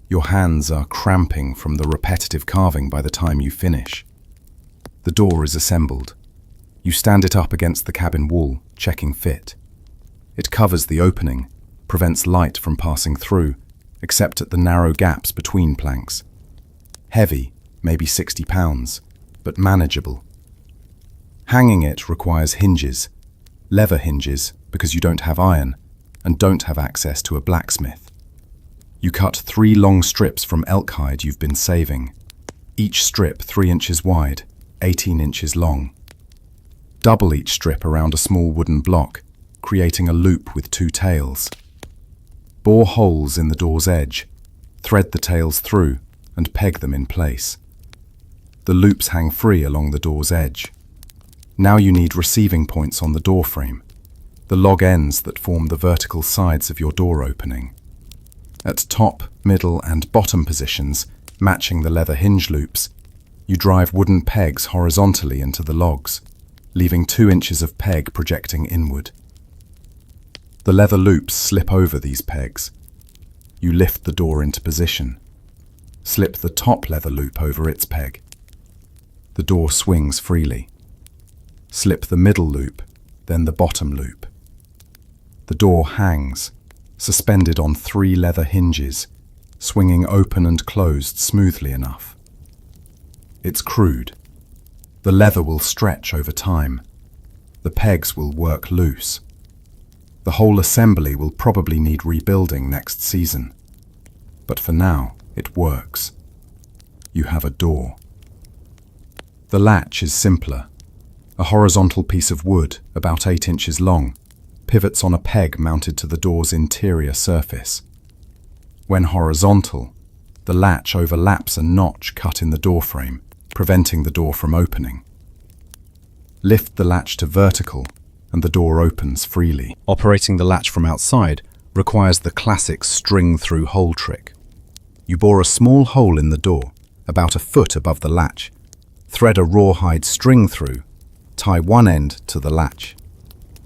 Your hands are cramping from the repetitive carving by the time you finish. The door is assembled. You stand it up against the cabin wall, checking fit. It covers the opening, prevents light from passing through, except at the narrow gaps between planks. Heavy, maybe 60 pounds, but manageable. Hanging it requires hinges, lever hinges because you don't have iron and don't have access to a blacksmith. You cut 3 long strips from elk hide you've been saving, each strip 3 inches wide, 18 inches long. Double each strip around a small wooden block, creating a loop with 2 tails. Bore holes in the door's edge, thread the tails through, and peg them in place. The loops hang free along the door's edge. Now you need receiving points on the door frame, the log ends that form the vertical sides of your door opening. At top, middle, and bottom positions, matching the leather hinge loops, you drive wooden pegs horizontally into the logs, leaving 2 inches of peg projecting inward. The leather loops slip over these pegs. You lift the door into position. Slip the top leather loop over its peg. The door swings freely. Slip the middle loop, then the bottom loop. The door hangs, suspended on 3 leather hinges, swinging open and closed smoothly enough. It's crude. The leather will stretch over time. The pegs will work loose. The whole assembly will probably need rebuilding next season. But for now, it works. You have a door. The latch is simpler. A horizontal piece of wood, about 8 inches long, pivots on a peg mounted to the door's interior surface. When horizontal, the latch overlaps a notch cut in the doorframe, preventing the door from opening. Lift the latch to vertical, and the door opens freely. Operating the latch from outside requires the classic string-through hole trick. You bore a small hole in the door, about a foot above the latch, thread a rawhide string through, tie one end to the latch.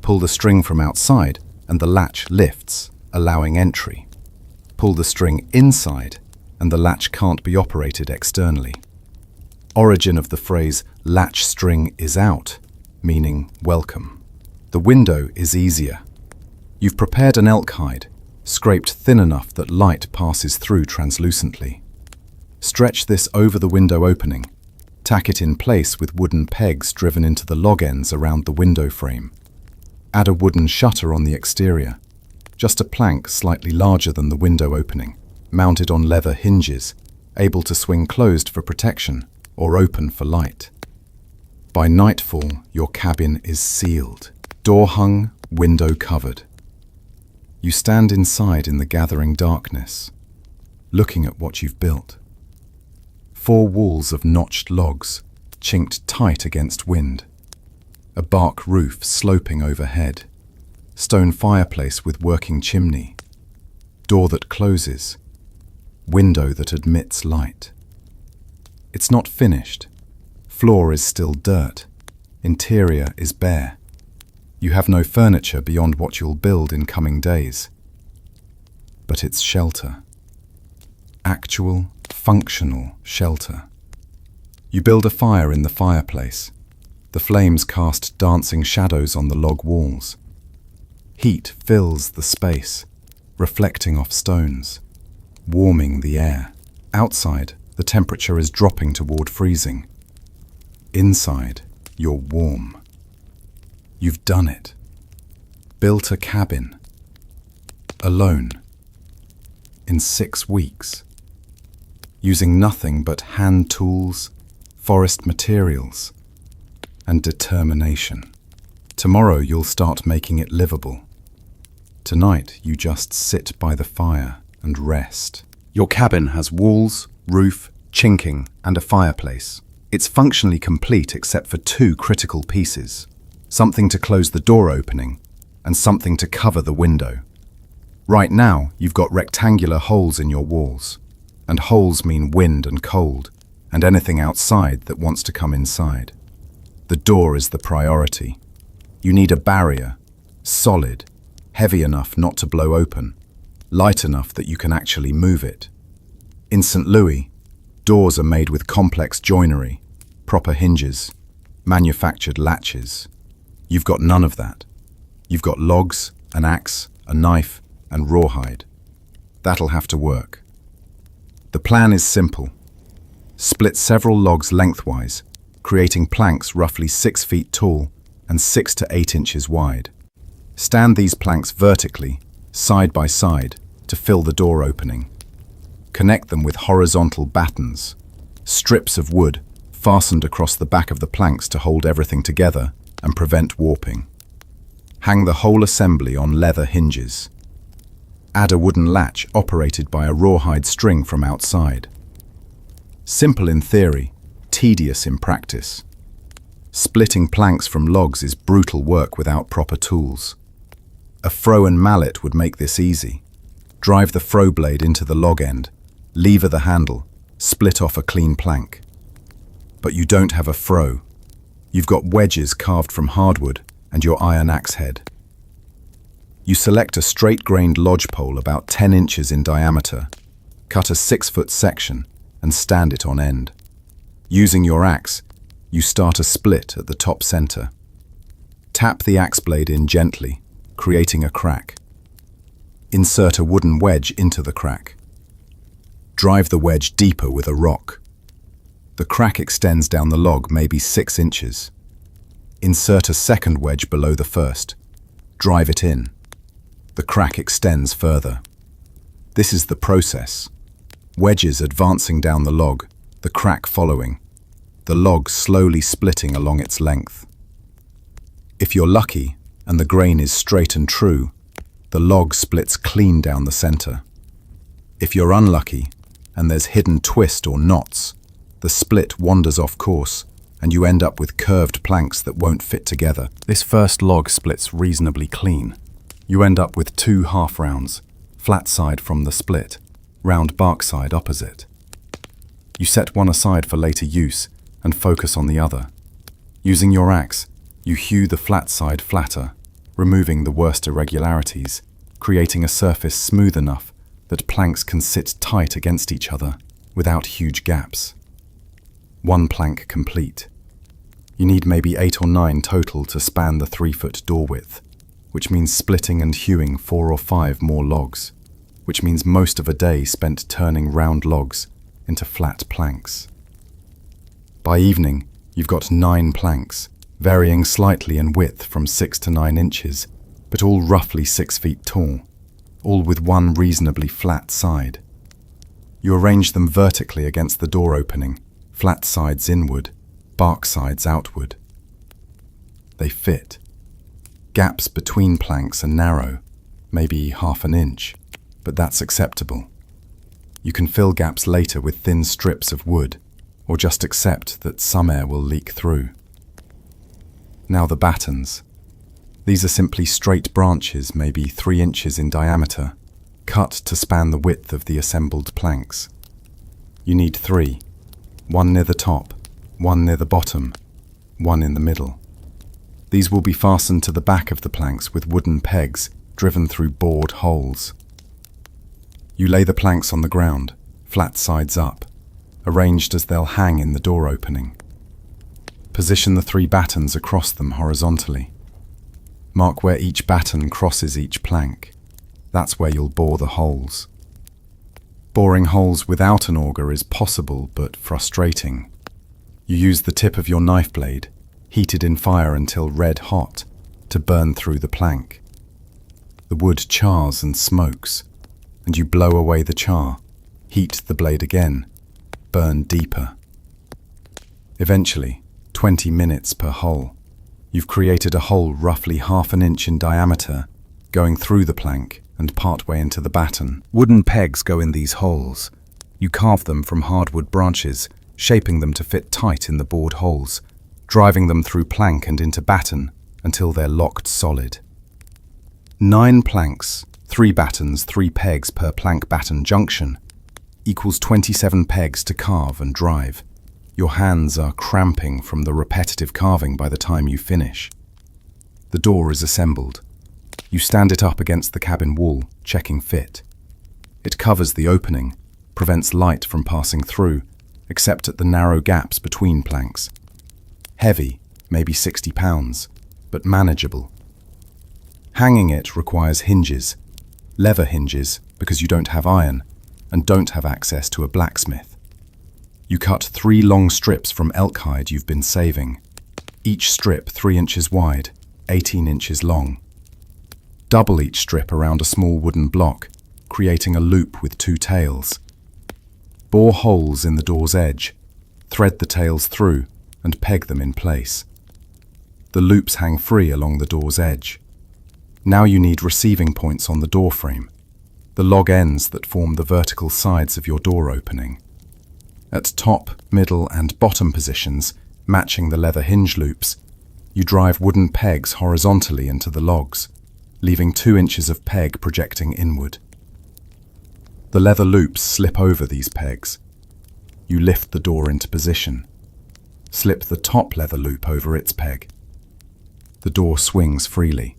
Pull the string from outside, and the latch lifts, allowing entry. Pull the string inside, and the latch can't be operated externally. Origin of the phrase latch string is out, meaning welcome. The window is easier. You've prepared an elk hide, scraped thin enough that light passes through translucently. Stretch this over the window opening. Tack it in place with wooden pegs driven into the log ends around the window frame. Add a wooden shutter on the exterior, just a plank slightly larger than the window opening, mounted on leather hinges, able to swing closed for protection or open for light. By nightfall, your cabin is sealed, door hung, window covered. You stand inside in the gathering darkness, looking at what you've built. 4 walls of notched logs, chinked tight against wind. A bark roof sloping overhead. Stone fireplace with working chimney. Door that closes. Window that admits light. It's not finished. Floor is still dirt. Interior is bare. You have no furniture beyond what you'll build in coming days. But it's shelter. Actual, functional shelter. You build a fire in the fireplace. The flames cast dancing shadows on the log walls. Heat fills the space, reflecting off stones, warming the air. Outside, the temperature is dropping toward freezing. Inside, you're warm. You've done it. Built a cabin. Alone. In 6 weeks. Using nothing but hand tools, forest materials, and determination. Tomorrow you'll start making it livable. Tonight you just sit by the fire and rest. Your cabin has walls, roof, chinking, and a fireplace. It's functionally complete except for two critical pieces. Something to close the door opening and something to cover the window. Right now, you've got rectangular holes in your walls, and holes mean wind and cold, and anything outside that wants to come inside. The door is the priority. You need a barrier, solid, heavy enough not to blow open, light enough that you can actually move it. In St. Louis, doors are made with complex joinery, proper hinges, manufactured latches. You've got none of that. You've got logs, an axe, a knife, and rawhide. That'll have to work. The plan is simple. Split several logs lengthwise, creating planks roughly 6 feet tall and 6 to 8 inches wide. Stand these planks vertically, side by side, to fill the door opening. Connect them with horizontal battens, strips of wood fastened across the back of the planks to hold everything together and prevent warping. Hang the whole assembly on leather hinges. Add a wooden latch operated by a rawhide string from outside. Simple in theory, tedious in practice. Splitting planks from logs is brutal work without proper tools. A froe and mallet would make this easy. Drive the froe blade into the log end, lever the handle, split off a clean plank. But you don't have a froe. You've got wedges carved from hardwood and your iron axe head. You select a straight-grained lodgepole about 10 inches in diameter, cut a 6-foot section, and stand it on end. Using your axe, you start a split at the top center. Tap the axe blade in gently, creating a crack. Insert a wooden wedge into the crack. Drive the wedge deeper with a rock. The crack extends down the log maybe 6 inches. Insert a second wedge below the first. Drive it in. The crack extends further. This is the process. Wedges advancing down the log, the crack following, the log slowly splitting along its length. If you're lucky and the grain is straight and true, the log splits clean down the center. If you're unlucky and there's hidden twist or knots, the split wanders off course and you end up with curved planks that won't fit together. This first log splits reasonably clean. You end up with 2 half rounds, flat side from the split, round bark side opposite. You set one aside for later use and focus on the other. Using your axe, you hew the flat side flatter, removing the worst irregularities, creating a surface smooth enough that planks can sit tight against each other without huge gaps. 1 plank complete. You need maybe 8 or 9 total to span the 3-foot door width, which means splitting and hewing 4 or 5 more logs, which means most of a day spent turning round logs into flat planks. By evening, you've got 9 planks, varying slightly in width from 6 to 9 inches, but all roughly 6 feet tall, all with one reasonably flat side. You arrange them vertically against the door opening, flat sides inward, bark sides outward. They fit. Gaps between planks are narrow, maybe half an inch, but that's acceptable. You can fill gaps later with thin strips of wood, or just accept that some air will leak through. Now the battens. These are simply straight branches, maybe 3 inches in diameter, cut to span the width of the assembled planks. You need 3, 1 near the top, 1 near the bottom, 1 in the middle. These will be fastened to the back of the planks with wooden pegs driven through bored holes. You lay the planks on the ground, flat sides up, arranged as they'll hang in the door opening. Position the 3 battens across them horizontally. Mark where each batten crosses each plank. That's where you'll bore the holes. Boring holes without an auger is possible but frustrating. You use the tip of your knife blade, heated in fire until red hot, to burn through the plank. The wood chars and smokes, and you blow away the char, heat the blade again, burn deeper. Eventually, 20 minutes per hole, you've created a hole roughly half an inch in diameter, going through the plank and partway into the batten. Wooden pegs go in these holes. You carve them from hardwood branches, shaping them to fit tight in the board holes, driving them through plank and into batten until they're locked solid. 9 planks, 3 battens, 3 pegs per plank batten junction equals 27 pegs to carve and drive. Your hands are cramping from the repetitive carving by the time you finish. The door is assembled. You stand it up against the cabin wall, checking fit. It covers the opening, prevents light from passing through, except at the narrow gaps between planks. Heavy, maybe 60 pounds, but manageable. Hanging it requires hinges, lever hinges because you don't have iron and don't have access to a blacksmith. You cut 3 long strips from elk hide you've been saving, each strip 3 inches wide, 18 inches long. Double each strip around a small wooden block, creating a loop with 2 tails. Bore holes in the door's edge, thread the tails through, and peg them in place. The loops hang free along the door's edge. Now you need receiving points on the door frame, the log ends that form the vertical sides of your door opening. At top, middle, and bottom positions, matching the leather hinge loops, you drive wooden pegs horizontally into the logs, leaving 2 inches of peg projecting inward. The leather loops slip over these pegs. You lift the door into position. Slip the top leather loop over its peg. The door swings freely.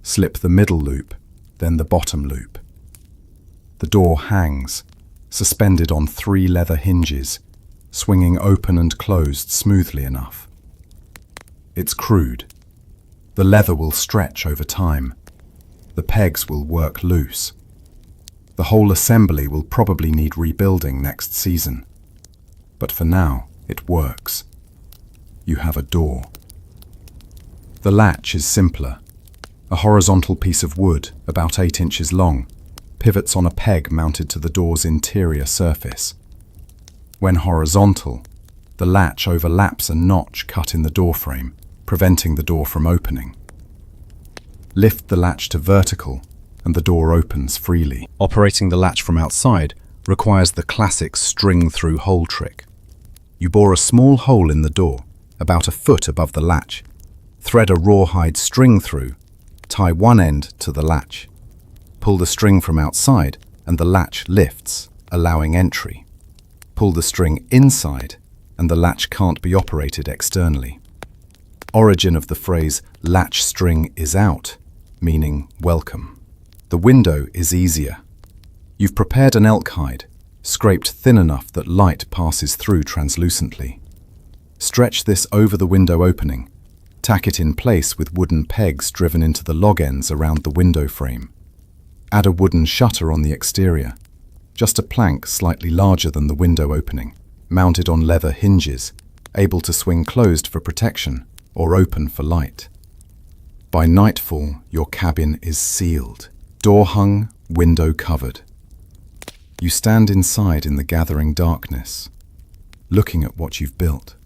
Slip the middle loop, then the bottom loop. The door hangs, suspended on 3 leather hinges, swinging open and closed smoothly enough. It's crude. The leather will stretch over time. The pegs will work loose. The whole assembly will probably need rebuilding next season. But for now, it works. You have a door. The latch is simpler. A horizontal piece of wood, about 8 inches long, pivots on a peg mounted to the door's interior surface. When horizontal, the latch overlaps a notch cut in the doorframe, preventing the door from opening. Lift the latch to vertical, and the door opens freely. Operating the latch from outside requires the classic string-through hole trick. You bore a small hole in the door, about a foot above the latch, thread a rawhide string through, tie one end to the latch. Pull the string from outside and the latch lifts, allowing entry. Pull the string inside and the latch can't be operated externally. Origin of the phrase latch string is out, meaning welcome. The window is easier. You've prepared an elk hide, scraped thin enough that light passes through translucently. Stretch this over the window opening. Tack it in place with wooden pegs driven into the log ends around the window frame. Add a wooden shutter on the exterior, just a plank slightly larger than the window opening, mounted on leather hinges, able to swing closed for protection or open for light. By nightfall, your cabin is sealed, door hung, window covered. You stand inside in the gathering darkness, looking at what you've built.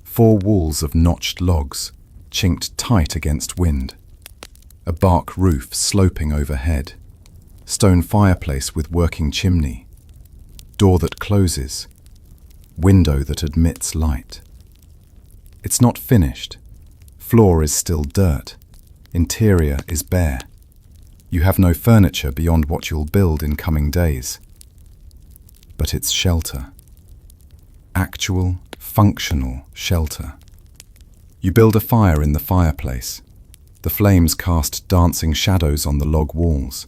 4 walls of notched logs, chinked tight against wind. A bark roof sloping overhead. Stone fireplace with working chimney. Door that closes. Window that admits light. It's not finished. Floor is still dirt. Interior is bare. You have no furniture beyond what you'll build in coming days. But it's shelter. Actual, functional shelter. You build a fire in the fireplace. The flames cast dancing shadows on the log walls.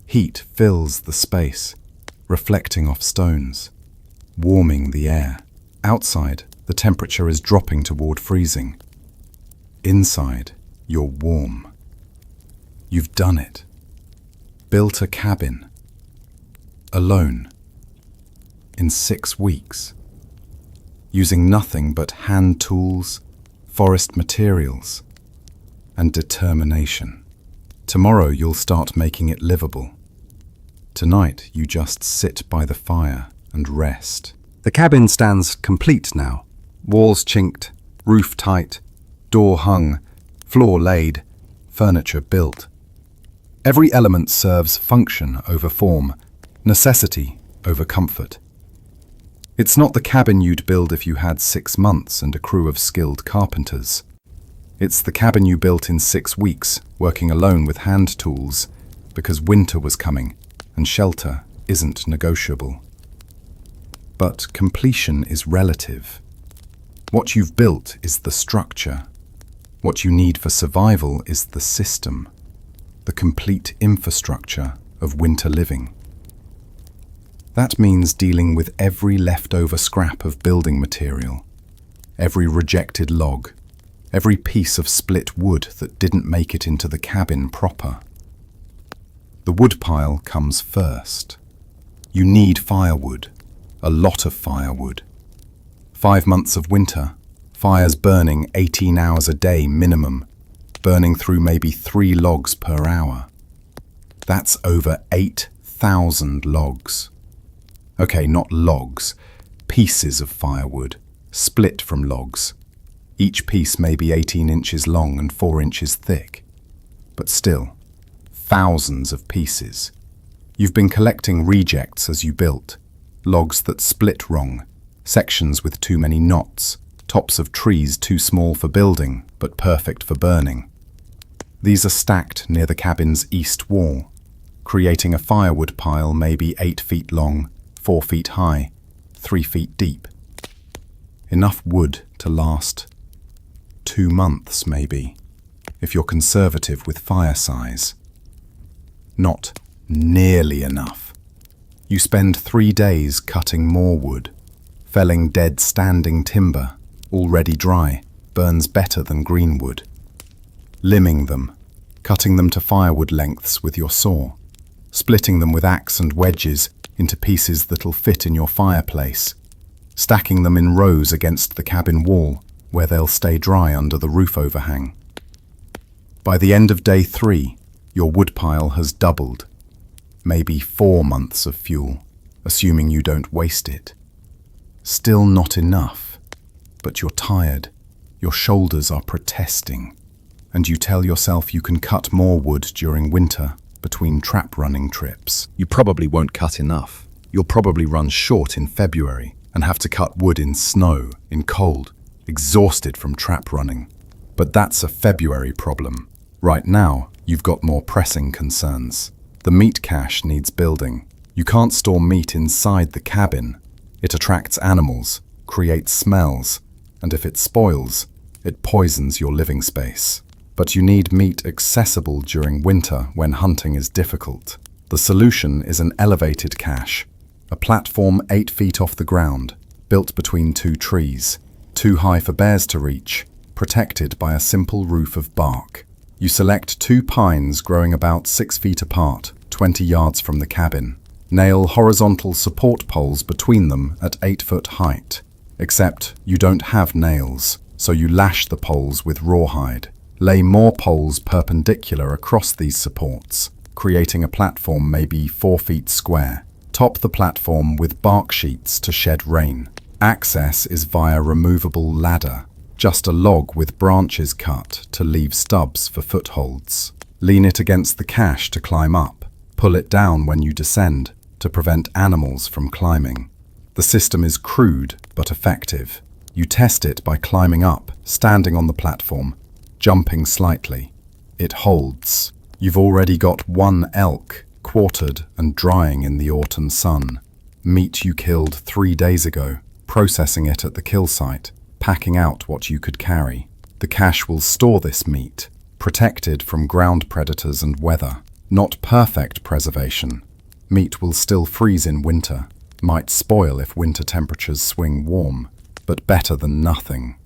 Heat fills the space, reflecting off stones, warming the air. Outside, the temperature is dropping toward freezing. Inside, you're warm. You've done it. Built a cabin. Alone. In 6 weeks. Using nothing but hand tools, forest materials, and determination. Tomorrow you'll start making it livable. Tonight you just sit by the fire and rest. The cabin stands complete now. Walls chinked, roof tight, door hung, floor laid, furniture built. Every element serves function over form, necessity over comfort. It's not the cabin you'd build if you had 6 months and a crew of skilled carpenters. It's the cabin you built in 6 weeks, working alone with hand tools, because winter was coming and shelter isn't negotiable. But completion is relative. What you've built is the structure. What you need for survival is the system, the complete infrastructure of winter living. That means dealing with every leftover scrap of building material, every rejected log, every piece of split wood that didn't make it into the cabin proper. The woodpile comes first. You need firewood, a lot of firewood. 5 months of winter, fires burning 18 hours a day minimum, burning through maybe 3 logs per hour. That's over 8,000 logs. Okay, not logs, pieces of firewood, split from logs. Each piece may be 18 inches long and 4 inches thick. But still, thousands of pieces. You've been collecting rejects as you built, logs that split wrong, sections with too many knots, tops of trees too small for building but perfect for burning. These are stacked near the cabin's east wall, creating a firewood pile maybe 8 feet long, 4 feet high, 3 feet deep. Enough wood to last 2 months maybe, if you're conservative with fire size. Not nearly enough. You spend 3 days cutting more wood. Felling dead standing timber, already dry, burns better than green wood. Limbing them, cutting them to firewood lengths with your saw, splitting them with axe and wedges into pieces that'll fit in your fireplace, stacking them in rows against the cabin wall where they'll stay dry under the roof overhang. By the end of day 3, your woodpile has doubled. Maybe 4 months of fuel, assuming you don't waste it. Still not enough, but you're tired, your shoulders are protesting, and you tell yourself you can cut more wood during winter between trap running trips. You probably won't cut enough. You'll probably run short in February and have to cut wood in snow, in cold, exhausted from trap running. But that's a February problem. Right now, you've got more pressing concerns. The meat cache needs building. You can't store meat inside the cabin. It attracts animals, creates smells, and if it spoils, it poisons your living space. But you need meat accessible during winter when hunting is difficult. The solution is an elevated cache, a platform 8 feet off the ground, built between 2 trees, too high for bears to reach, protected by a simple roof of bark. You select 2 pines growing about 6 feet apart, 20 yards from the cabin. Nail horizontal support poles between them at 8-foot height. Except you don't have nails, so you lash the poles with rawhide. Lay more poles perpendicular across these supports, creating a platform maybe 4 feet square. Top the platform with bark sheets to shed rain. Access is via removable ladder, just a log with branches cut to leave stubs for footholds. Lean it against the cache to climb up. Pull it down when you descend to prevent animals from climbing. The system is crude but effective. You test it by climbing up, standing on the platform, jumping slightly. It holds. You've already got 1 elk, quartered and drying in the autumn sun. Meat you killed 3 days ago, processing it at the kill site, packing out what you could carry. The cache will store this meat, protected from ground predators and weather. Not perfect preservation. Meat will still freeze in winter, might spoil if winter temperatures swing warm, but better than nothing.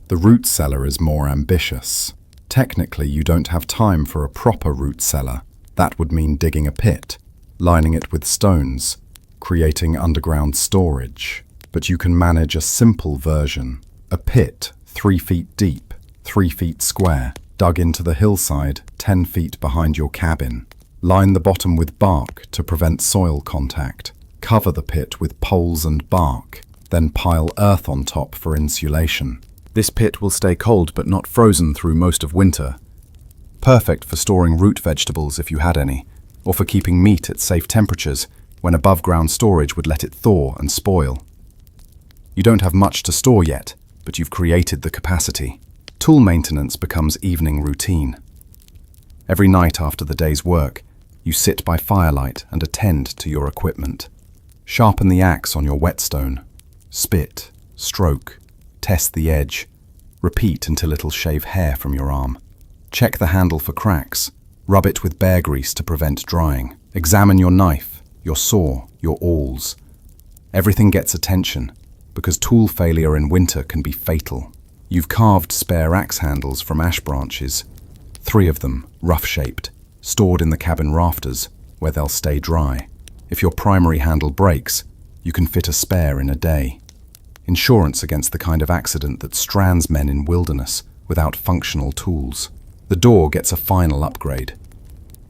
The root cellar is more ambitious. Technically, you don't have time for a proper root cellar. That would mean digging a pit, lining it with stones, creating underground storage. But you can manage a simple version. A pit 3 feet deep, 3 feet square, dug into the hillside 10 feet behind your cabin. Line the bottom with bark to prevent soil contact. Cover the pit with poles and bark, then pile earth on top for insulation. This pit will stay cold but not frozen through most of winter. Perfect for storing root vegetables if you had any, or for keeping meat at safe temperatures when above-ground storage would let it thaw and spoil. You don't have much to store yet, but you've created the capacity. Tool maintenance becomes evening routine. Every night after the day's work, you sit by firelight and attend to your equipment. Sharpen the axe on your whetstone. Spit, stroke, test the edge. Repeat until it'll shave hair from your arm. Check the handle for cracks. Rub it with bear grease to prevent drying. Examine your knife, your saw, your awls. Everything gets attention, because tool failure in winter can be fatal. You've carved spare axe handles from ash branches, 3 of them rough-shaped, stored in the cabin rafters, where they'll stay dry. If your primary handle breaks, you can fit a spare in a day. Insurance against the kind of accident that strands men in wilderness without functional tools. The door gets a final upgrade.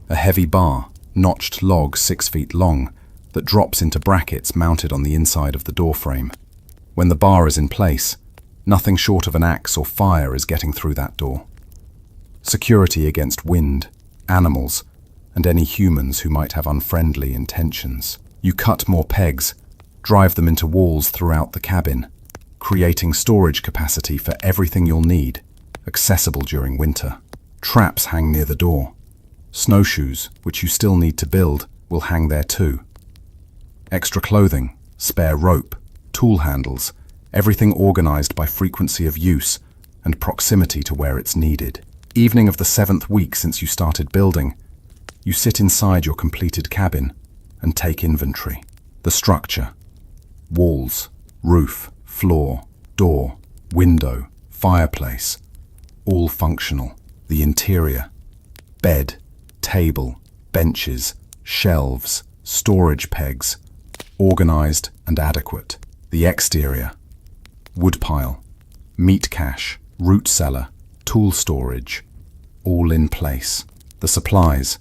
A heavy bar, notched log 6 feet long, that drops into brackets mounted on the inside of the door frame. When the bar is in place, nothing short of an axe or fire is getting through that door. Security against wind, animals, and any humans who might have unfriendly intentions. You cut more pegs, drive them into walls throughout the cabin, creating storage capacity for everything you'll need, accessible during winter. Traps hang near the door. Snowshoes, which you still need to build, will hang there too. Extra clothing, spare rope, tool handles, everything organized by frequency of use and proximity to where it's needed. Evening of the 7th week since you started building, you sit inside your completed cabin and take inventory. The structure: walls, roof, floor, door, window, fireplace, all functional. The interior: bed, table, benches, shelves, storage pegs, organized and adequate. The exterior: woodpile, meat cache, root cellar, tool storage, all in place. The supplies: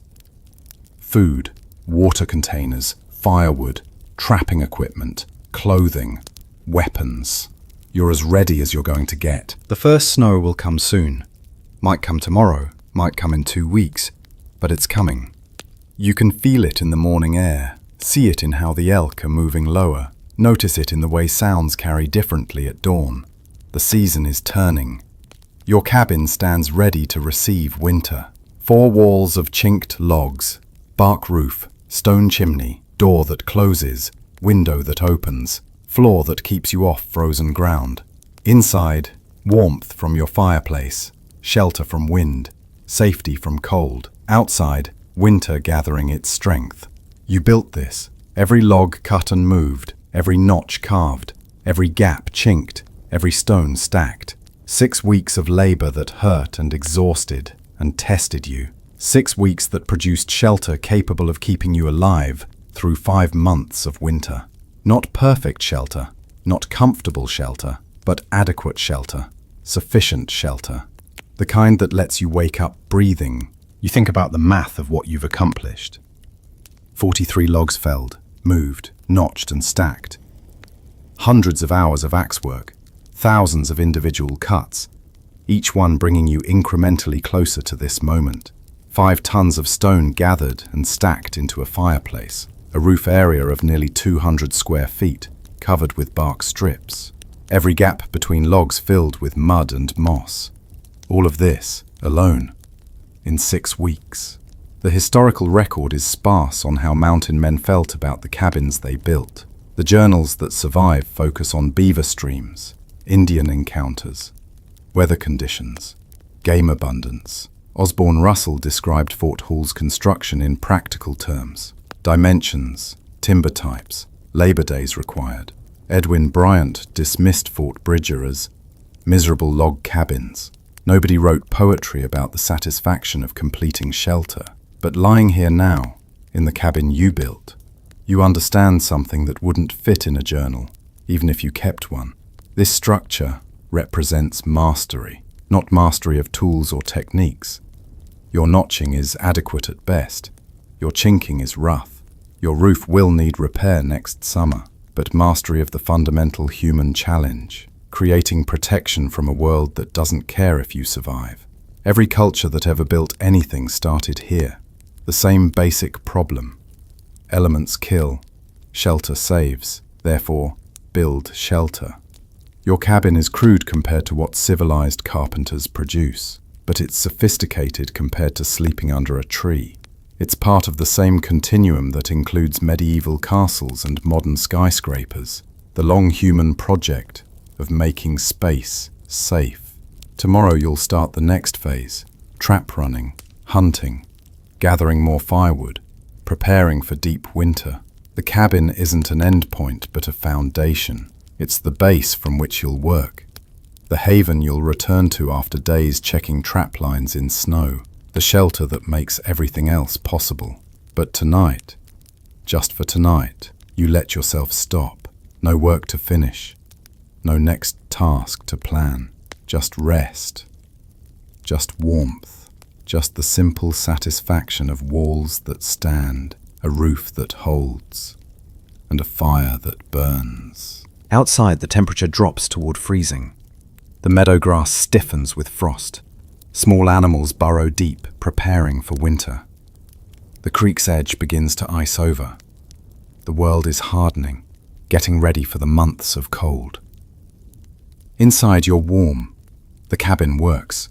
food, water containers, firewood, trapping equipment, clothing, weapons. You're as ready as you're going to get. The first snow will come soon. Might come tomorrow, might come in 2 weeks, but it's coming. You can feel it in the morning air, see it in how the elk are moving lower, notice it in the way sounds carry differently at dawn. The season is turning. Your cabin stands ready to receive winter. 4 walls of chinked logs, bark roof, stone chimney, door that closes, window that opens, floor that keeps you off frozen ground. Inside, warmth from your fireplace, shelter from wind, safety from cold. Outside, winter gathering its strength. You built this, every log cut and moved, every notch carved, every gap chinked, every stone stacked. 6 weeks of labor that hurt and exhausted and tested you. 6 weeks that produced shelter capable of keeping you alive through 5 months of winter. Not perfect shelter, not comfortable shelter, but adequate shelter, sufficient shelter. The kind that lets you wake up breathing. You think about the math of what you've accomplished. 43 logs felled, moved, notched and stacked. Hundreds of hours of axe work, thousands of individual cuts, each one bringing you incrementally closer to this moment. 5 tons of stone gathered and stacked into a fireplace, a roof area of nearly 200 square feet, covered with bark strips. Every gap between logs filled with mud and moss. All of this, alone, in 6 weeks. The historical record is sparse on how mountain men felt about the cabins they built. The journals that survive focus on beaver streams, Indian encounters, weather conditions, game abundance. Osborne Russell described Fort Hall's construction in practical terms: dimensions, timber types, labor days required. Edwin Bryant dismissed Fort Bridger as miserable log cabins. Nobody wrote poetry about the satisfaction of completing shelter. But lying here now, in the cabin you built, you understand something that wouldn't fit in a journal, even if you kept one. This structure represents mastery, not mastery of tools or techniques. Your notching is adequate at best. Your chinking is rough. Your roof will need repair next summer, but mastery of the fundamental human challenge, creating protection from a world that doesn't care if you survive. Every culture that ever built anything started here. The same basic problem. Elements kill, shelter saves, therefore build shelter. Your cabin is crude compared to what civilized carpenters produce, but it's sophisticated compared to sleeping under a tree. It's part of the same continuum that includes medieval castles and modern skyscrapers, the long human project of making space safe. Tomorrow you'll start the next phase, trap running, hunting, gathering more firewood, preparing for deep winter. The cabin isn't an endpoint but a foundation. It's the base from which you'll work, the haven you'll return to after days checking trap lines in snow, the shelter that makes everything else possible. But tonight, just for tonight, you let yourself stop. No work to finish, no next task to plan, just rest, just warmth, just the simple satisfaction of walls that stand, a roof that holds, and a fire that burns. Outside, the temperature drops toward freezing. The meadow grass stiffens with frost. Small animals burrow deep, preparing for winter. The creek's edge begins to ice over. The world is hardening, getting ready for the months of cold. Inside, you're warm. The cabin works.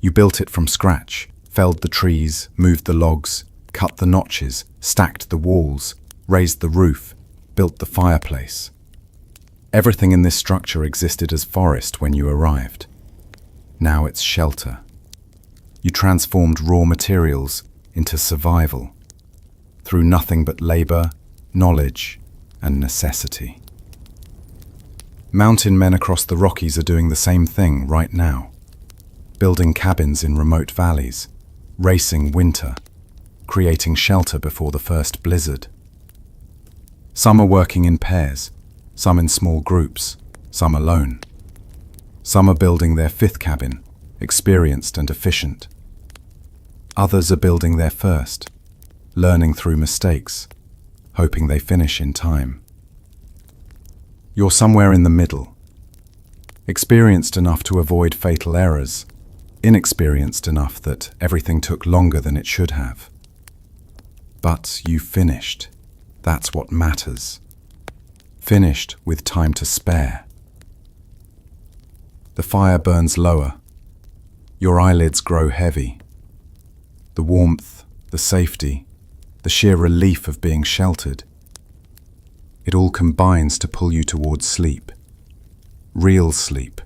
You built it from scratch, felled the trees, moved the logs, cut the notches, stacked the walls, raised the roof, built the fireplace. Everything in this structure existed as forest when you arrived. Now it's shelter. You transformed raw materials into survival through nothing but labor, knowledge, and necessity. Mountain men across the Rockies are doing the same thing right now, building cabins in remote valleys, racing winter, creating shelter before the first blizzard. Some are working in pairs, some in small groups, some alone. Some are building their fifth cabin, experienced and efficient. Others are building their first, learning through mistakes, hoping they finish in time. You're somewhere in the middle, experienced enough to avoid fatal errors, inexperienced enough that everything took longer than it should have. But you finished. That's what matters. Finished with time to spare. The fire burns lower. Your eyelids grow heavy. The warmth, the safety, the sheer relief of being sheltered. It all combines to pull you towards sleep. Real sleep.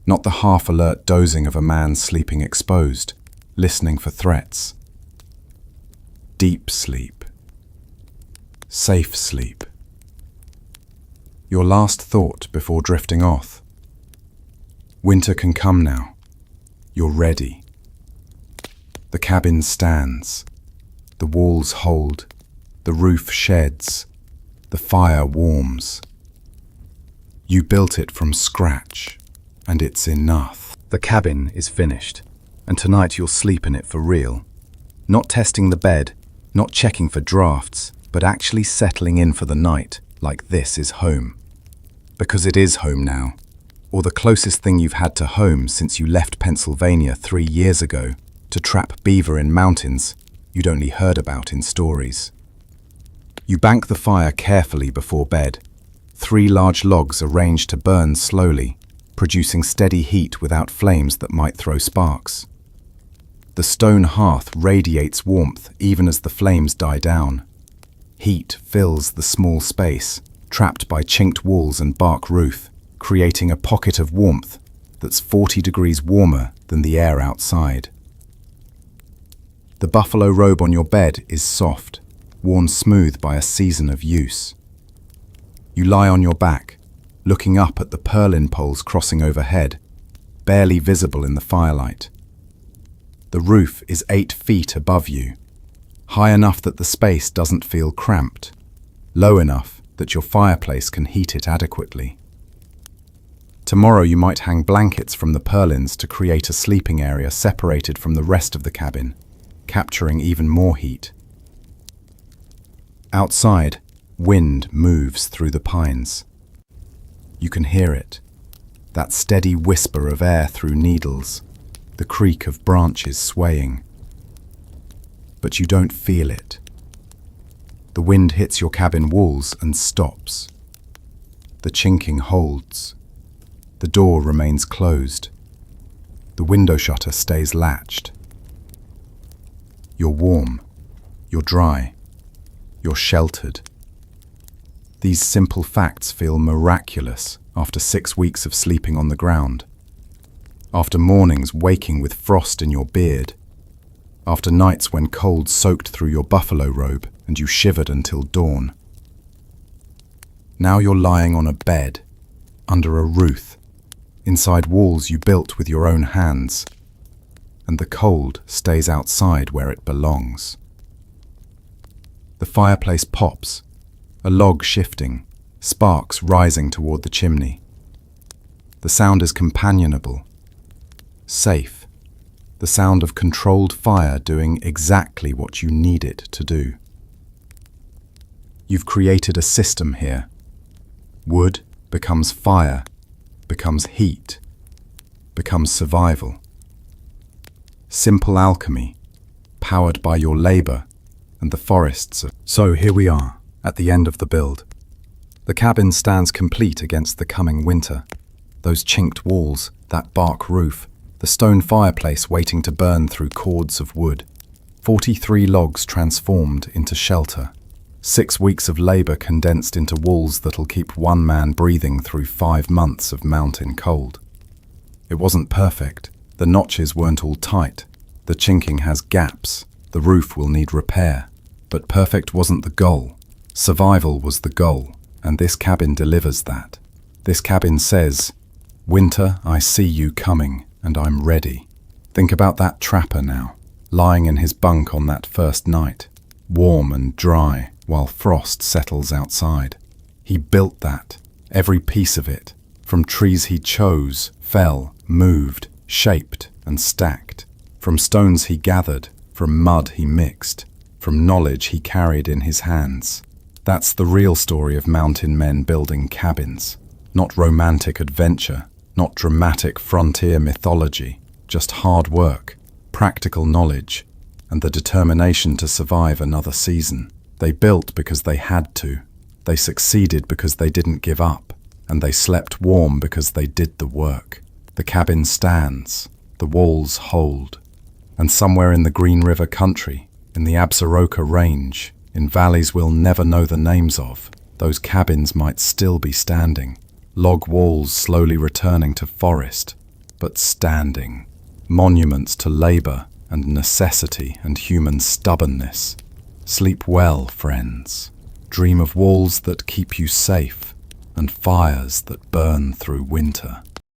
Not the half-alert dozing of a man sleeping exposed, listening for threats. Deep sleep. Safe sleep. Your last thought before drifting off. Winter can come now. You're ready. The cabin stands. The walls hold. The roof sheds. The fire warms. You built it from scratch, and it's enough. The cabin is finished, and tonight you'll sleep in it for real. Not testing the bed, not checking for drafts, but actually settling in for the night, like this is home. Because it is home now, or the closest thing you've had to home since you left Pennsylvania 3 years ago to trap beaver in mountains you'd only heard about in stories. You bank the fire carefully before bed, 3 large logs arranged to burn slowly, producing steady heat without flames that might throw sparks. The stone hearth radiates warmth even as the flames die down. Heat fills the small space, trapped by chinked walls and bark roof, creating a pocket of warmth that's 40 degrees warmer than the air outside. The buffalo robe on your bed is soft, worn smooth by a season of use. You lie on your back, looking up at the purlin poles crossing overhead, barely visible in the firelight. The roof is 8 feet above you, high enough that the space doesn't feel cramped, low enough that your fireplace can heat it adequately. Tomorrow you might hang blankets from the purlins to create a sleeping area separated from the rest of the cabin, capturing even more heat. Outside, wind moves through the pines. You can hear it, that steady whisper of air through needles, the creak of branches swaying. But you don't feel it. The wind hits your cabin walls and stops. The chinking holds. The door remains closed. The window shutter stays latched. You're warm. You're dry. You're sheltered. These simple facts feel miraculous after 6 weeks of sleeping on the ground. After mornings waking with frost in your beard. After nights when cold soaked through your buffalo robe and you shivered until dawn. Now you're lying on a bed, under a roof, inside walls you built with your own hands, and the cold stays outside where it belongs. The fireplace pops, a log shifting, sparks rising toward the chimney. The sound is companionable, safe, the sound of controlled fire doing exactly what you need it to do. You've created a system here. Wood becomes fire, becomes heat, becomes survival. Simple alchemy, powered by your labor and the forests. So here we are, at the end of the build. The cabin stands complete against the coming winter. Those chinked walls, that bark roof, the stone fireplace waiting to burn through cords of wood. 43 logs transformed into shelter. 6 weeks of labor condensed into walls that'll keep one man breathing through 5 months of mountain cold. It wasn't perfect. The notches weren't all tight. The chinking has gaps. The roof will need repair. But perfect wasn't the goal. Survival was the goal, and this cabin delivers that. This cabin says, "Winter, I see you coming, and I'm ready." Think about that trapper now, lying in his bunk on that first night, warm and dry, while frost settles outside. He built that, every piece of it, from trees he chose, fell, moved, shaped and stacked, from stones he gathered, from mud he mixed, from knowledge he carried in his hands. That's the real story of mountain men building cabins. Not romantic adventure, not dramatic frontier mythology, just hard work, practical knowledge, and the determination to survive another season. They built because they had to. They succeeded because they didn't give up, and they slept warm because they did the work. The cabin stands, the walls hold, and somewhere in the Green River country, in the Absaroka Range, in valleys we'll never know the names of, those cabins might still be standing, log walls slowly returning to forest, but standing, monuments to labor and necessity and human stubbornness. Sleep well, friends. Dream of walls that keep you safe and fires that burn through winter.